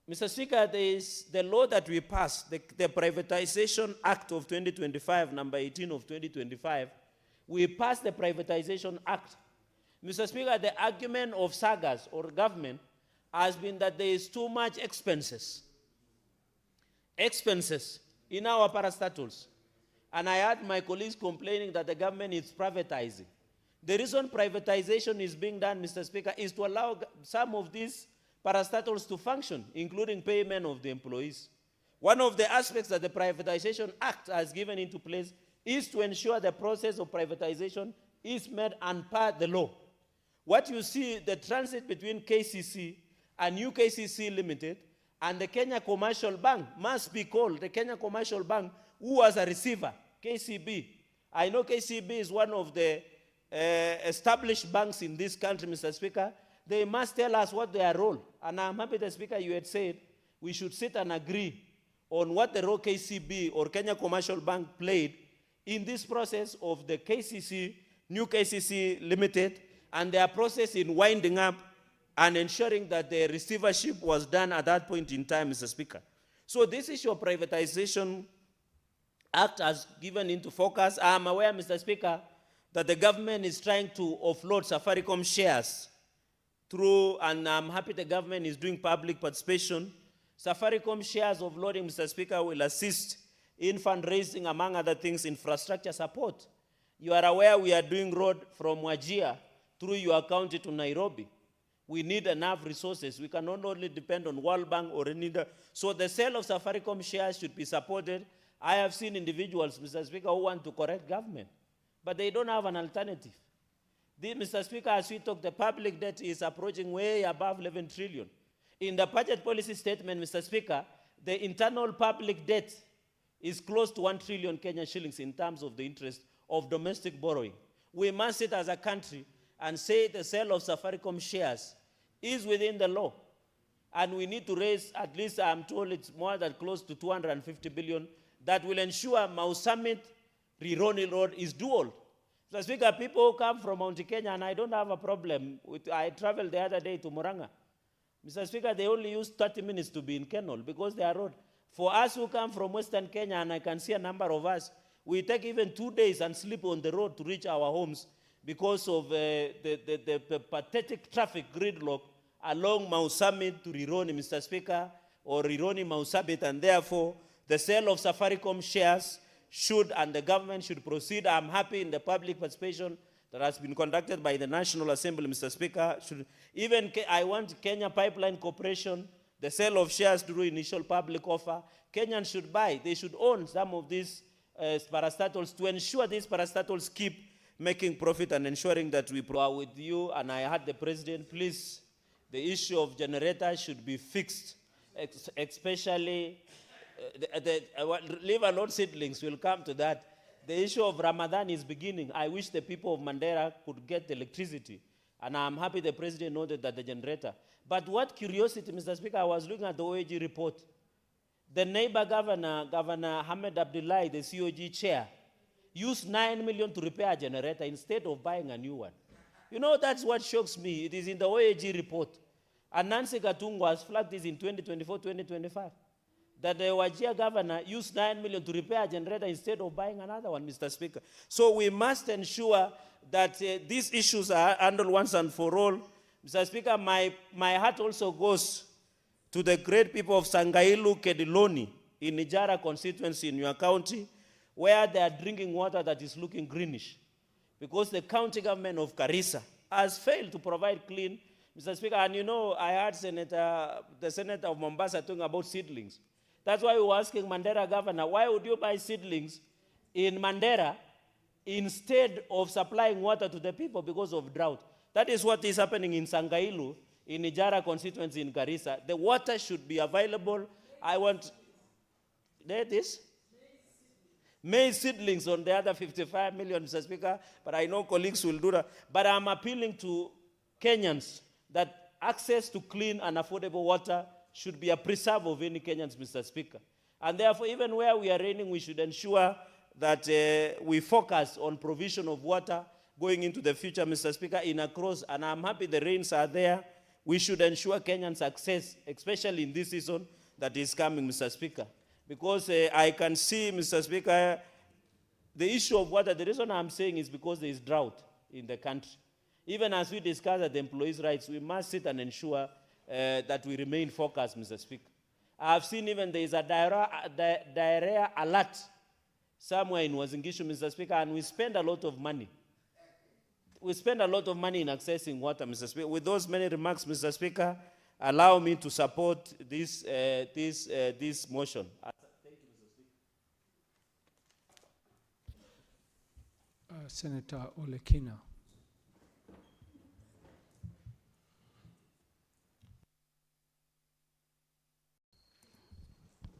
Mr. Speaker, there is the law that we passed, the Privatization Act of 2025, number 18 of 2025. We passed the Privatization Act. Mr. Speaker, the argument of SAGAs or government has been that there is too much expenses in our parastatals. And I heard my colleagues complaining that the government is privatizing. The reason privatization is being done, Mr. Speaker, is to allow some of these parastatals to function, including payment of the employees. One of the aspects that the Privatization Act has given into place is to ensure the process of privatization is made and per the law. What you see, the transit between KCC and UKCC Limited and the Kenya Commercial Bank must be called the Kenya Commercial Bank, who was a receiver, KCB. I know KCB is one of the established banks in this country, Mr. Speaker. They must tell us what their role. And I'm happy, the Speaker, you had said we should sit and agree on what the role KCB or Kenya Commercial Bank played in this process of the KCC, new KCC Limited, and their process in winding up and ensuring that the receivership was done at that point in time, Mr. Speaker. So this issue of Privatization Act has given into focus. I am aware, Mr. Speaker, that the government is trying to offload Safaricom shares through, and I'm happy the government is doing public participation. Safaricom shares offloading, Mr. Speaker, will assist in fundraising, among other things, infrastructure support. You are aware we are doing road from Wajir through your county to Nairobi. We need enough resources. We can not only depend on World Bank or any other. So the sale of Safaricom shares should be supported. I have seen individuals, Mr. Speaker, who want to correct government, but they don't have an alternative. Mr. Speaker, as we talk, the public debt is approaching way above 11 trillion. In the budget policy statement, Mr. Speaker, the internal public debt is close to 1 trillion Kenyan shillings in terms of the interest of domestic borrowing. We must sit as a country and say the sale of Safaricom shares is within the law. And we need to raise, at least I'm told it's more than close to 250 billion, that will ensure Mau Summit, Rironi Road is dual. Mr. Speaker, people who come from Mount Kenya, and I don't have a problem with, I traveled the other day to Murang'a. Mr. Speaker, they only use 30 minutes to be in Kenol because they are road. For us who come from Western Kenya, and I can see a number of us, we take even 2 days and sleep on the road to reach our homes because of the pathetic traffic gridlock along Mau Summit to Rironi, Mr. Speaker, or Rironi Mau Summit, and therefore the sale of Safaricom shares should, and the government should proceed. I'm happy in the public participation that has been conducted by the National Assembly, Mr. Speaker. Even I want Kenya Pipeline Corporation, the sale of shares through initial public offer. Kenyans should buy, they should own some of these parastatals to ensure these parastatals keep making profit and ensuring that we are with you. And I heard the President, please, the issue of generators should be fixed, especially leave alone seedlings, we'll come to that. The issue of Ramadan is beginning. I wish the people of Mandera could get electricity. And I'm happy the President noted that the generator. But what curiosity, Mr. Speaker, I was looking at the OAG report. The neighbor governor, Governor Ahmed Abdullahi, the COG chair, used 9 million to repair a generator instead of buying a new one. You know, that's what shocks me. It is in the OAG report. And Nancy Gatungu has flagged this in 2024-2025. That the Wajir governor used 9 million to repair a generator instead of buying another one, Mr. Speaker. So we must ensure that these issues are handled once and for all. Mr. Speaker, my heart also goes to the great people of Sangailu Kediloni in Nijara constituency in your county, where they are drinking water that is looking greenish, because the county government of Garissa has failed to provide clean, Mr. Speaker. And you know, I heard the Senator of Mombasa talking about seedlings. That's why we were asking Mandera governor, why would you buy seedlings in Mandera instead of supplying water to the people because of drought? That is what is happening in Sangailu, in Ijara constituency in Garissa. The water should be available. I want, there it is. Maize seedlings on the other 55 million, Mr. Speaker, but I know colleagues will do that. But I'm appealing to Kenyans that access to clean and affordable water should be a preserve of any Kenyans, Mr. Speaker. And therefore, even where we are raining, we should ensure that we focus on provision of water going into the future, Mr. Speaker, in across, and I'm happy the rains are there. We should ensure Kenyans access, especially in this season that is coming, Mr. Speaker. Because I can see, Mr. Speaker, the issue of water, the reason I'm saying is because there is drought in the country. Even as we discuss at the employees' rights, we must sit and ensure that we remain focused, Mr. Speaker. I've seen even there is a diarrhea alert somewhere in Wazingishu, Mr. Speaker, and we spend a lot of money. We spend a lot of money in accessing water, Mr. Speaker. With those many remarks, Mr. Speaker, allow me to support this motion. Thank you, Mr. Speaker. Senator Olekina.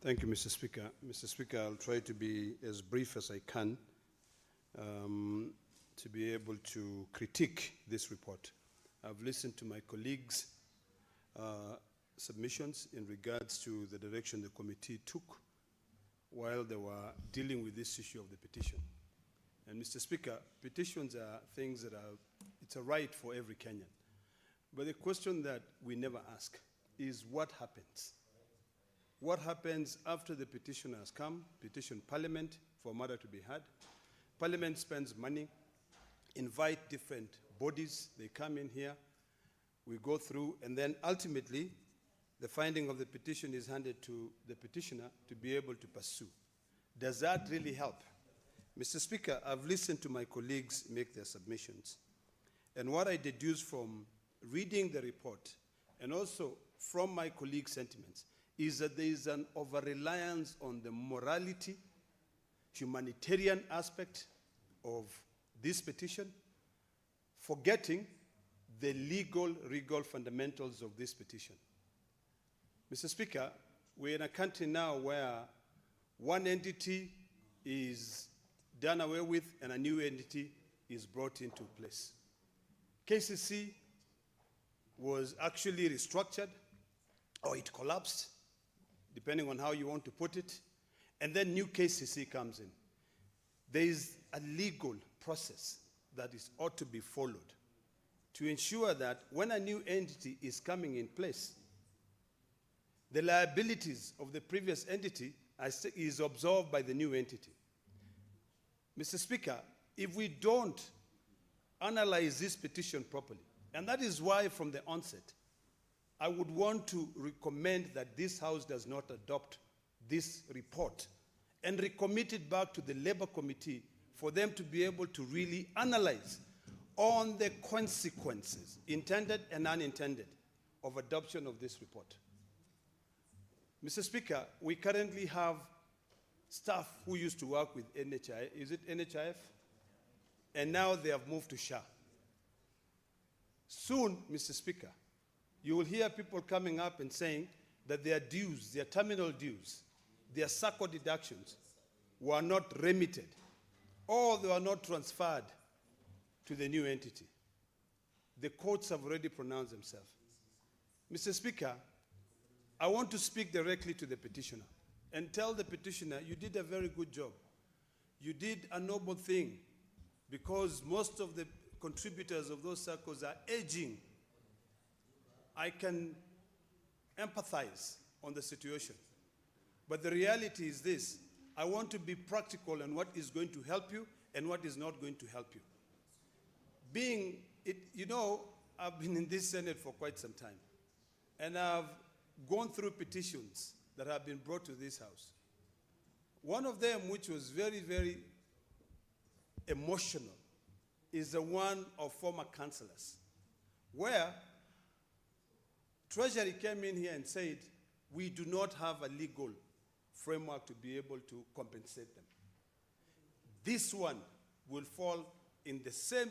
Thank you, Mr. Speaker. Mr. Speaker, I'll try to be as brief as I can to be able to critique this report. I've listened to my colleagues' submissions in regards to the direction the committee took while they were dealing with this issue of the petition. And Mr. Speaker, petitions are things that it's a right for every Kenyan. But the question that we never ask is what happens? What happens after the petition has come, petition Parliament for a matter to be heard? Parliament spends money, invite different bodies, they come in here, we go through, and then ultimately the finding of the petition is handed to the petitioner to be able to pursue. Does that really help? Mr. Speaker, I've listened to my colleagues make their submissions, and what I deduce from reading the report and also from my colleagues' sentiments is that there is an over-reliance on the morality, humanitarian aspect of this petition, forgetting the legal fundamentals of this petition. Mr. Speaker, we're in a country now where one entity is done away with and a new entity is brought into place. KCC was actually restructured, or it collapsed, depending on how you want to put it, and then new KCC comes in. There is a legal process that ought to be followed to ensure that when a new entity is coming in place, the liabilities of the previous entity is absorbed by the new entity. Mr. Speaker, if we don't analyze this petition properly, and that is why from the onset, I would want to recommend that this House does not adopt this report and recommit it back to the Labour Committee for them to be able to really analyze on the consequences, intended and unintended, of adoption of this report. Mr. Speaker, we currently have staff who used to work with NHIF, is it NHIF? And now they have moved to SHA. Soon, Mr. Speaker, you will hear people coming up and saying that their dues, their terminal dues, their SACCO deductions were not remitted, or they were not transferred to the new entity. The courts have already pronounced themselves. Mr. Speaker, I want to speak directly to the petitioner and tell the petitioner, you did a very good job. You did a noble thing, because most of the contributors of those circles are aging. I can empathize on the situation. But the reality is this: I want to be practical on what is going to help you and what is not going to help you. I've been in this Senate for quite some time, and I've gone through petitions that have been brought to this House. One of them, which was very, very emotional, is the one of former councillors, where Treasury came in here and said, we do not have a legal framework to be able to compensate them. This one will fall in the same,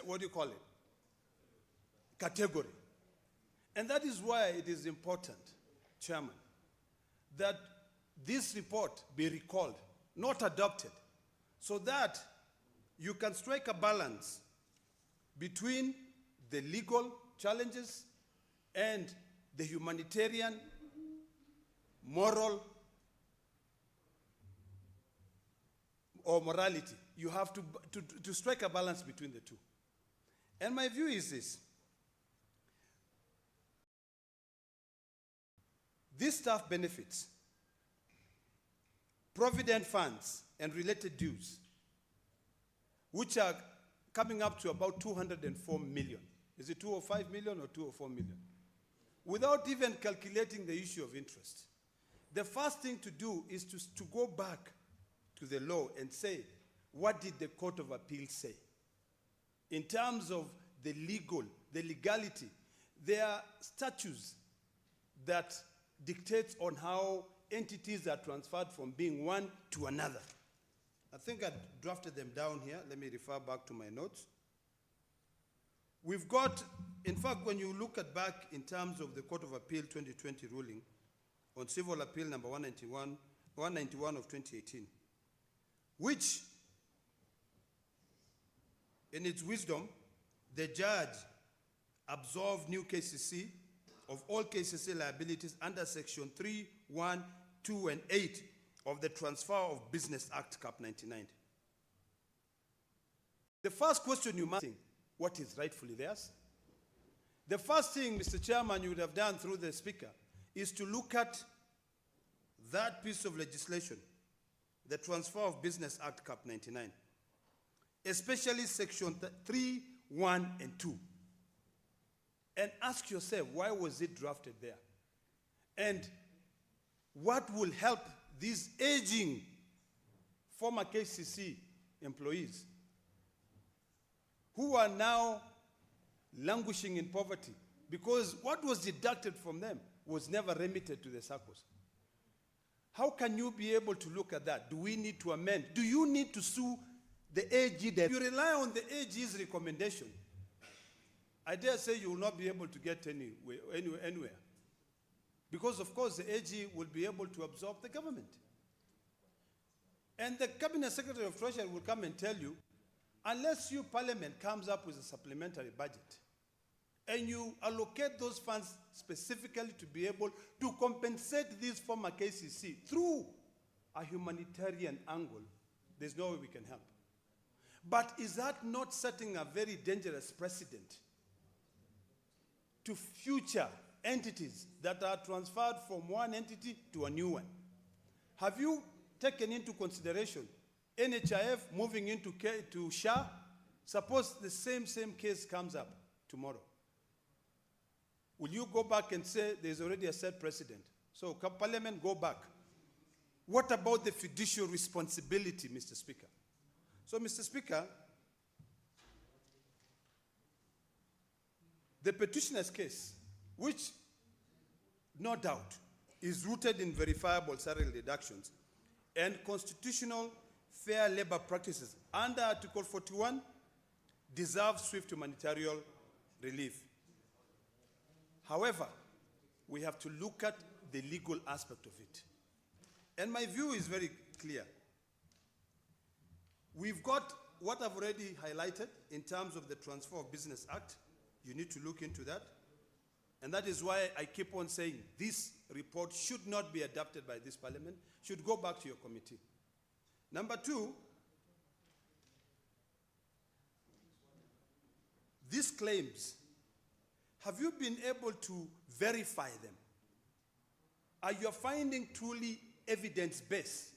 what do you call it? Category. And that is why it is important, Chairman, that this report be recalled, not adopted, so that you can strike a balance between the legal challenges and the humanitarian, moral, or morality. You have to strike a balance between the two. And my view is this. These staff benefits, provident funds, and related dues, which are coming up to about 204 million. Is it 205 million or 204 million? Without even calculating the issue of interest. The first thing to do is to go back to the law and say, what did the Court of Appeal say? In terms of the legality, there are statutes that dictate on how entities are transferred from being one to another. I think I drafted them down here. Let me refer back to my notes. We've got, in fact, when you look at back in terms of the Court of Appeal 2020 ruling on Civil Appeal number 191 of 2018, which, in its wisdom, the judge absolved new KCC of all KCC liabilities under section 3, 1, 2, and 8 of the Transfer of Business Act, Cap 99. The first question you must ask, what is rightfully theirs? The first thing, Mr. Chairman, you would have done through the Speaker is to look at that piece of legislation, the Transfer of Business Act, Cap 99, especially section 3, 1, and 2. And ask yourself, why was it drafted there? And what will help these aging former KCC employees who are now languishing in poverty? Because what was deducted from them was never remitted to the SACCOs. How can you be able to look at that? Do we need to amend? Do you need to sue the AG? If you rely on the AG's recommendation, I dare say you will not be able to get anywhere. Because, of course, the AG will be able to absorb the government. And the Cabinet Secretary of Treasury will come and tell you, unless your Parliament comes up with a supplementary budget, and you allocate those funds specifically to be able to compensate these former KCC through a humanitarian angle, there's no way we can help. But is that not setting a very dangerous precedent to future entities that are transferred from one entity to a new one? Have you taken into consideration NHIF moving into to SHA? Suppose the same case comes up tomorrow. Will you go back and say there's already a set precedent? So can Parliament go back? What about the fiduciary responsibility, Mr. Speaker? So, Mr. Speaker, the petitioner's case, which no doubt is rooted in verifiable salary deductions and constitutional fair labor practices under Article 41, deserves swift humanitarian relief. However, we have to look at the legal aspect of it. And my view is very clear. We've got what I've already highlighted in terms of the Transfer of Business Act. You need to look into that. And that is why I keep on saying this report should not be adopted by this Parliament, should go back to your committee. Number two, these claims, have you been able to verify them? Are your findings truly evidence-based?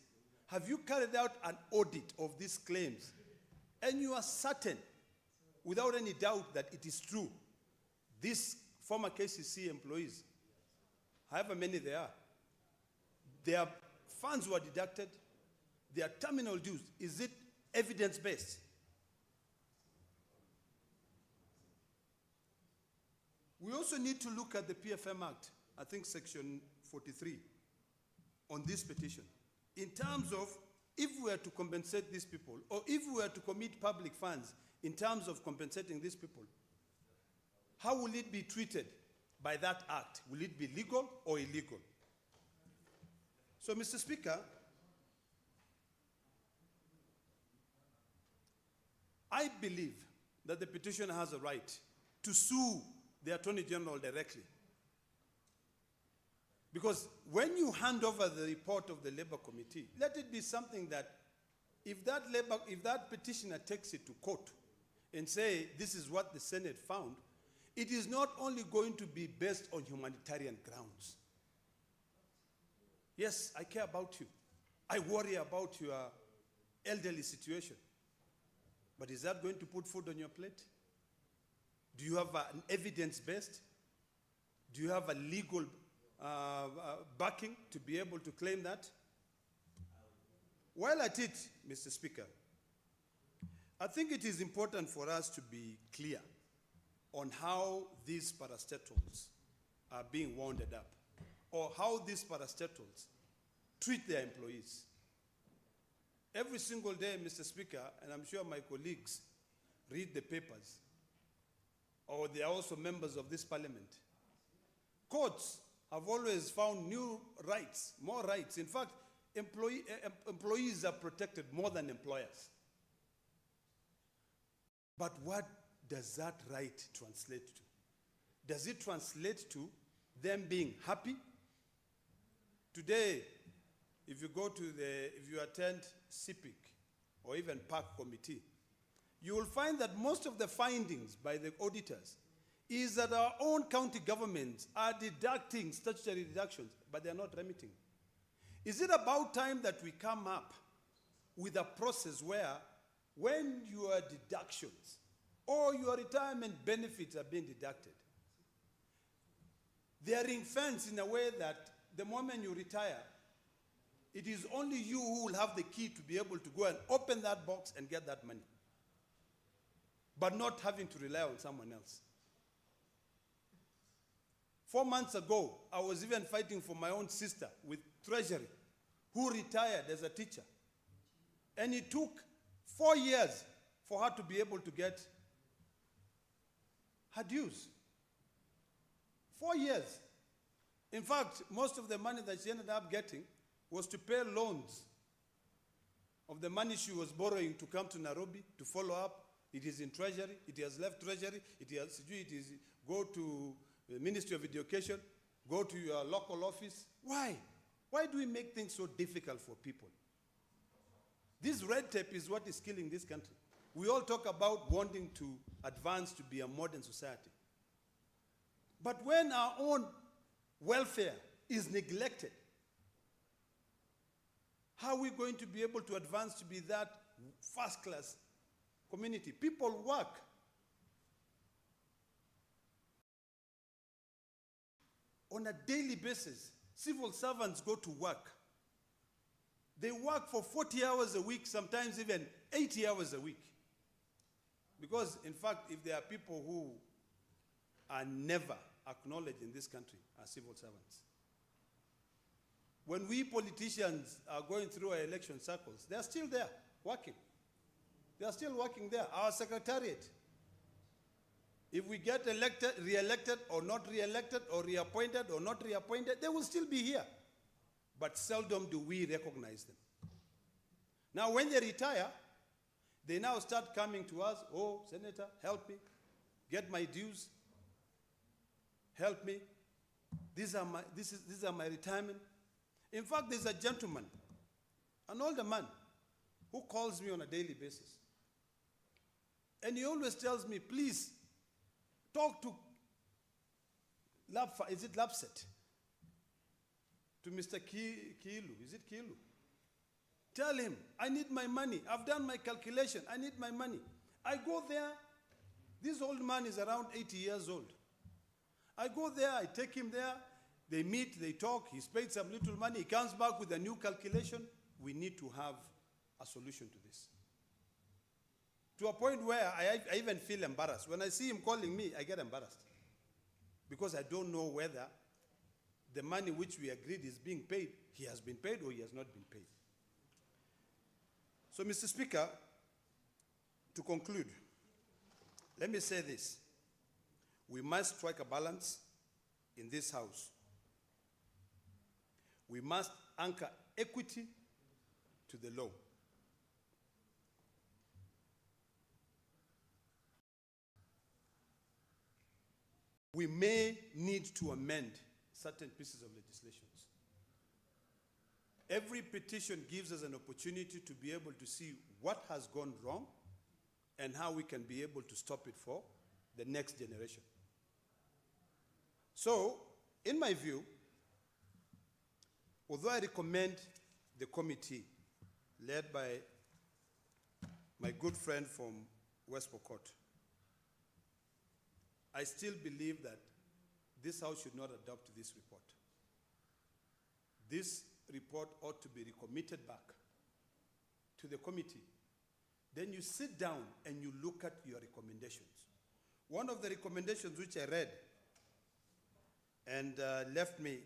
Have you carried out an audit of these claims? And you are certain, without any doubt, that it is true. These former KCC employees, however many they are, their funds were deducted, their terminal dues. Is it evidence-based? We also need to look at the PFM Act, I think section 43, on this petition, in terms of if we were to compensate these people, or if we were to commit public funds in terms of compensating these people, how will it be treated by that act? Will it be legal or illegal? So, Mr. Speaker, I believe that the petitioner has a right to sue the Attorney General directly. Because when you hand over the report of the Labour Committee, let it be something that if that petitioner takes it to court and say this is what the Senate found, it is not only going to be based on humanitarian grounds. Yes, I care about you. I worry about your elderly situation. But is that going to put food on your plate? Do you have an evidence-based? Do you have a legal backing to be able to claim that? While at it, Mr. Speaker, I think it is important for us to be clear on how these parastatals are being wounded up, or how these parastatals treat their employees. Every single day, Mr. Speaker, and I'm sure my colleagues read the papers, or they are also members of this parliament. Courts have always found new rights, more rights. In fact, employees are protected more than employers. But what does that right translate to? Does it translate to them being happy? Today, if you attend CPIC or even PAC committee, you will find that most of the findings by the auditors is that our own county governments are deducting statutory deductions, but they are not remitting. Is it about time that we come up with a process where when your deductions or your retirement benefits are being deducted, they are ring-fenced in a way that the moment you retire, it is only you who will have the key to be able to go and open that box and get that money, but not having to rely on someone else. 4 months ago, I was even fighting for my own sister with Treasury, who retired as a teacher. And it took 4 years for her to be able to get her dues. 4 years. In fact, most of the money that she ended up getting was to pay loans of the money she was borrowing to come to Nairobi to follow up. It is in Treasury. It has left Treasury. It is go to the Ministry of Education, go to your local office. Why? Why do we make things so difficult for people? This red tape is what is killing this country. We all talk about wanting to advance to be a modern society. But when our own welfare is neglected, how are we going to be able to advance to be that first-class community? People work. On a daily basis, civil servants go to work. They work for 40 hours a week, sometimes even 80 hours a week. Because, in fact, if there are people who are never acknowledged in this country as civil servants, when we politicians are going through our election circles, they are still there working. They are still working there. Our secretariat, if we get elected, re-elected or not re-elected or reappointed or not reappointed, they will still be here. But seldom do we recognize them. Now, when they retire, they now start coming to us, oh, Senator, help me, get my dues, help me. These are my retirement. In fact, there's a gentleman, an older man, who calls me on a daily basis. And he always tells me, please, talk to Lapset? To Mr. Kiilu. Is it Kiilu? Tell him, I need my money. I've done my calculation. I need my money. I go there. This old man is around 80 years old. I go there. I take him there. They meet, they talk, he's paid some little money, he comes back with a new calculation. We need to have a solution to this. To a point where I even feel embarrassed. When I see him calling me, I get embarrassed. Because I don't know whether the money which we agreed is being paid, he has been paid or he has not been paid. So, Mr. Speaker, to conclude, let me say this. We must strike a balance in this House. We must anchor equity to the law. We may need to amend certain pieces of legislation. Every petition gives us an opportunity to be able to see what has gone wrong and how we can be able to stop it for the next generation. So, in my view, although I recommend the committee led by my good friend from West Pokot, I still believe that this House should not adopt this report. This report ought to be recommitted back to the committee. Then you sit down and you look at your recommendations. One of the recommendations which I read and left me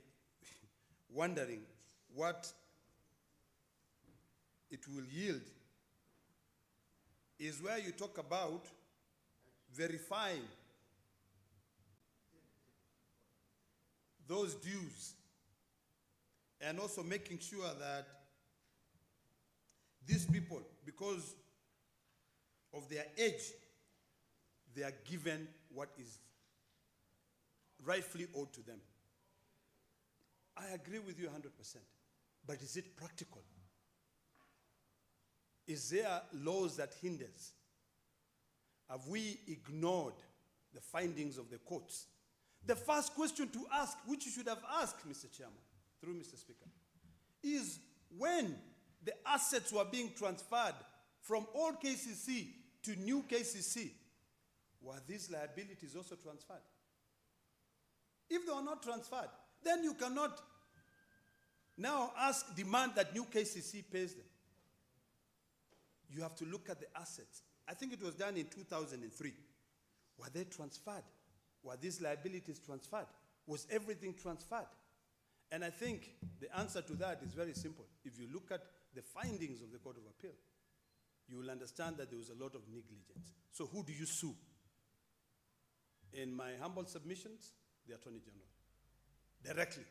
wondering what it will yield is where you talk about verifying those dues and also making sure that these people, because of their age, they are given what is rightfully owed to them. I agree with you 100%, but is it practical? Is there laws that hinders? Have we ignored the findings of the courts? The first question to ask, which you should have asked, Mr. Chairman, through Mr. Speaker, is when the assets were being transferred from old KCC to new KCC, were these liabilities also transferred? If they were not transferred, then you cannot now demand that new KCC pays them. You have to look at the assets. I think it was done in 2003. Were they transferred? Were these liabilities transferred? Was everything transferred? And I think the answer to that is very simple. If you look at the findings of the Court of Appeal, you will understand that there was a lot of negligence. So who do you sue? In my humble submissions, the Attorney General, directly,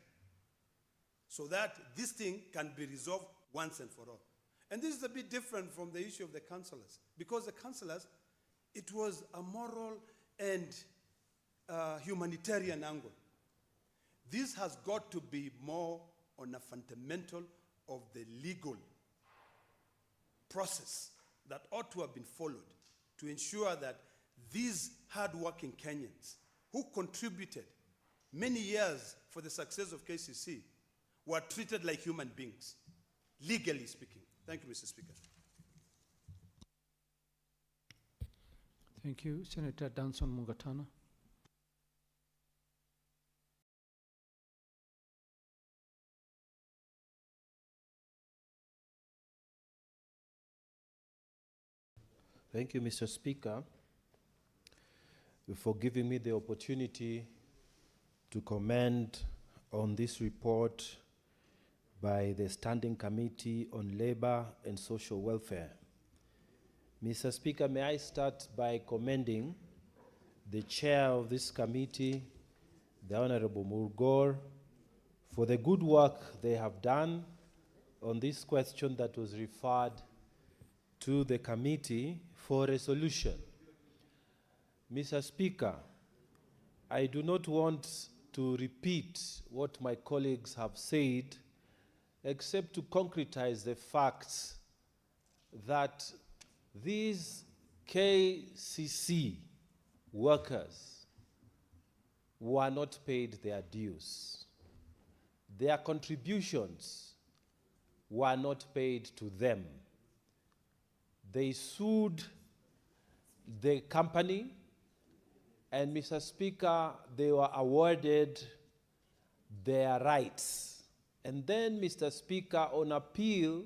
so that this thing can be resolved once and for all. And this is a bit different from the issue of the councillors, because the councillors, it was a moral and humanitarian angle. This has got to be more on a fundamental of the legal process that ought to have been followed to ensure that these hard-working Kenyans who contributed many years for the success of KCC were treated like human beings, legally speaking. Thank you, Mr. Speaker. Thank you. Senator Danson Mungatana. Thank you, Mr. Speaker, for giving me the opportunity to comment on this report by the Standing Committee on Labor and Social Welfare. Mr. Speaker, may I start by commending the chair of this committee, the Honorable Murgor, for the good work they have done on this question that was referred to the committee for resolution. Mr. Speaker, I do not want to repeat what my colleagues have said, except to concretize the facts that these KCC workers were not paid their dues. Their contributions were not paid to them. They sued the company, and Mr. Speaker, they were awarded their rights. And then, Mr. Speaker, on appeal,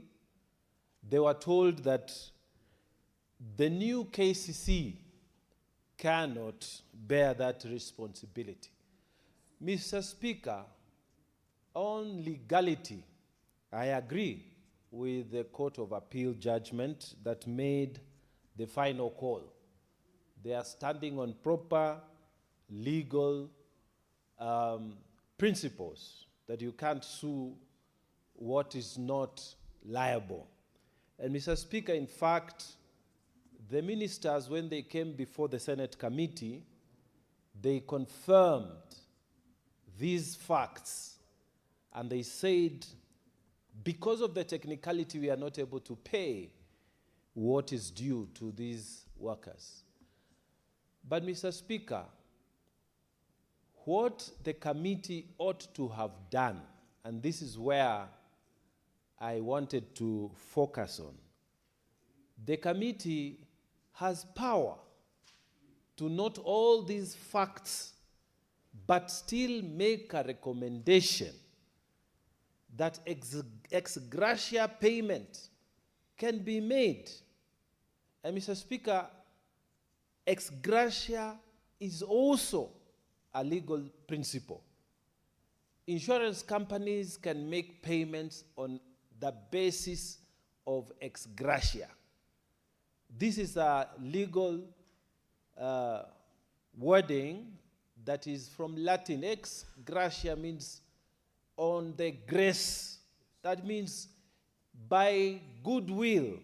they were told that the new KCC cannot bear that responsibility. Mr. Speaker, on legality, I agree with the Court of Appeal judgment that made the final call. They are standing on proper legal principles that you can't sue what is not liable. And Mr. Speaker, in fact, the ministers, when they came before the Senate committee, they confirmed these facts, and they said, because of the technicality, we are not able to pay what is due to these workers. But Mr. Speaker, what the committee ought to have done, and this is where I wanted to focus on, the committee has power to note all these facts, but still make a recommendation that ex gratia payment can be made. And Mr. Speaker, ex gratia is also a legal principle. Insurance companies can make payments on the basis of ex gratia. This is a legal wording that is from Latin. Ex gratia means on the grace. That means by goodwill.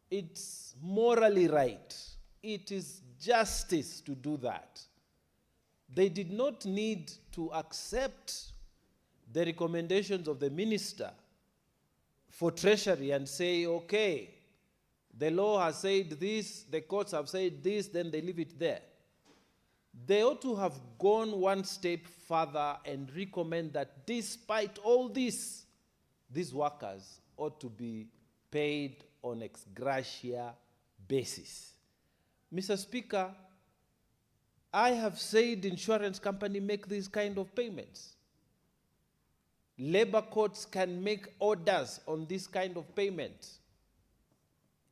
It's morally right. It is justice to do that. They did not need to accept the recommendations of the minister for Treasury and say, okay, the law has said this, the courts have said this, then they leave it there. They ought to have gone one step further and recommend that despite all this, these workers ought to be paid on ex gratia basis. Mr. Speaker, I have said insurance companies make these kind of payments. Labor courts can make orders on this kind of payment.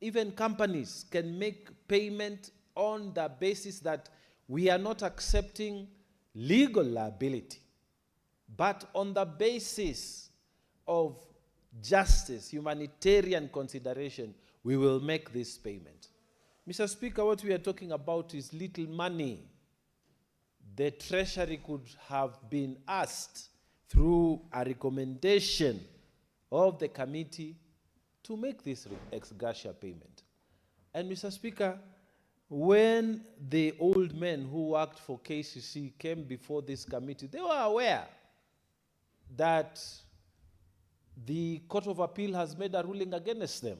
Even companies can make payment on the basis that we are not accepting legal liability, but on the basis of justice, humanitarian consideration, we will make this payment. Mr. Speaker, what we are talking about is little money. The Treasury could have been asked through a recommendation of the committee to make this ex gratia payment. And Mr. Speaker, when the old men who worked for KCC came before this committee, they were aware that the Court of Appeal has made a ruling against them.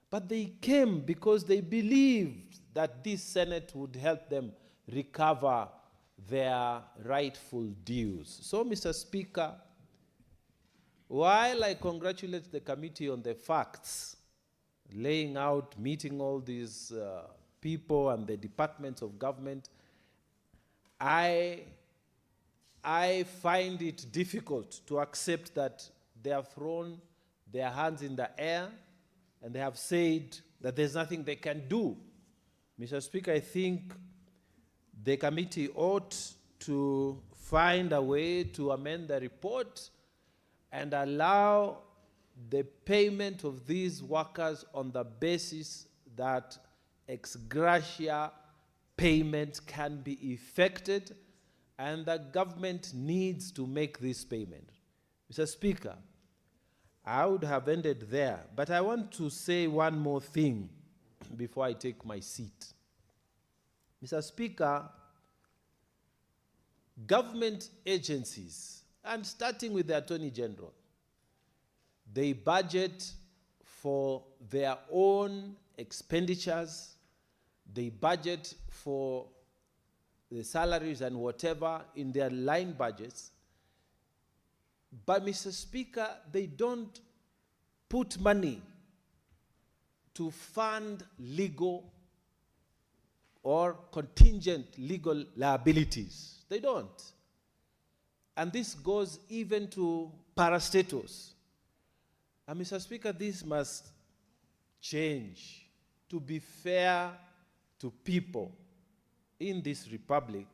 But they came because they believed that this Senate would help them recover their rightful dues. So, Mr. Speaker, while I congratulate the committee on the facts, laying out, meeting all these people and the departments of government, I find it difficult to accept that they have thrown their hands in the air and they have said that there's nothing they can do. Mr. Speaker, I think the committee ought to find a way to amend the report and allow the payment of these workers on the basis that ex gratia payment can be effected, and the government needs to make this payment. Mr. Speaker, I would have ended there, but I want to say one more thing before I take my seat. Mr. Speaker, government agencies, and starting with the Attorney General, they budget for their own expenditures, they budget for the salaries and whatever in their line budgets. But, Mr. Speaker, they don't put money to fund legal or contingent legal liabilities. They don't. And this goes even to parastatals. And Mr. Speaker, this must change to be fair to people in this republic.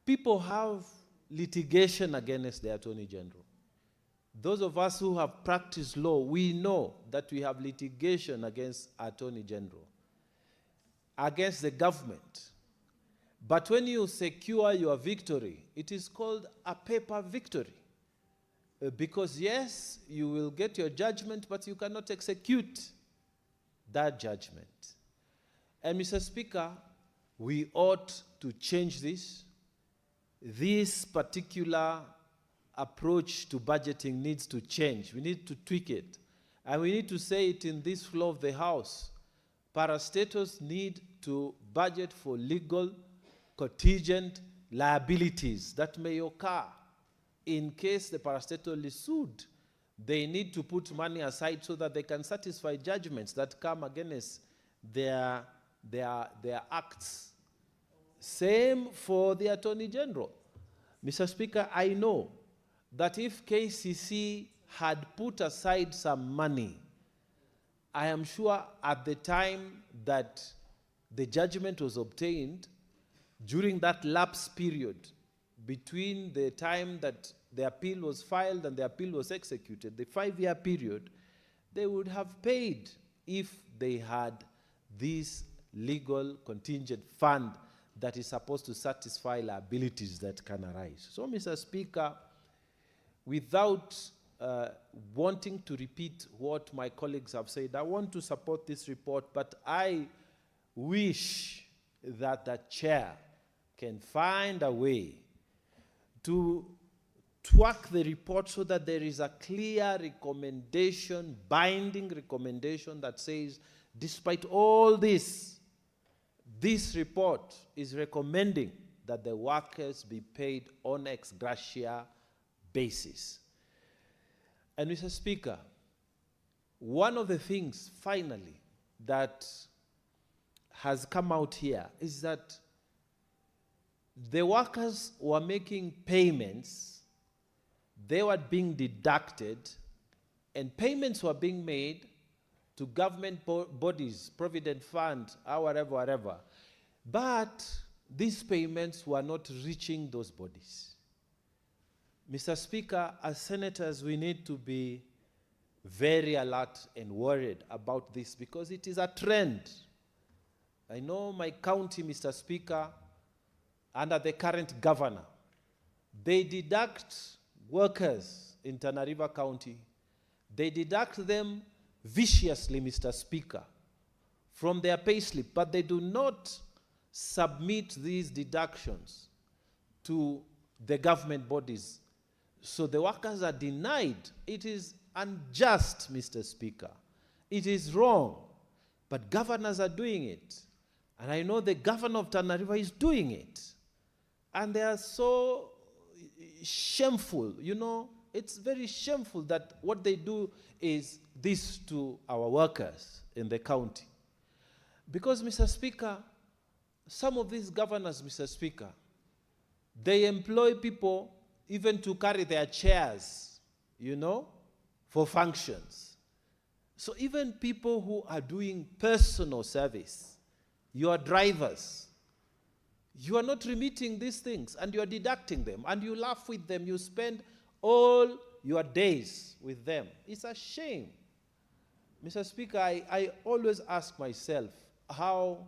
People have litigation against the Attorney General. Those of us who have practiced law, we know that we have litigation against Attorney General, against the government. But when you secure your victory, it is called a paper victory. Because yes, you will get your judgment, but you cannot execute that judgment. And Mr. Speaker, we ought to change this. This particular approach to budgeting needs to change. We need to tweak it. And we need to say it in this floor of the House. Parastatals need to budget for legal contingent liabilities that may occur in case the parastatal is sued. They need to put money aside so that they can satisfy judgments that come against their acts. Same for the Attorney General. Mr. Speaker, I know that if KCC had put aside some money, I am sure at the time that the judgment was obtained, during that lapse period between the time that the appeal was filed and the appeal was executed, the 5-year period, they would have paid if they had this legal contingent fund that is supposed to satisfy liabilities that can arise. So, Mr. Speaker, without wanting to repeat what my colleagues have said, I want to support this report, but I wish that the chair can find a way to twerk the report so that there is a clear recommendation, binding recommendation that says, despite all this, this report is recommending that the workers be paid on ex gratia basis. And Mr. Speaker, one of the things, finally, that has come out here is that the workers were making payments, they were being deducted, and payments were being made to government bodies, Provident Fund, or whatever. But these payments were not reaching those bodies. Mr. Speaker, as senators, we need to be very alert and worried about this because it is a trend. I know my county, Mr. Speaker, under the current governor, they deduct workers in Tana River County. They deduct them viciously, Mr. Speaker, from their payslip, but they do not submit these deductions to the government bodies. So the workers are denied. It is unjust, Mr. Speaker. It is wrong, but governors are doing it. And I know the governor of Tana River is doing it. And they are so shameful, you know. It's very shameful that what they do is this to our workers in the county. Because, Mr. Speaker, some of these governors, Mr. Speaker, they employ people even to carry their chairs, you know, for functions. So even people who are doing personal service, your drivers, you are not remitting these things and you are deducting them and you laugh with them. You spend all your days with them. It's a shame. Mr. Speaker, I always ask myself how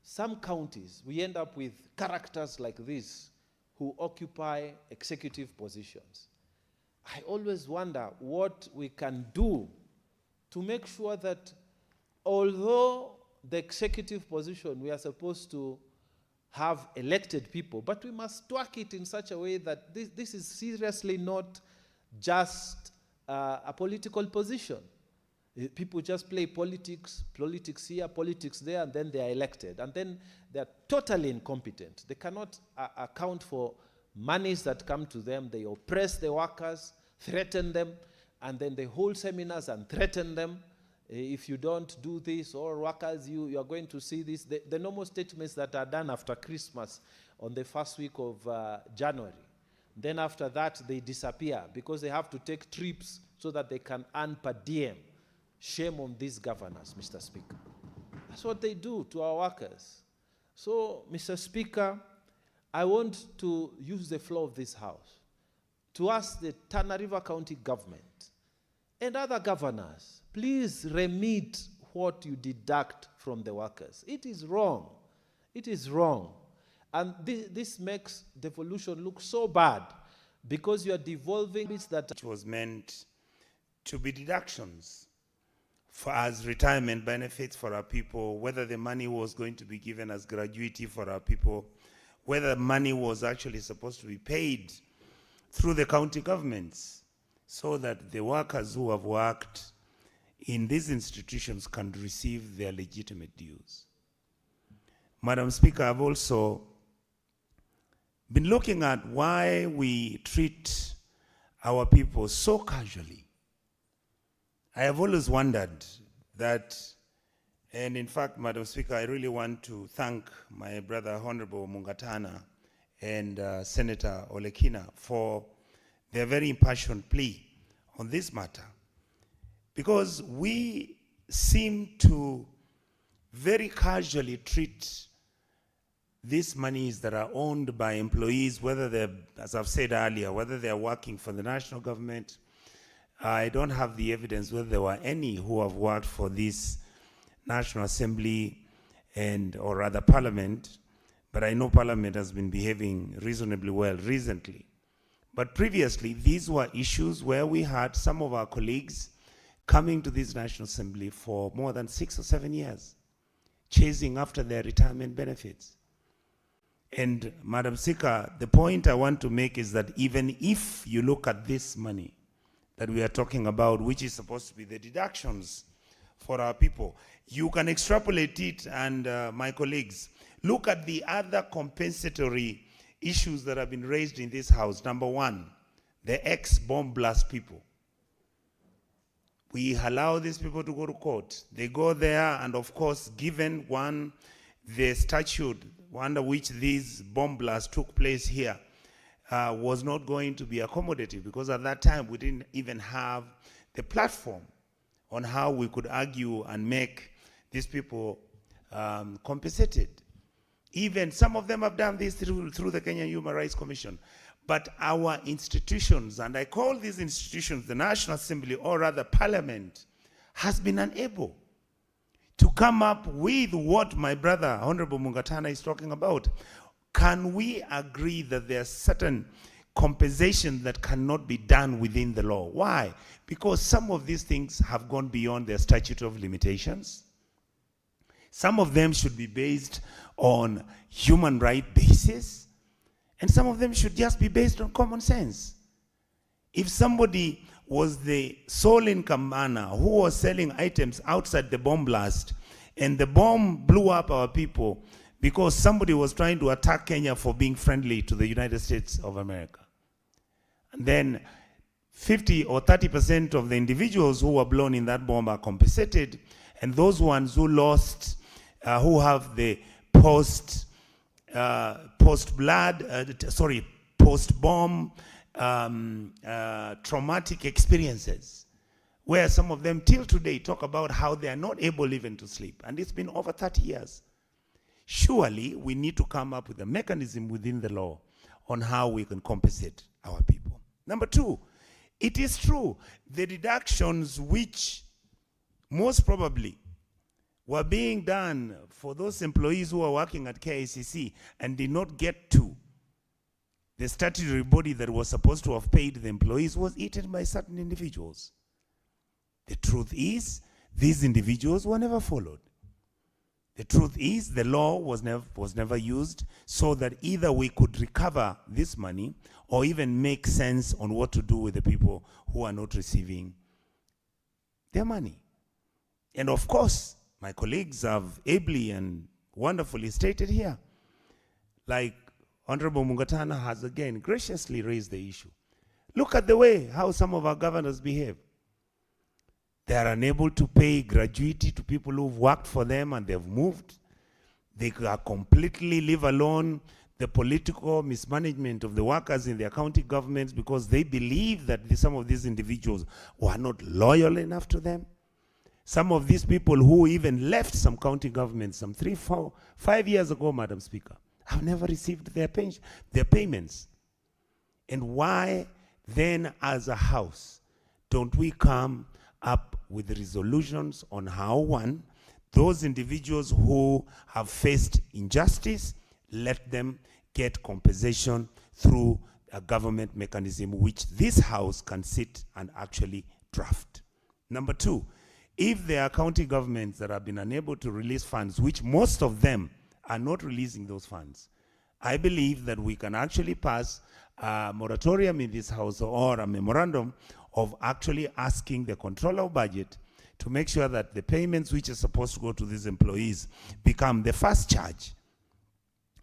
some counties, we end up with characters like this who occupy executive positions. I always wonder what we can do to make sure that although the executive position, we are supposed to have elected people, but we must twerk it in such a way that this is seriously not just a political position. People just play politics here, politics there, and then they are elected. And then they are totally incompetent. They cannot account for monies that come to them. They oppress the workers, threaten them, and then they hold seminars and threaten them. If you don't do this, or workers, you are going to see this. The normal statements that are done after Christmas on the first week of January. Then after that, they disappear because they have to take trips so that they can earn per diem. Shame on these governors, Mr. Speaker. That's what they do to our workers. So, Mr. Speaker, I want to use the floor of this House to ask the Tana River County government and other governors, please remit what you deduct from the workers. It is wrong. It is wrong. And this makes devolution look so bad because you are devolving bits that... It was meant to be deductions for as retirement benefits for our people, whether the money was going to be given as gratuity for our people, whether money was actually supposed to be paid through the county governments so that the workers who have worked in these institutions can receive their legitimate dues. Madam Speaker, I've also been looking at why we treat our people so casually. I have always wondered that, and in fact, Madam Speaker, I really want to thank my brother Honorable Mungatana and Senator Olekina for their very impassioned plea on this matter, because we seem to very casually treat these monies that are owned by employees, whether they're, as I've said earlier, whether they're working for the national government. I don't have the evidence whether there were any who have worked for this National Assembly and or rather Parliament, but I know Parliament has been behaving reasonably well recently. But previously, these were issues where we had some of our colleagues coming to this National Assembly for more than 6 or 7 years, chasing after their retirement benefits. And Madam Speaker, the point I want to make is that even if you look at this money that we are talking about, which is supposed to be the deductions for our people, you can extrapolate it, and my colleagues, look at the other compensatory issues that have been raised in this House. Number one, the ex-bomb blast people. We allow these people to go to court. They go there, and of course, given one, the statute under which these bomb blasts took place here was not going to be accommodative, because at that time we didn't even have the platform on how we could argue and make these people compensated. Even some of them have done this through the Kenya Human Rights Commission. But our institutions, and I call these institutions the National Assembly, or rather Parliament, has been unable to come up with what my brother, Honorable Mungatana, is talking about. Can we agree that there are certain compensations that cannot be done within the law? Why? Because some of these things have gone beyond their statute of limitations. Some of them should be based on human right basis, and some of them should just be based on common sense. If somebody was the sole income earner who was selling items outside the bomb blast, and the bomb blew up our people because somebody was trying to attack Kenya for being friendly to the United States of America, and then 50 or 30% of the individuals who were blown in that bomb are compensated, and those ones who lost, who have the post-bomb traumatic experiences, where some of them till today talk about how they are not able even to sleep, and it's been over 30 years. Surely we need to come up with a mechanism within the law on how we can compensate our people. Number two, it is true, the deductions which most probably were being done for those employees who are working at KICC and did not get to the statutory body that was supposed to have paid the employees was eaten by certain individuals. The truth is, these individuals were never followed. The truth is, the law was never used so that either we could recover this money or even make sense on what to do with the people who are not receiving their money. And of course, my colleagues have ably and wonderfully stated here, like Honorable Mungatana has again graciously raised the issue. Look at the way how some of our governors behave. They are unable to pay gratuity to people who've worked for them and they've moved. They are completely live alone. the political mismanagement of the workers in their county governments because they believe that some of these individuals were not loyal enough to them. Some of these people who even left some county governments some 3, 4, 5 years ago, Madam Speaker, have never received their payments. And why then as a house don't we come up with resolutions on how, one, those individuals who have faced injustice, let them get compensation through a government mechanism which this house can sit and actually draft. Number two, if there are county governments that have been unable to release funds, which most of them are not releasing those funds, I believe that we can actually pass a moratorium in this house or a memorandum of actually asking the controller of budget to make sure that the payments which are supposed to go to these employees become the first charge.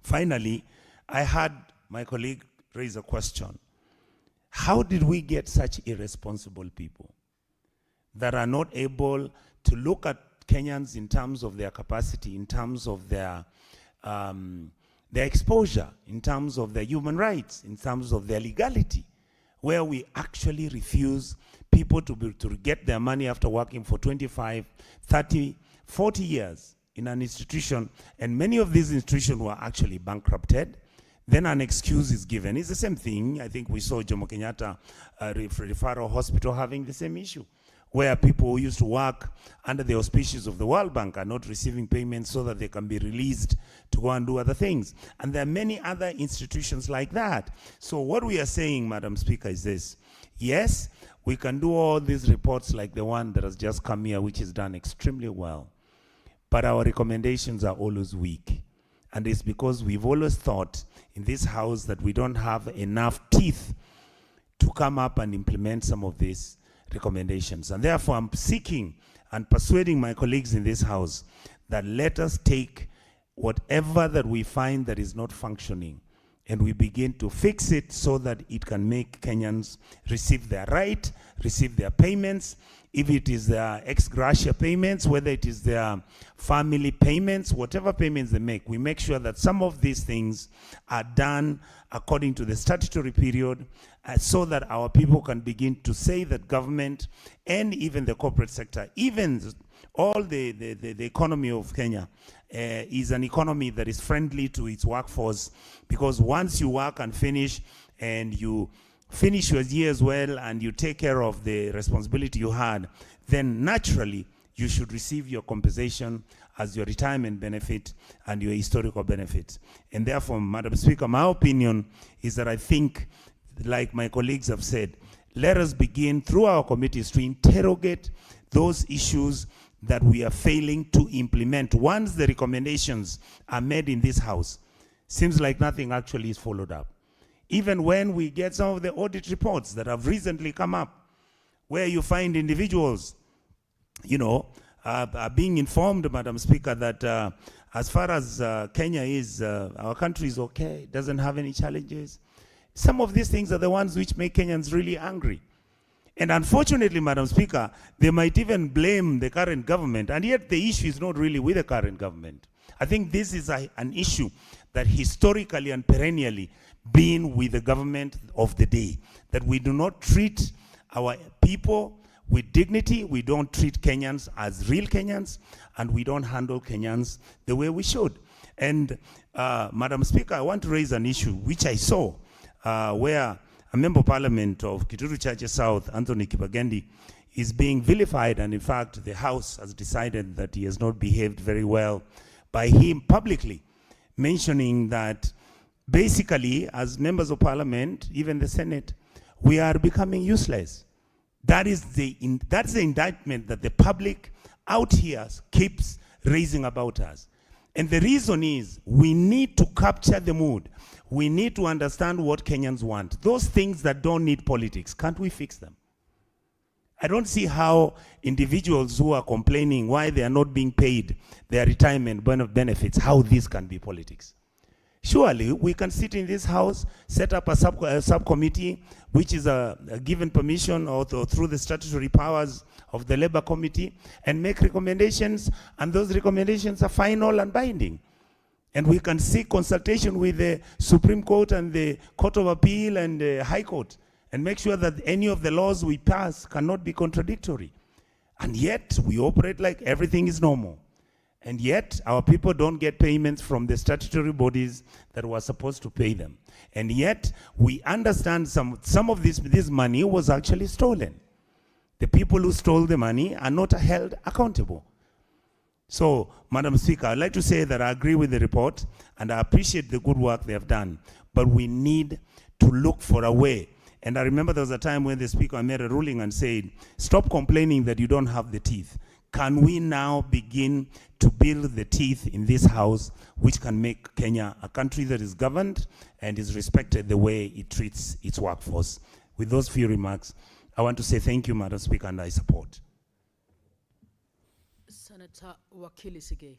Finally, I had my colleague raise a question. How did we get such irresponsible people that are not able to look at Kenyans in terms of their capacity, in terms of their exposure, in terms of their human rights, in terms of their legality, where we actually refuse people to get their money after working for 25, 30, 40 years in an institution, and many of these institutions were actually bankrupted. Then an excuse is given. It's the same thing. I think we saw Jomo Kenyatta Referral Hospital having the same issue, where people who used to work under the auspices of the World Bank are not receiving payments so that they can be released to go and do other things. And there are many other institutions like that. So what we are saying, Madam Speaker, is this. Yes, we can do all these reports like the one that has just come here, which is done extremely well. But our recommendations are always weak. And it's because we've always thought in this house that we don't have enough teeth to come up and implement some of these recommendations. And therefore, I'm seeking and persuading my colleagues in this house that let us take whatever that we find that is not functioning and we begin to fix it so that it can make Kenyans receive their right, receive their payments. If it is their ex gratia payments, whether it is their family payments, whatever payments they make, we make sure that some of these things are done according to the statutory period so that our people can begin to say that government and even the corporate sector, even all the economy of Kenya is an economy that is friendly to its workforce, because once you work and finish and you finish your years well and you take care of the responsibility you had, then naturally you should receive your compensation as your retirement benefit and your historical benefit. And therefore, Madam Speaker, my opinion is that I think, like my colleagues have said, let us begin through our committees to interrogate those issues that we are failing to implement. Once the recommendations are made in this house, seems like nothing actually is followed up. Even when we get some of the audit reports that have recently come up, where you find individuals, are being informed, Madam Speaker, that as far as Kenya is, our country is okay, doesn't have any challenges. Some of these things are the ones which make Kenyans really angry. And unfortunately, Madam Speaker, they might even blame the current government, and yet the issue is not really with the current government. I think this is an issue that historically and perennially been with the government of the day, that we do not treat our people with dignity, we don't treat Kenyans as real Kenyans, and we don't handle Kenyans the way we should. And Madam Speaker, I want to raise an issue which I saw where a member of parliament of Kituru Church South, Anthony Kibagendi, is being vilified, and in fact the House has decided that he has not behaved very well by him publicly mentioning that basically, as members of parliament, even the Senate, we are becoming useless. That's the indictment that the public out here keeps raising about us. And the reason is we need to capture the mood. We need to understand what Kenyans want. Those things that don't need politics, can't we fix them? I don't see how individuals who are complaining why they are not being paid their retirement benefits, how this can be politics. Surely we can sit in this house, set up a subcommittee, which is a given permission or through the statutory powers of the Labor Committee, and make recommendations, and those recommendations are final and binding. And we can seek consultation with the Supreme Court and the Court of Appeal and the High Court and make sure that any of the laws we pass cannot be contradictory. And yet, we operate like everything is normal. And yet, our people don't get payments from the statutory bodies that were supposed to pay them. And yet, we understand some of this money was actually stolen. The people who stole the money are not held accountable. So, Madam Speaker, I'd like to say that I agree with the report and I appreciate the good work they have done, but we need to look for a way. And I remember there was a time when the Speaker made a ruling and said, stop complaining that you don't have the teeth. Can we now begin to build the teeth in this house which can make Kenya a country that is governed and is respected the way it treats its workforce? With those few remarks, I want to say thank you, Madam Speaker, and I support. Senator Wakili Sigei.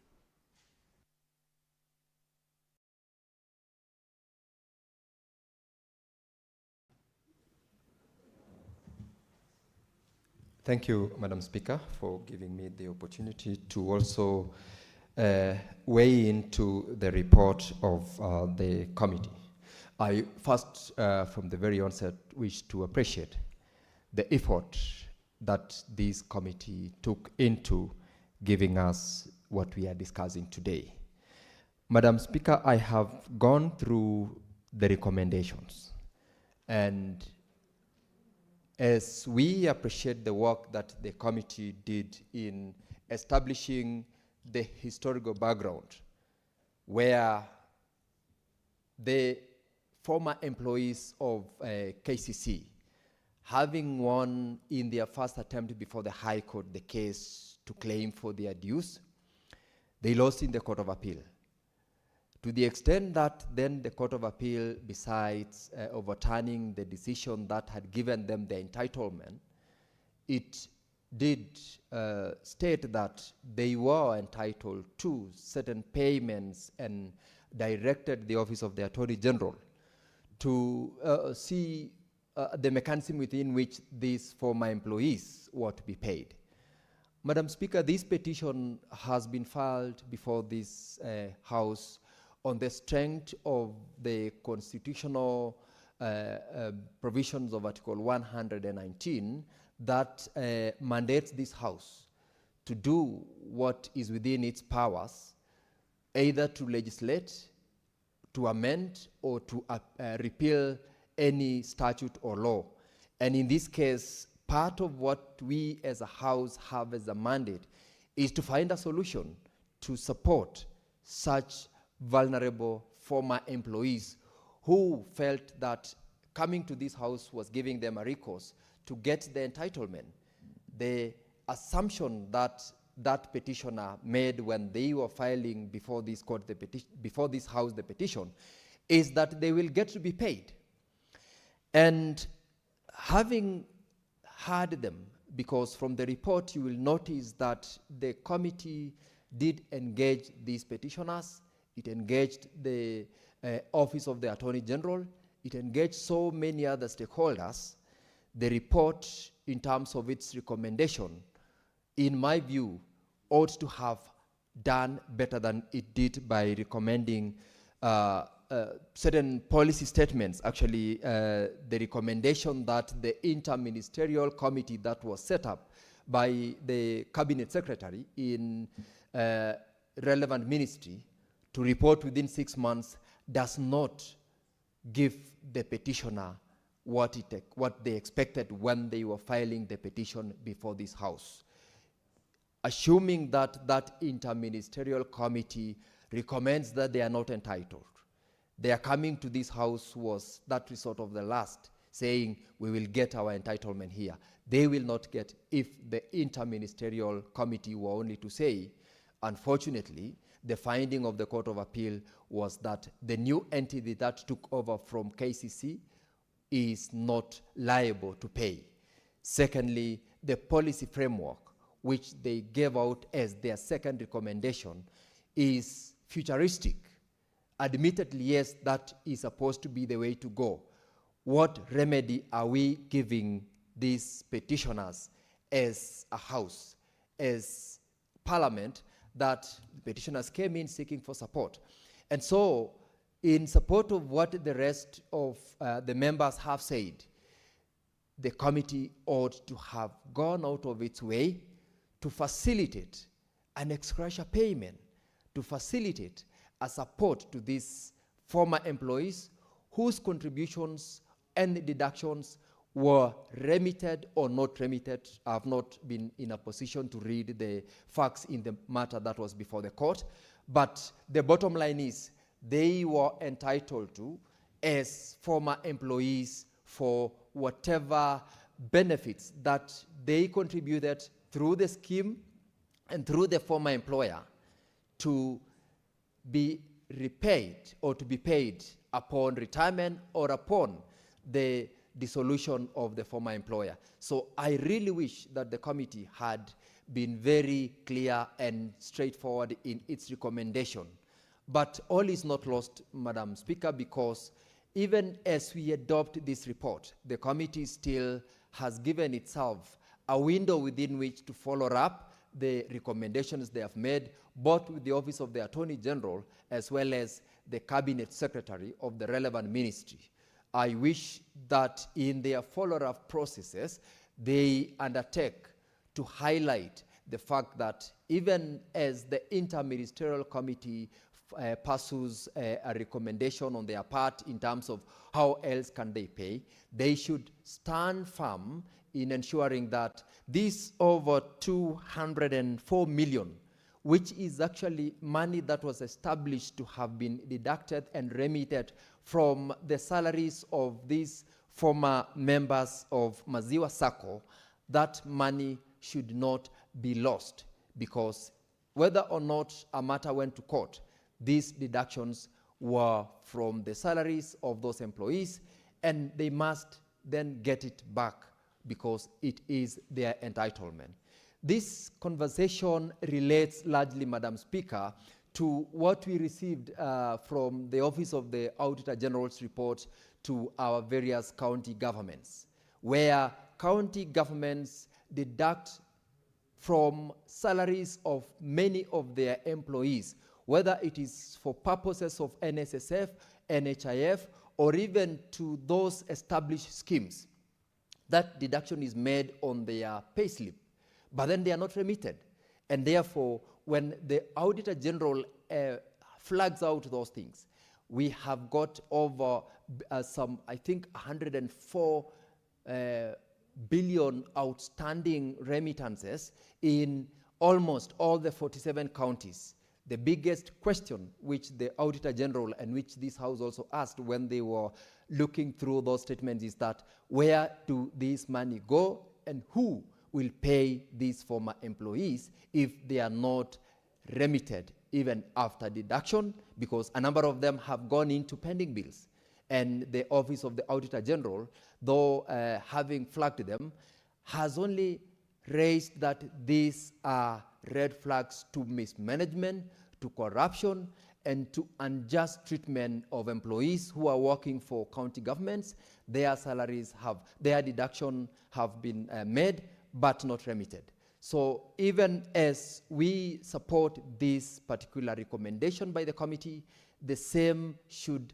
Thank you, Madam Speaker, for giving me the opportunity to also weigh into the report of the committee. I first, from the very onset, wish to appreciate the effort that this committee took into giving us what we are discussing today. Madam Speaker, I have gone through the recommendations, and as we appreciate the work that the committee did in establishing the historical background where the former employees of KCC, having won in their first attempt before the High Court the case to claim for their dues, they lost in the Court of Appeal. To the extent that then the Court of Appeal, besides overturning the decision that had given them the entitlement, it did state that they were entitled to certain payments and directed the Office of the Attorney General to see the mechanism within which these former employees were to be paid. Madam Speaker, this petition has been filed before this House on the strength of the constitutional provisions of Article 119 that mandates this House to do what is within its powers, either to legislate, to amend, or to repeal any statute or law. And in this case, part of what we as a House have as a mandate is to find a solution to support such vulnerable former employees who felt that coming to this House was giving them a recourse to get the entitlement. The assumption that that petitioner made when they were filing before this court, before this House, the petition, is that they will get to be paid. And having heard them, because from the report you will notice that the committee did engage these petitioners, it engaged the Office of the Attorney General, it engaged so many other stakeholders. The report, in terms of its recommendation, in my view, ought to have done better than it did by recommending certain policy statements. Actually, the recommendation that the interministerial committee that was set up by the cabinet secretary in relevant ministry to report within 6 months does not give the petitioner what they expected when they were filing the petition before this House. Assuming that that interministerial committee recommends that they are not entitled, their coming to this House was that resort of the last, saying we will get our entitlement here. They will not get if the interministerial committee were only to say, unfortunately, the finding of the Court of Appeal was that the new entity that took over from KCC is not liable to pay. Secondly, the policy framework, which they gave out as their second recommendation, is futuristic. Admittedly, yes, that is supposed to be the way to go. What remedy are we giving these petitioners as a House, as Parliament, that the petitioners came in seeking for support? And so, in support of what the rest of the members have said, the committee ought to have gone out of its way to facilitate an ex gratia payment, to facilitate a support to these former employees whose contributions and deductions were remitted or not remitted. I have not been in a position to read the facts in the matter that was before the court, but the bottom line is they were entitled to, as former employees, for whatever benefits that they contributed through the scheme and through the former employer, to be repaid or to be paid upon retirement or upon the dissolution of the former employer. So I really wish that the committee had been very clear and straightforward in its recommendation. But all is not lost, Madam Speaker, because even as we adopt this report, the committee still has given itself a window within which to follow up the recommendations they have made, both with the Office of the Attorney General as well as the Cabinet Secretary of the relevant ministry. I wish that in their follow-up processes, they undertake to highlight the fact that even as the Interministerial Committee pursues a recommendation on their part in terms of how else can they pay, they should stand firm in ensuring that this over 204 million, which is actually money that was established to have been deducted and remitted from the salaries of these former members of Maziwa Sacco, that money should not be lost, because whether or not a matter went to court, these deductions were from the salaries of those employees, and they must then get it back because it is their entitlement. This conversation relates largely, Madam Speaker, to what we received from the Office of the Auditor General's report to our various county governments, where county governments deduct from salaries of many of their employees, whether it is for purposes of NSSF, NHIF, or even to those established schemes. That deduction is made on their payslip, but then they are not remitted. And therefore, when the Auditor General flags out those things, we have got over some, I think, 104 billion outstanding remittances in almost all the 47 counties. The biggest question which the Auditor General and which this House also asked when they were looking through those statements is that where do this money go and who will pay these former employees if they are not remitted even after deduction, because a number of them have gone into pending bills. And the Office of the Auditor General, though having flagged them, has only raised that these are red flags to mismanagement, to corruption, and to unjust treatment of employees who are working for county governments. Their salaries have, their deduction have been made, but not remitted. So even as we support this particular recommendation by the committee, the same should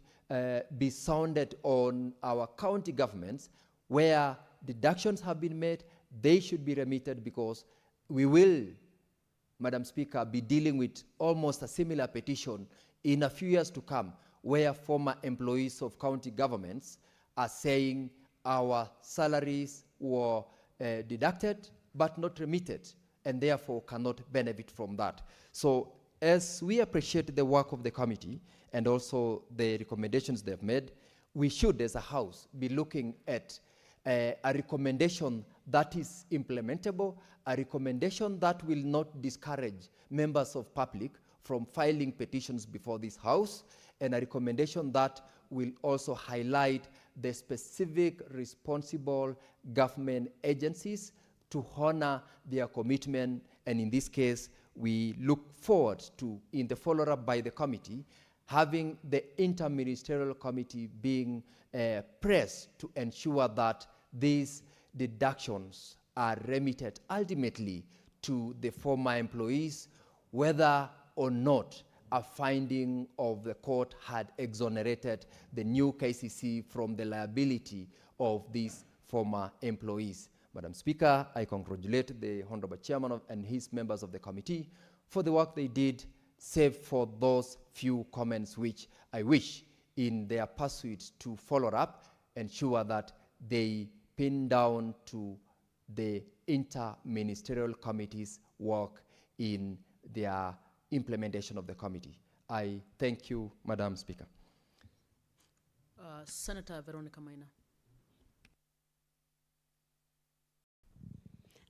be sounded on our county governments where deductions have been made. They should be remitted, because we will, Madam Speaker, be dealing with almost a similar petition in a few years to come, where former employees of county governments are saying our salaries were deducted but not remitted, and therefore cannot benefit from that. So as we appreciate the work of the committee and also the recommendations they've made, we should, as a House, be looking at a recommendation that is implementable, a recommendation that will not discourage members of public from filing petitions before this House, and a recommendation that will also highlight the specific responsible government agencies to honor their commitment. And in this case, we look forward to, in the follow-up by the committee, having the Interministerial Committee being pressed to ensure that these deductions are remitted ultimately to the former employees, whether or not a finding of the court had exonerated the new KCC from the liability of these former employees. Madam Speaker, I congratulate the Honorable Chairman and his members of the committee for the work they did, save for those few comments which I wish in their pursuit to follow up, ensure that they pin down to the inter-ministerial committee's work in their implementation of the committee. I thank you, Madam Speaker. Senator Veronica Maina.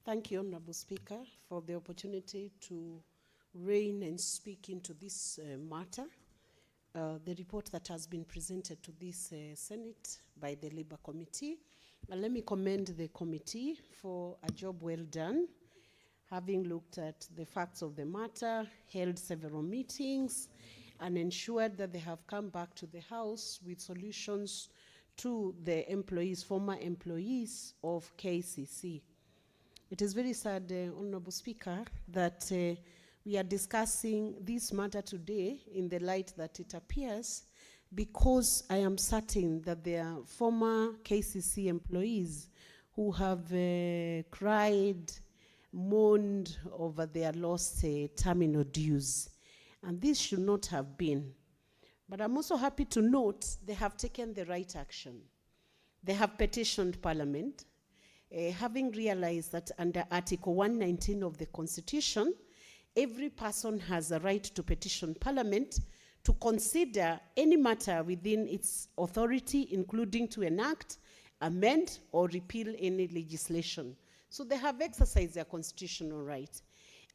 Thank you, Honorable Speaker, for the opportunity to reign and speak into this matter. The report that has been presented to this Senate by the Labour Committee. Let me commend the committee for a job well done, having looked at the facts of the matter, held several meetings, and ensured that they have come back to the House with solutions to the employees, former employees of KCC. It is very sad, Honorable Speaker, that we are discussing this matter today in the light that it appears, because I am certain that there are former KCC employees who have cried, mourned over their lost terminal dues. And this should not have been. But I'm also happy to note they have taken the right action. They have petitioned Parliament, having realized that under Article 119 of the Constitution, every person has a right to petition Parliament to consider any matter within its authority, including to enact, amend, or repeal any legislation. So they have exercised their constitutional right.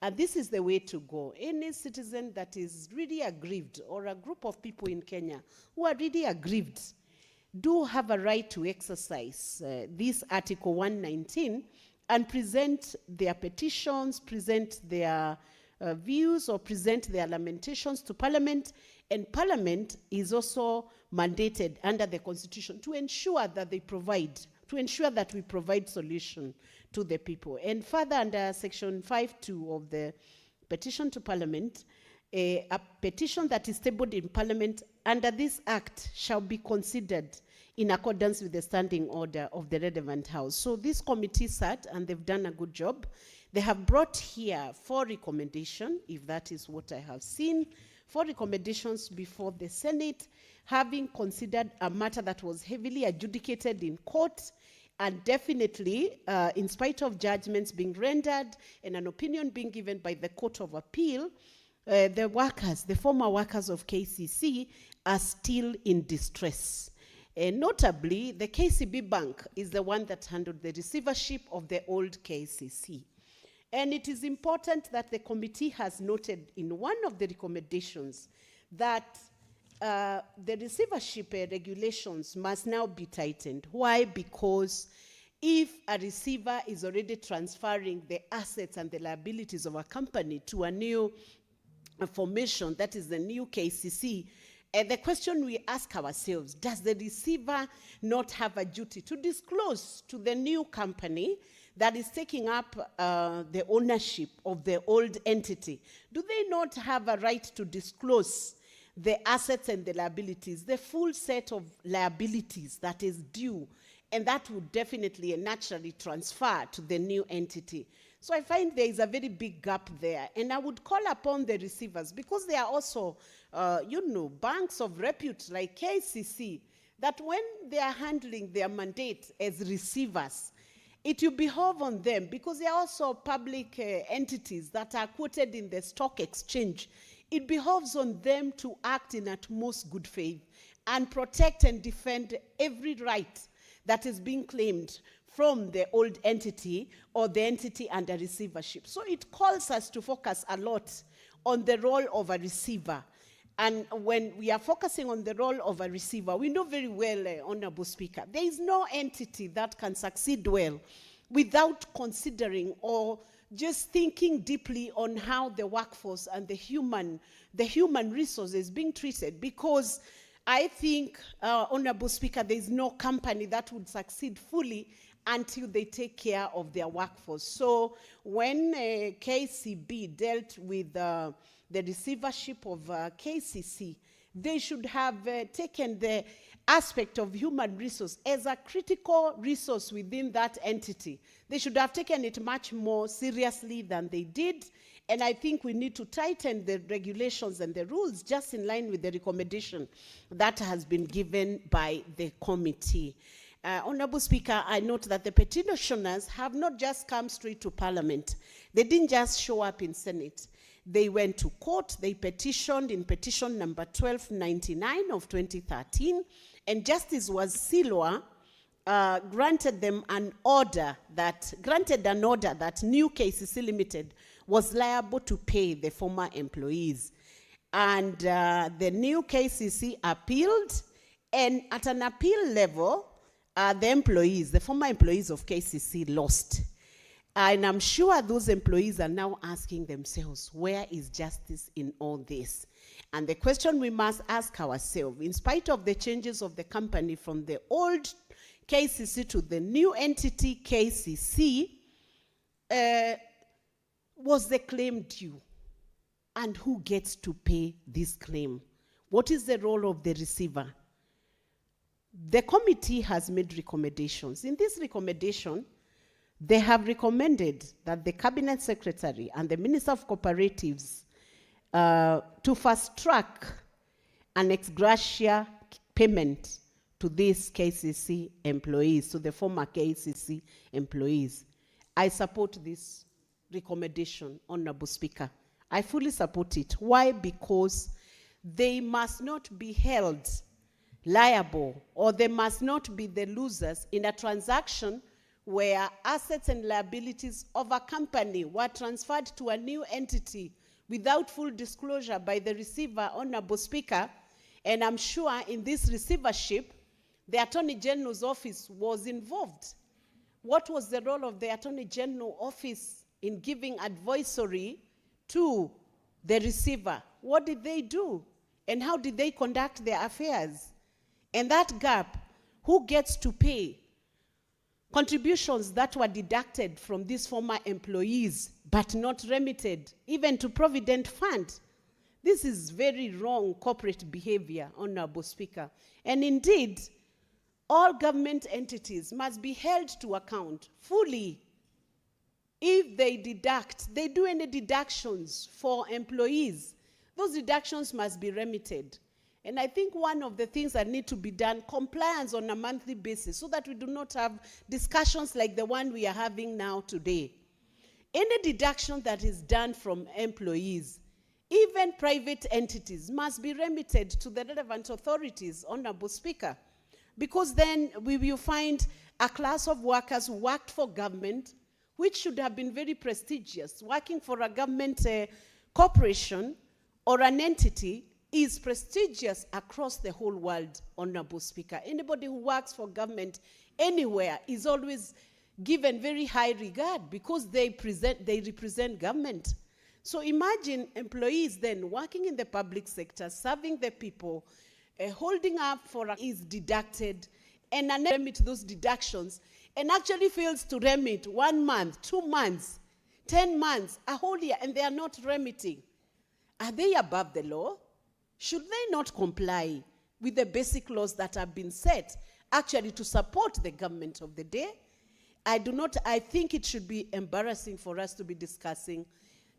And this is the way to go. Any citizen that is really aggrieved, or a group of people in Kenya who are really aggrieved, do have a right to exercise this Article 119 and present their petitions, present their views, or present their lamentations to Parliament. And Parliament is also mandated under the Constitution to ensure that they provide, to ensure that we provide solution to the people. And further, under Section 5.2 of the Petition to Parliament, a petition that is tabled in Parliament under this Act shall be considered in accordance with the standing order of the relevant House. So this committee sat, and they've done a good job. They have brought here 4 recommendations, if that is what I have seen, 4 recommendations before the Senate, having considered a matter that was heavily adjudicated in court, and definitely, in spite of judgments being rendered and an opinion being given by the Court of Appeal, the workers, the former workers of KCC, are still in distress. Notably, the KCB Bank is the one that handled the receivership of the old KCC. And it is important that the committee has noted in one of the recommendations that the receivership regulations must now be tightened. Why? Because if a receiver is already transferring the assets and the liabilities of a company to a new formation, that is the new KCC, the question we ask ourselves, does the receiver not have a duty to disclose to the new company that is taking up the ownership of the old entity? Do they not have a right to disclose the assets and the liabilities, the full set of liabilities that is due, and that would definitely and naturally transfer to the new entity? So I find there is a very big gap there, and I would call upon the receivers, because they are also, banks of repute like KCC, that when they are handling their mandate as receivers, it will behove on them, because they are also public entities that are quoted in the stock exchange. It behoves on them to act in utmost good faith and protect and defend every right that is being claimed from the old entity or the entity under receivership. So it calls us to focus a lot on the role of a receiver. And when we are focusing on the role of a receiver, we know very well, Honorable Speaker, there is no entity that can succeed well without considering or just thinking deeply on how the workforce and the human resource is being treated. Because I think, Honorable Speaker, there is no company that would succeed fully until they take care of their workforce. So when KCB dealt with the receivership of KCC, they should have taken the aspect of human resource as a critical resource within that entity. They should have taken it much more seriously than they did. And I think we need to tighten the regulations and the rules just in line with the recommendation that has been given by the committee. Honorable Speaker, I note that the petitioners have not just come straight to Parliament. They didn't just show up in Senate. They went to court. They petitioned in petition number 1299 of 2013, and Justice Wasilwa granted an order that New KCC Limited was liable to pay the former employees. And the New KCC appealed, and at an appeal level, the former employees of KCC lost. And I'm sure those employees are now asking themselves, where is justice in all this? And the question we must ask ourselves, in spite of the changes of the company from the old KCC to the new entity KCC, was the claim due? And who gets to pay this claim? What is the role of the receiver? The committee has made recommendations. In this recommendation, they have recommended that the Cabinet Secretary and the Minister of Cooperatives to fast-track an ex gratia payment to these KCC employees, to the former KCC employees. I support this recommendation, Honorable Speaker. I fully support it. Why? Because they must not be held liable, or they must not be the losers in a transaction where assets and liabilities of a company were transferred to a new entity without full disclosure by the receiver, Honorable Speaker. And I'm sure in this receivership, the Attorney General's office was involved. What was the role of the Attorney General office in giving advisory to the receiver? What did they do? And how did they conduct their affairs? And that gap, who gets to pay contributions that were deducted from these former employees but not remitted even to Provident Fund? This is very wrong corporate behavior, Honorable Speaker. And indeed, all government entities must be held to account fully. If they do any deductions for employees, those deductions must be remitted. And I think one of the things that need to be done, compliance on a monthly basis, so that we do not have discussions like the one we are having now today. Any deduction that is done from employees, even private entities, must be remitted to the relevant authorities, Honorable Speaker. Because then we will find a class of workers who worked for government, which should have been very prestigious. Working for a government corporation or an entity is prestigious across the whole world, Honorable Speaker. Anybody who works for government anywhere is always given very high regard because they represent government. So imagine employees then working in the public sector, serving the people, holding up for is deducted, and remit those deductions, and actually fails to remit 1 month, 2 months, 10 months, a whole year, and they are not remitting. Are they above the law? Should they not comply with the basic laws that have been set actually to support the government of the day? I think it should be embarrassing for us to be discussing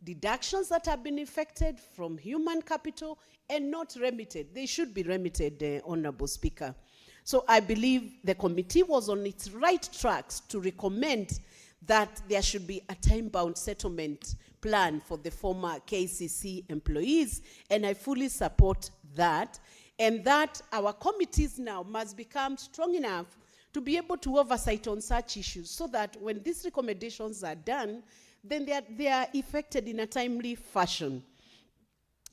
deductions that have been effected from human capital and not remitted. They should be remitted, Honorable Speaker. So I believe the committee was on its right tracks to recommend that there should be a time-bound settlement plan for the former KCC employees, and I fully support that, and that our committees now must become strong enough to be able to oversight on such issues so that when these recommendations are done, then they are effected in a timely fashion.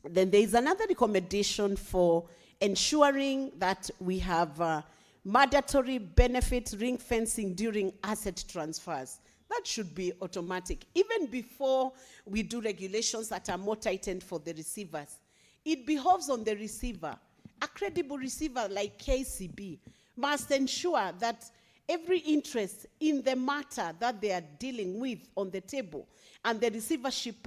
Then there is another recommendation for ensuring that we have mandatory benefit ring fencing during asset transfers. That should be automatic. Even before we do regulations that are more tightened for the receivers, it behoves on the receiver. A credible receiver like KCB must ensure that every interest in the matter that they are dealing with on the table and the receivership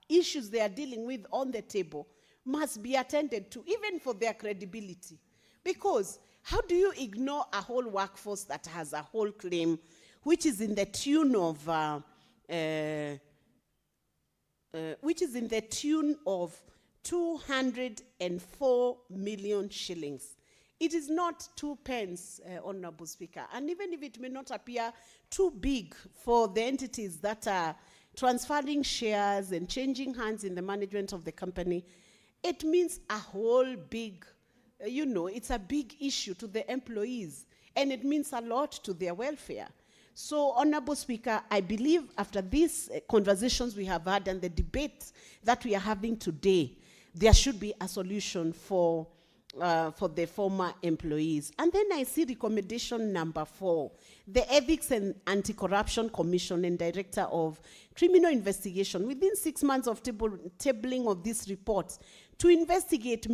issues they are dealing with on the table must be attended to, even for their credibility. Because how do you ignore a whole workforce that has a whole claim, which is in the tune of 204 million shillings? It is not 2 pence, Honorable Speaker. And even if it may not appear too big for the entities that are transferring shares and changing hands in the management of the company, it means a whole big, it's a big issue to the employees, and it means a lot to their welfare. So, Honorable Speaker, I believe after these conversations we have had and the debate that we are having today, there should be a solution for the former employees. And then I see recommendation number 4, the Ethics and Anti-Corruption Commission and Director of Criminal Investigation, within 6 months of tabling of this report, to investigate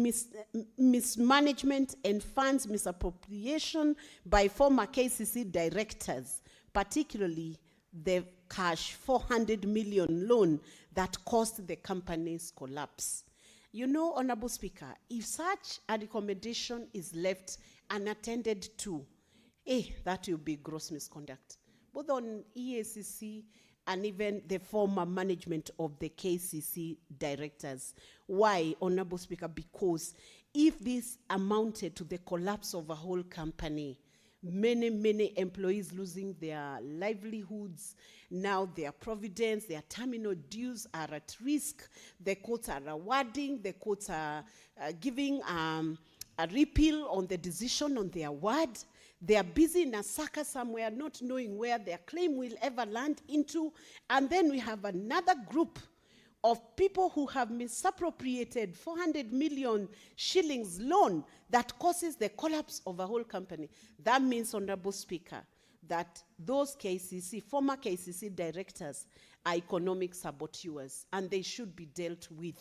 mismanagement and funds misappropriation by former KCC directors, particularly the cash 400 million loan that caused the company's collapse. Honorable Speaker, if such a recommendation is left unattended to, that will be gross misconduct, both on EACC and even the former management of the KCC directors. Why, Honorable Speaker? Because if this amounted to the collapse of a whole company, many employees losing their livelihoods, now their providence, their terminal dues are at risk, the courts are awarding, the courts are giving a repeal on the decision on their award. They are busy in a sucker somewhere, not knowing where their claim will ever land into. And then we have another group of people who have misappropriated 400 million shillings loan that causes the collapse of a whole company. That means, Honorable Speaker, that those KCC, former KCC directors, are economic saboteurs, and they should be dealt with.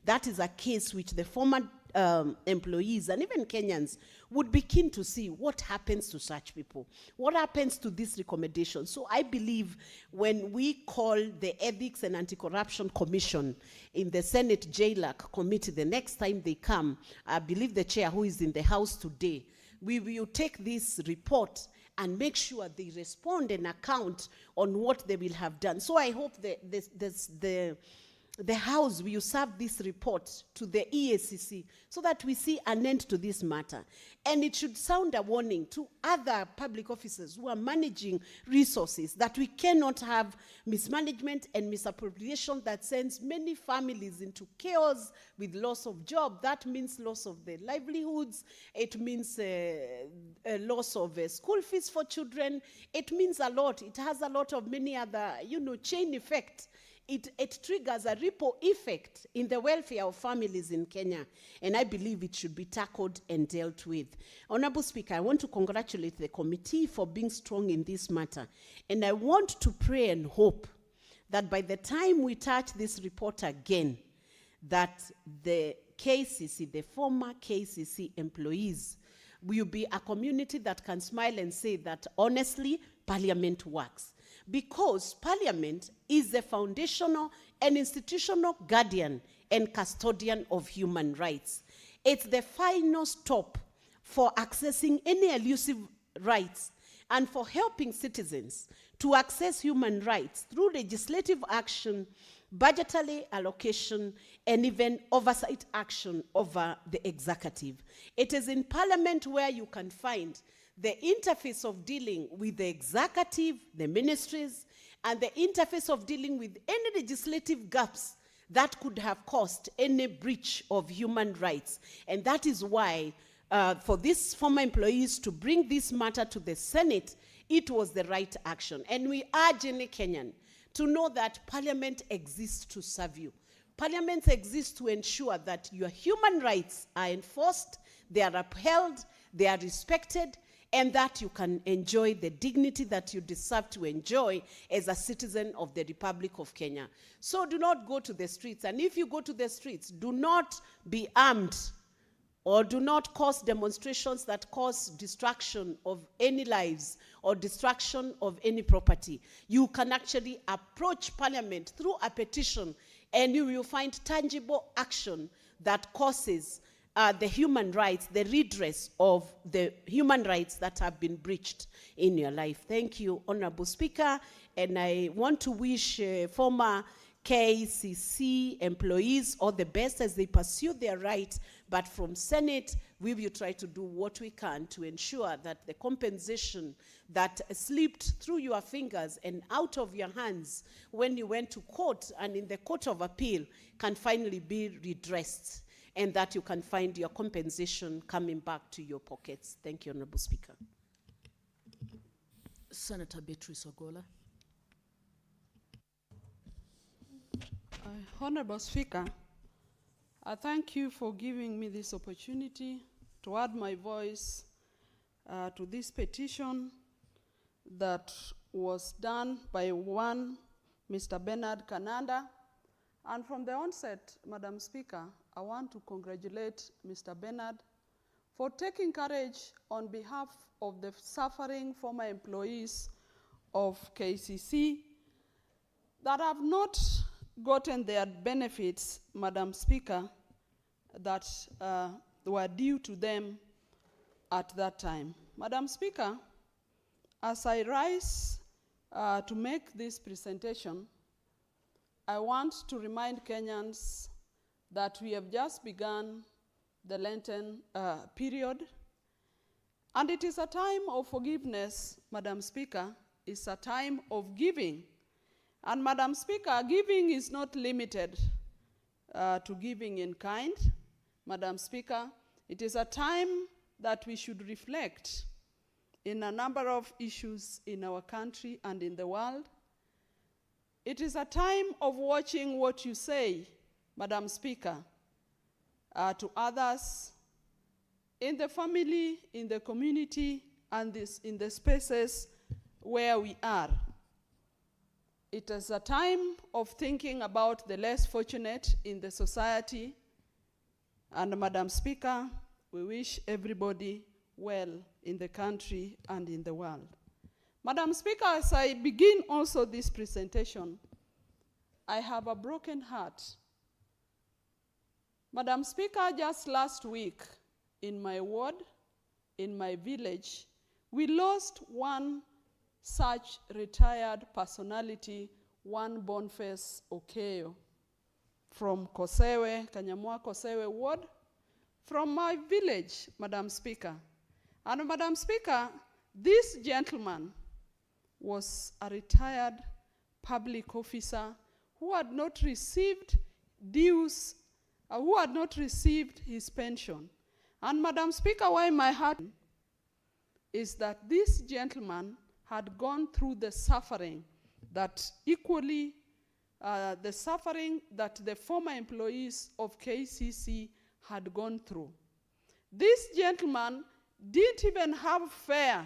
That is a case which the former employees and even Kenyans would be keen to see what happens to such people. What happens to this recommendation? So I believe when we call the Ethics and Anti-Corruption Commission in the Senate JLAC committee, the next time they come, I believe the chair who is in the House today, we will take this report and make sure they respond and account on what they will have done. So I hope that the House will serve this report to the EACC so that we see an end to this matter. And it should sound a warning to other public officers who are managing resources that we cannot have mismanagement and misappropriation that sends many families into chaos with loss of job. That means loss of their livelihoods. It means a loss of school fees for children. It means a lot. It has a lot of many other, chain effect. It triggers a ripple effect in the welfare of families in Kenya, and I believe it should be tackled and dealt with. Honorable Speaker, I want to congratulate the committee for being strong in this matter, and I want to pray and hope that by the time we touch this report again, that the KCC, the former KCC employees, will be a community that can smile and say that honestly, Parliament works. Because Parliament is the foundational and institutional guardian and custodian of human rights. It's the final stop for accessing any elusive rights and for helping citizens to access human rights through legislative action, budgetary allocation, and even oversight action over the executive. It is in Parliament where you can find the interface of dealing with the executive, the ministries, and the interface of dealing with any legislative gaps that could have caused any breach of human rights. And that is why, for these former employees to bring this matter to the Senate, it was the right action. And we urge any Kenyan to know that Parliament exists to serve you. Parliament exists to ensure that your human rights are enforced, they are upheld, they are respected, and that you can enjoy the dignity that you deserve to enjoy as a citizen of the Republic of Kenya. So do not go to the streets, and if you go to the streets, do not be armed or do not cause demonstrations that cause destruction of any lives or destruction of any property. You can actually approach Parliament through a petition, and you will find tangible action that causes the human rights, the redress of the human rights that have been breached in your life. Thank you, Honorable Speaker, and I want to wish former KCC employees all the best as they pursue their rights, but from Senate, we will try to do what we can to ensure that the compensation that slipped through your fingers and out of your hands when you went to court and in the Court of Appeal can finally be redressed, and that you can find your compensation coming back to your pockets. Thank you, Honorable Speaker. Senator Beatrice Ogola. Honorable Speaker, I thank you for giving me this opportunity to add my voice to this petition that was done by one Mr. Bernard Kananda. And from the onset, Madam Speaker, I want to congratulate Mr. Bernard for taking courage on behalf of the suffering former employees of KCC that have not gotten their benefits, Madam Speaker, that were due to them at that time. Madam Speaker, as I rise to make this presentation, I want to remind Kenyans that we have just begun the Lenten period, and it is a time of forgiveness, Madam Speaker. It's a time of giving. And Madam Speaker, giving is not limited to giving in kind. Madam Speaker, it is a time that we should reflect in a number of issues in our country and in the world. It is a time of watching what you say, Madam Speaker, to others in the family, in the community, and in the spaces where we are. It is a time of thinking about the less fortunate in the society. And Madam Speaker, we wish everybody well in the country and in the world. Madam Speaker, as I begin also this presentation, I have a broken heart. Madam Speaker, just last week in my ward, in my village, we lost one such retired personality, one Boniface Okeyo, from Kosewe, Kanyamwa Kosewe ward, from my village, Madam Speaker. And Madam Speaker, this gentleman was a retired public officer who had not received dues, who had not received his pension. And Madam Speaker, why my heart is that this gentleman had gone through the suffering that equally, the suffering that the former employees of KCC had gone through. This gentleman didn't even have fare,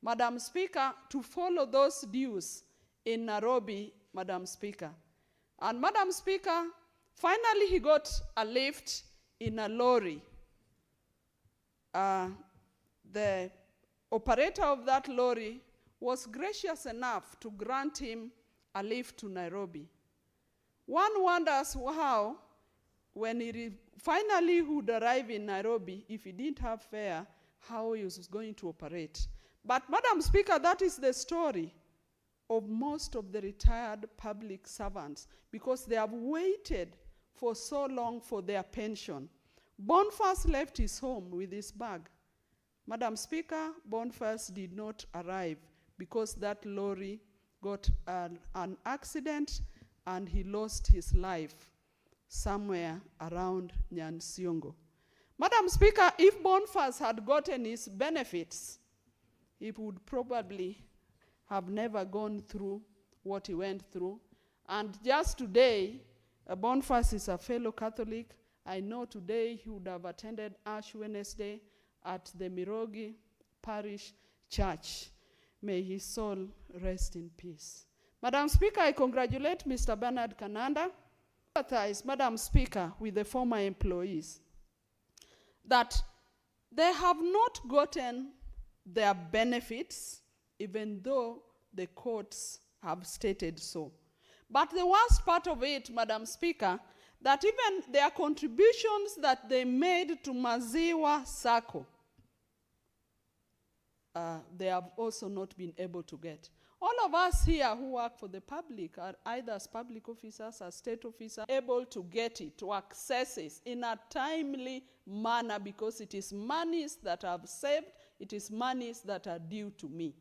Madam Speaker, to follow those dues in Nairobi, Madam Speaker. And Madam Speaker, finally he got a lift in a lorry. The operator of that lorry was gracious enough to grant him a lift to Nairobi. One wonders how, when he finally would arrive in Nairobi, if he didn't have fare, how he was going to operate. But Madam Speaker, that is the story of most of the retired public servants, because they have waited for so long for their pension. Boniface left his home with his bag. Madam Speaker, Boniface did not arrive because that lorry got an accident and he lost his life somewhere around Nyansiongo. Madam Speaker, if Boniface had gotten his benefits, he would probably have never gone through what he went through. And just today, Boniface is a fellow Catholic. I know today he would have attended Ash Wednesday at the Mirogi Parish Church. May his soul rest in peace. Madam Speaker, I congratulate Mr. Bernard Kananda. I sympathize, Madam Speaker, with the former employees. that they have not gotten their benefits, even though the courts have stated so. But the worst part of it, Madam Speaker, that even their contributions that they made to Maziwa Sacco, they have also not been able to get. All of us here who work for the public are either as public officers, as state officers, able to get it, to access it in a timely manner, because it is monies that I've saved, it is monies that are due to me.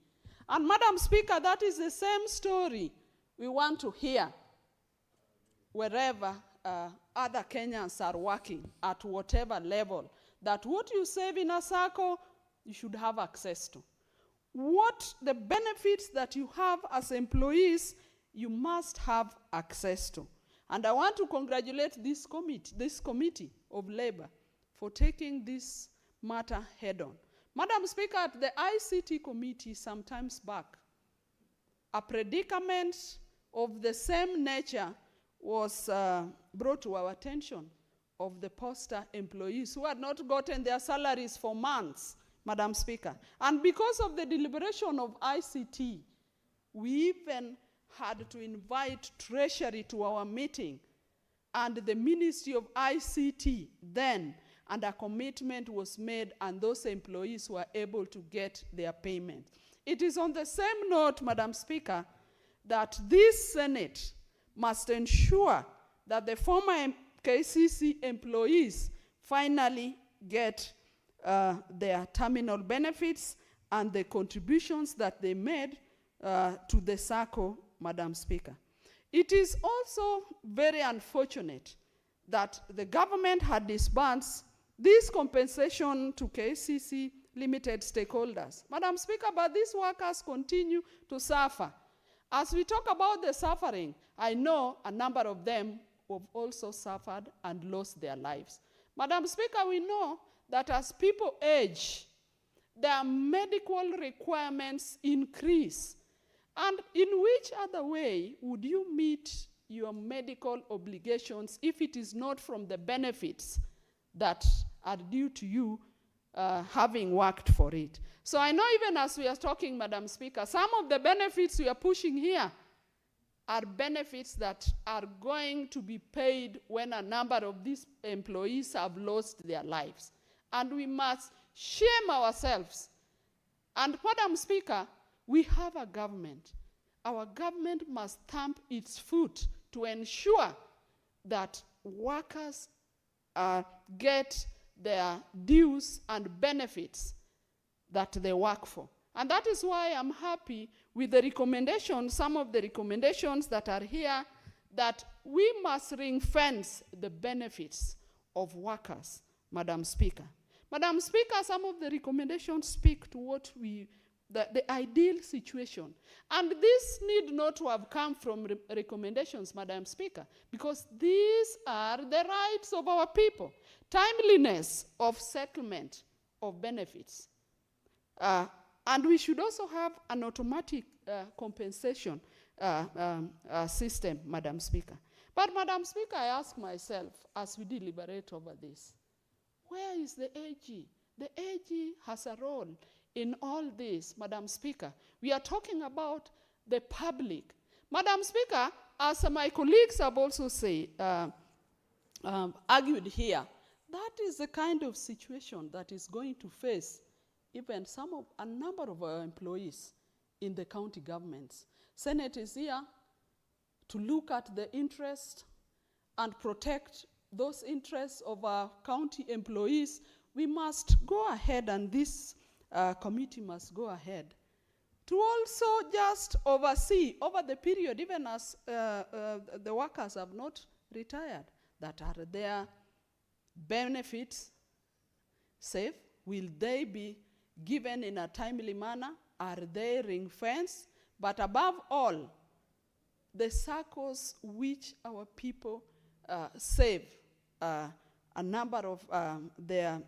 And Madam Speaker, that is the same story we want to hear wherever other Kenyans are working, at whatever level, that what you save in a circle, you should have access to. What the benefits that you have as employees, you must have access to. And I want to congratulate this committee of labor for taking this matter head on. Madam Speaker, at the ICT committee sometimes back, a predicament of the same nature was brought to our attention of the poster employees who had not gotten their salaries for months, Madam Speaker. And because of the deliberation of ICT, we even had to invite Treasury to our meeting and the Ministry of ICT then, and a commitment was made, and those employees were able to get their payment. It is on the same note, Madam Speaker, that this Senate must ensure that the former KCC employees finally get their terminal benefits and the contributions that they made to the SACCO, Madam Speaker. It is also very unfortunate that the government had disbursed this compensation to KCC limited stakeholders. Madam Speaker, but these workers continue to suffer. As we talk about the suffering, I know a number of them have also suffered and lost their lives. Madam Speaker, we know that as people age, their medical requirements increase. And in which other way would you meet your medical obligations if it is not from the benefits that are due to you having worked for it? So I know even as we are talking, Madam Speaker, some of the benefits we are pushing here are benefits that are going to be paid when a number of these employees have lost their lives. And we must shame ourselves. And Madam Speaker, we have a government. Our government must stamp its foot to ensure that workers get their dues and benefits that they work for. And that is why I'm happy with the recommendations, some of the recommendations that are here, that we must ring-fence the benefits of workers, Madam Speaker. Madam Speaker, some of the recommendations speak to what the ideal situation. And this need not to have come from recommendations, Madam Speaker, because these are the rights of our people. Timeliness of settlement of benefits. And we should also have an automatic compensation system, Madam Speaker. But Madam Speaker, I ask myself as we deliberate over this, where is the AG? The AG has a role in all this, Madam Speaker. We are talking about the public. Madam Speaker, as my colleagues have also said, argued here, that is the kind of situation that is going to face even a number of our employees in the county governments. Senate is here to look at the interest and protect those interests of our county employees. We must go ahead, and this committee must go ahead to also just oversee over the period, even as the workers have not retired, that are their benefits safe? Will they be given in a timely manner? Are they ring-fenced? But above all, the circles which our people save a number of their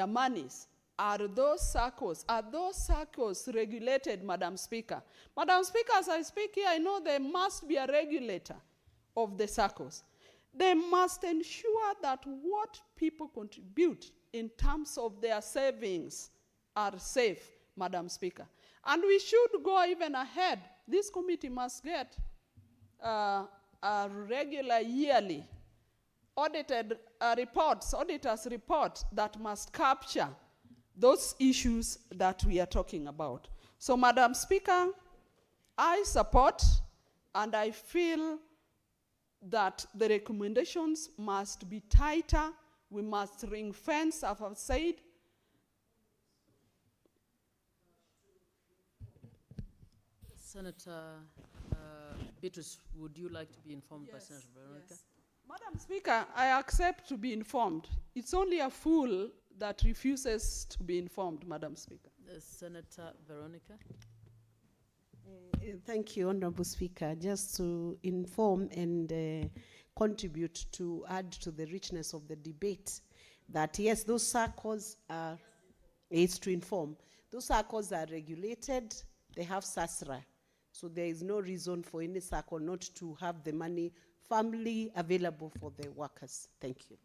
monies, are those circles regulated, Madam Speaker? Madam Speaker, as I speak here, I know there must be a regulator of the circles. they must ensure that what people contribute in terms of their savings are safe, Madam Speaker. And we should go even ahead. This committee must get a regular yearly audited auditors report that must capture those issues that we are talking about. So, Madam Speaker, I support and I feel that the recommendations must be tighter. We must ring fence, as I've said. Senator Beatrice, would you like to be informed by Senator Veronica? Yes. Madam Speaker, I accept to be informed. It's only a fool that refuses to be informed, Madam Speaker. Senator Veronica? Thank you, Honorable Speaker. Just to inform and contribute to add to the richness of the debate that yes, those circles are, it's to inform. Those circles are regulated, they have SASRA. So there is no reason for any circle not to have the money firmly available for the workers. Thank you.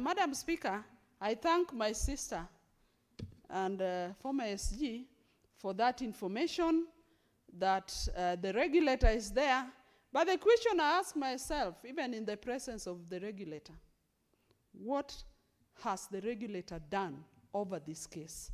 Madam Speaker, I thank my sister and former SG for that information that the regulator is there. But the question I ask myself, even in the presence of the regulator, what has the regulator done over this case?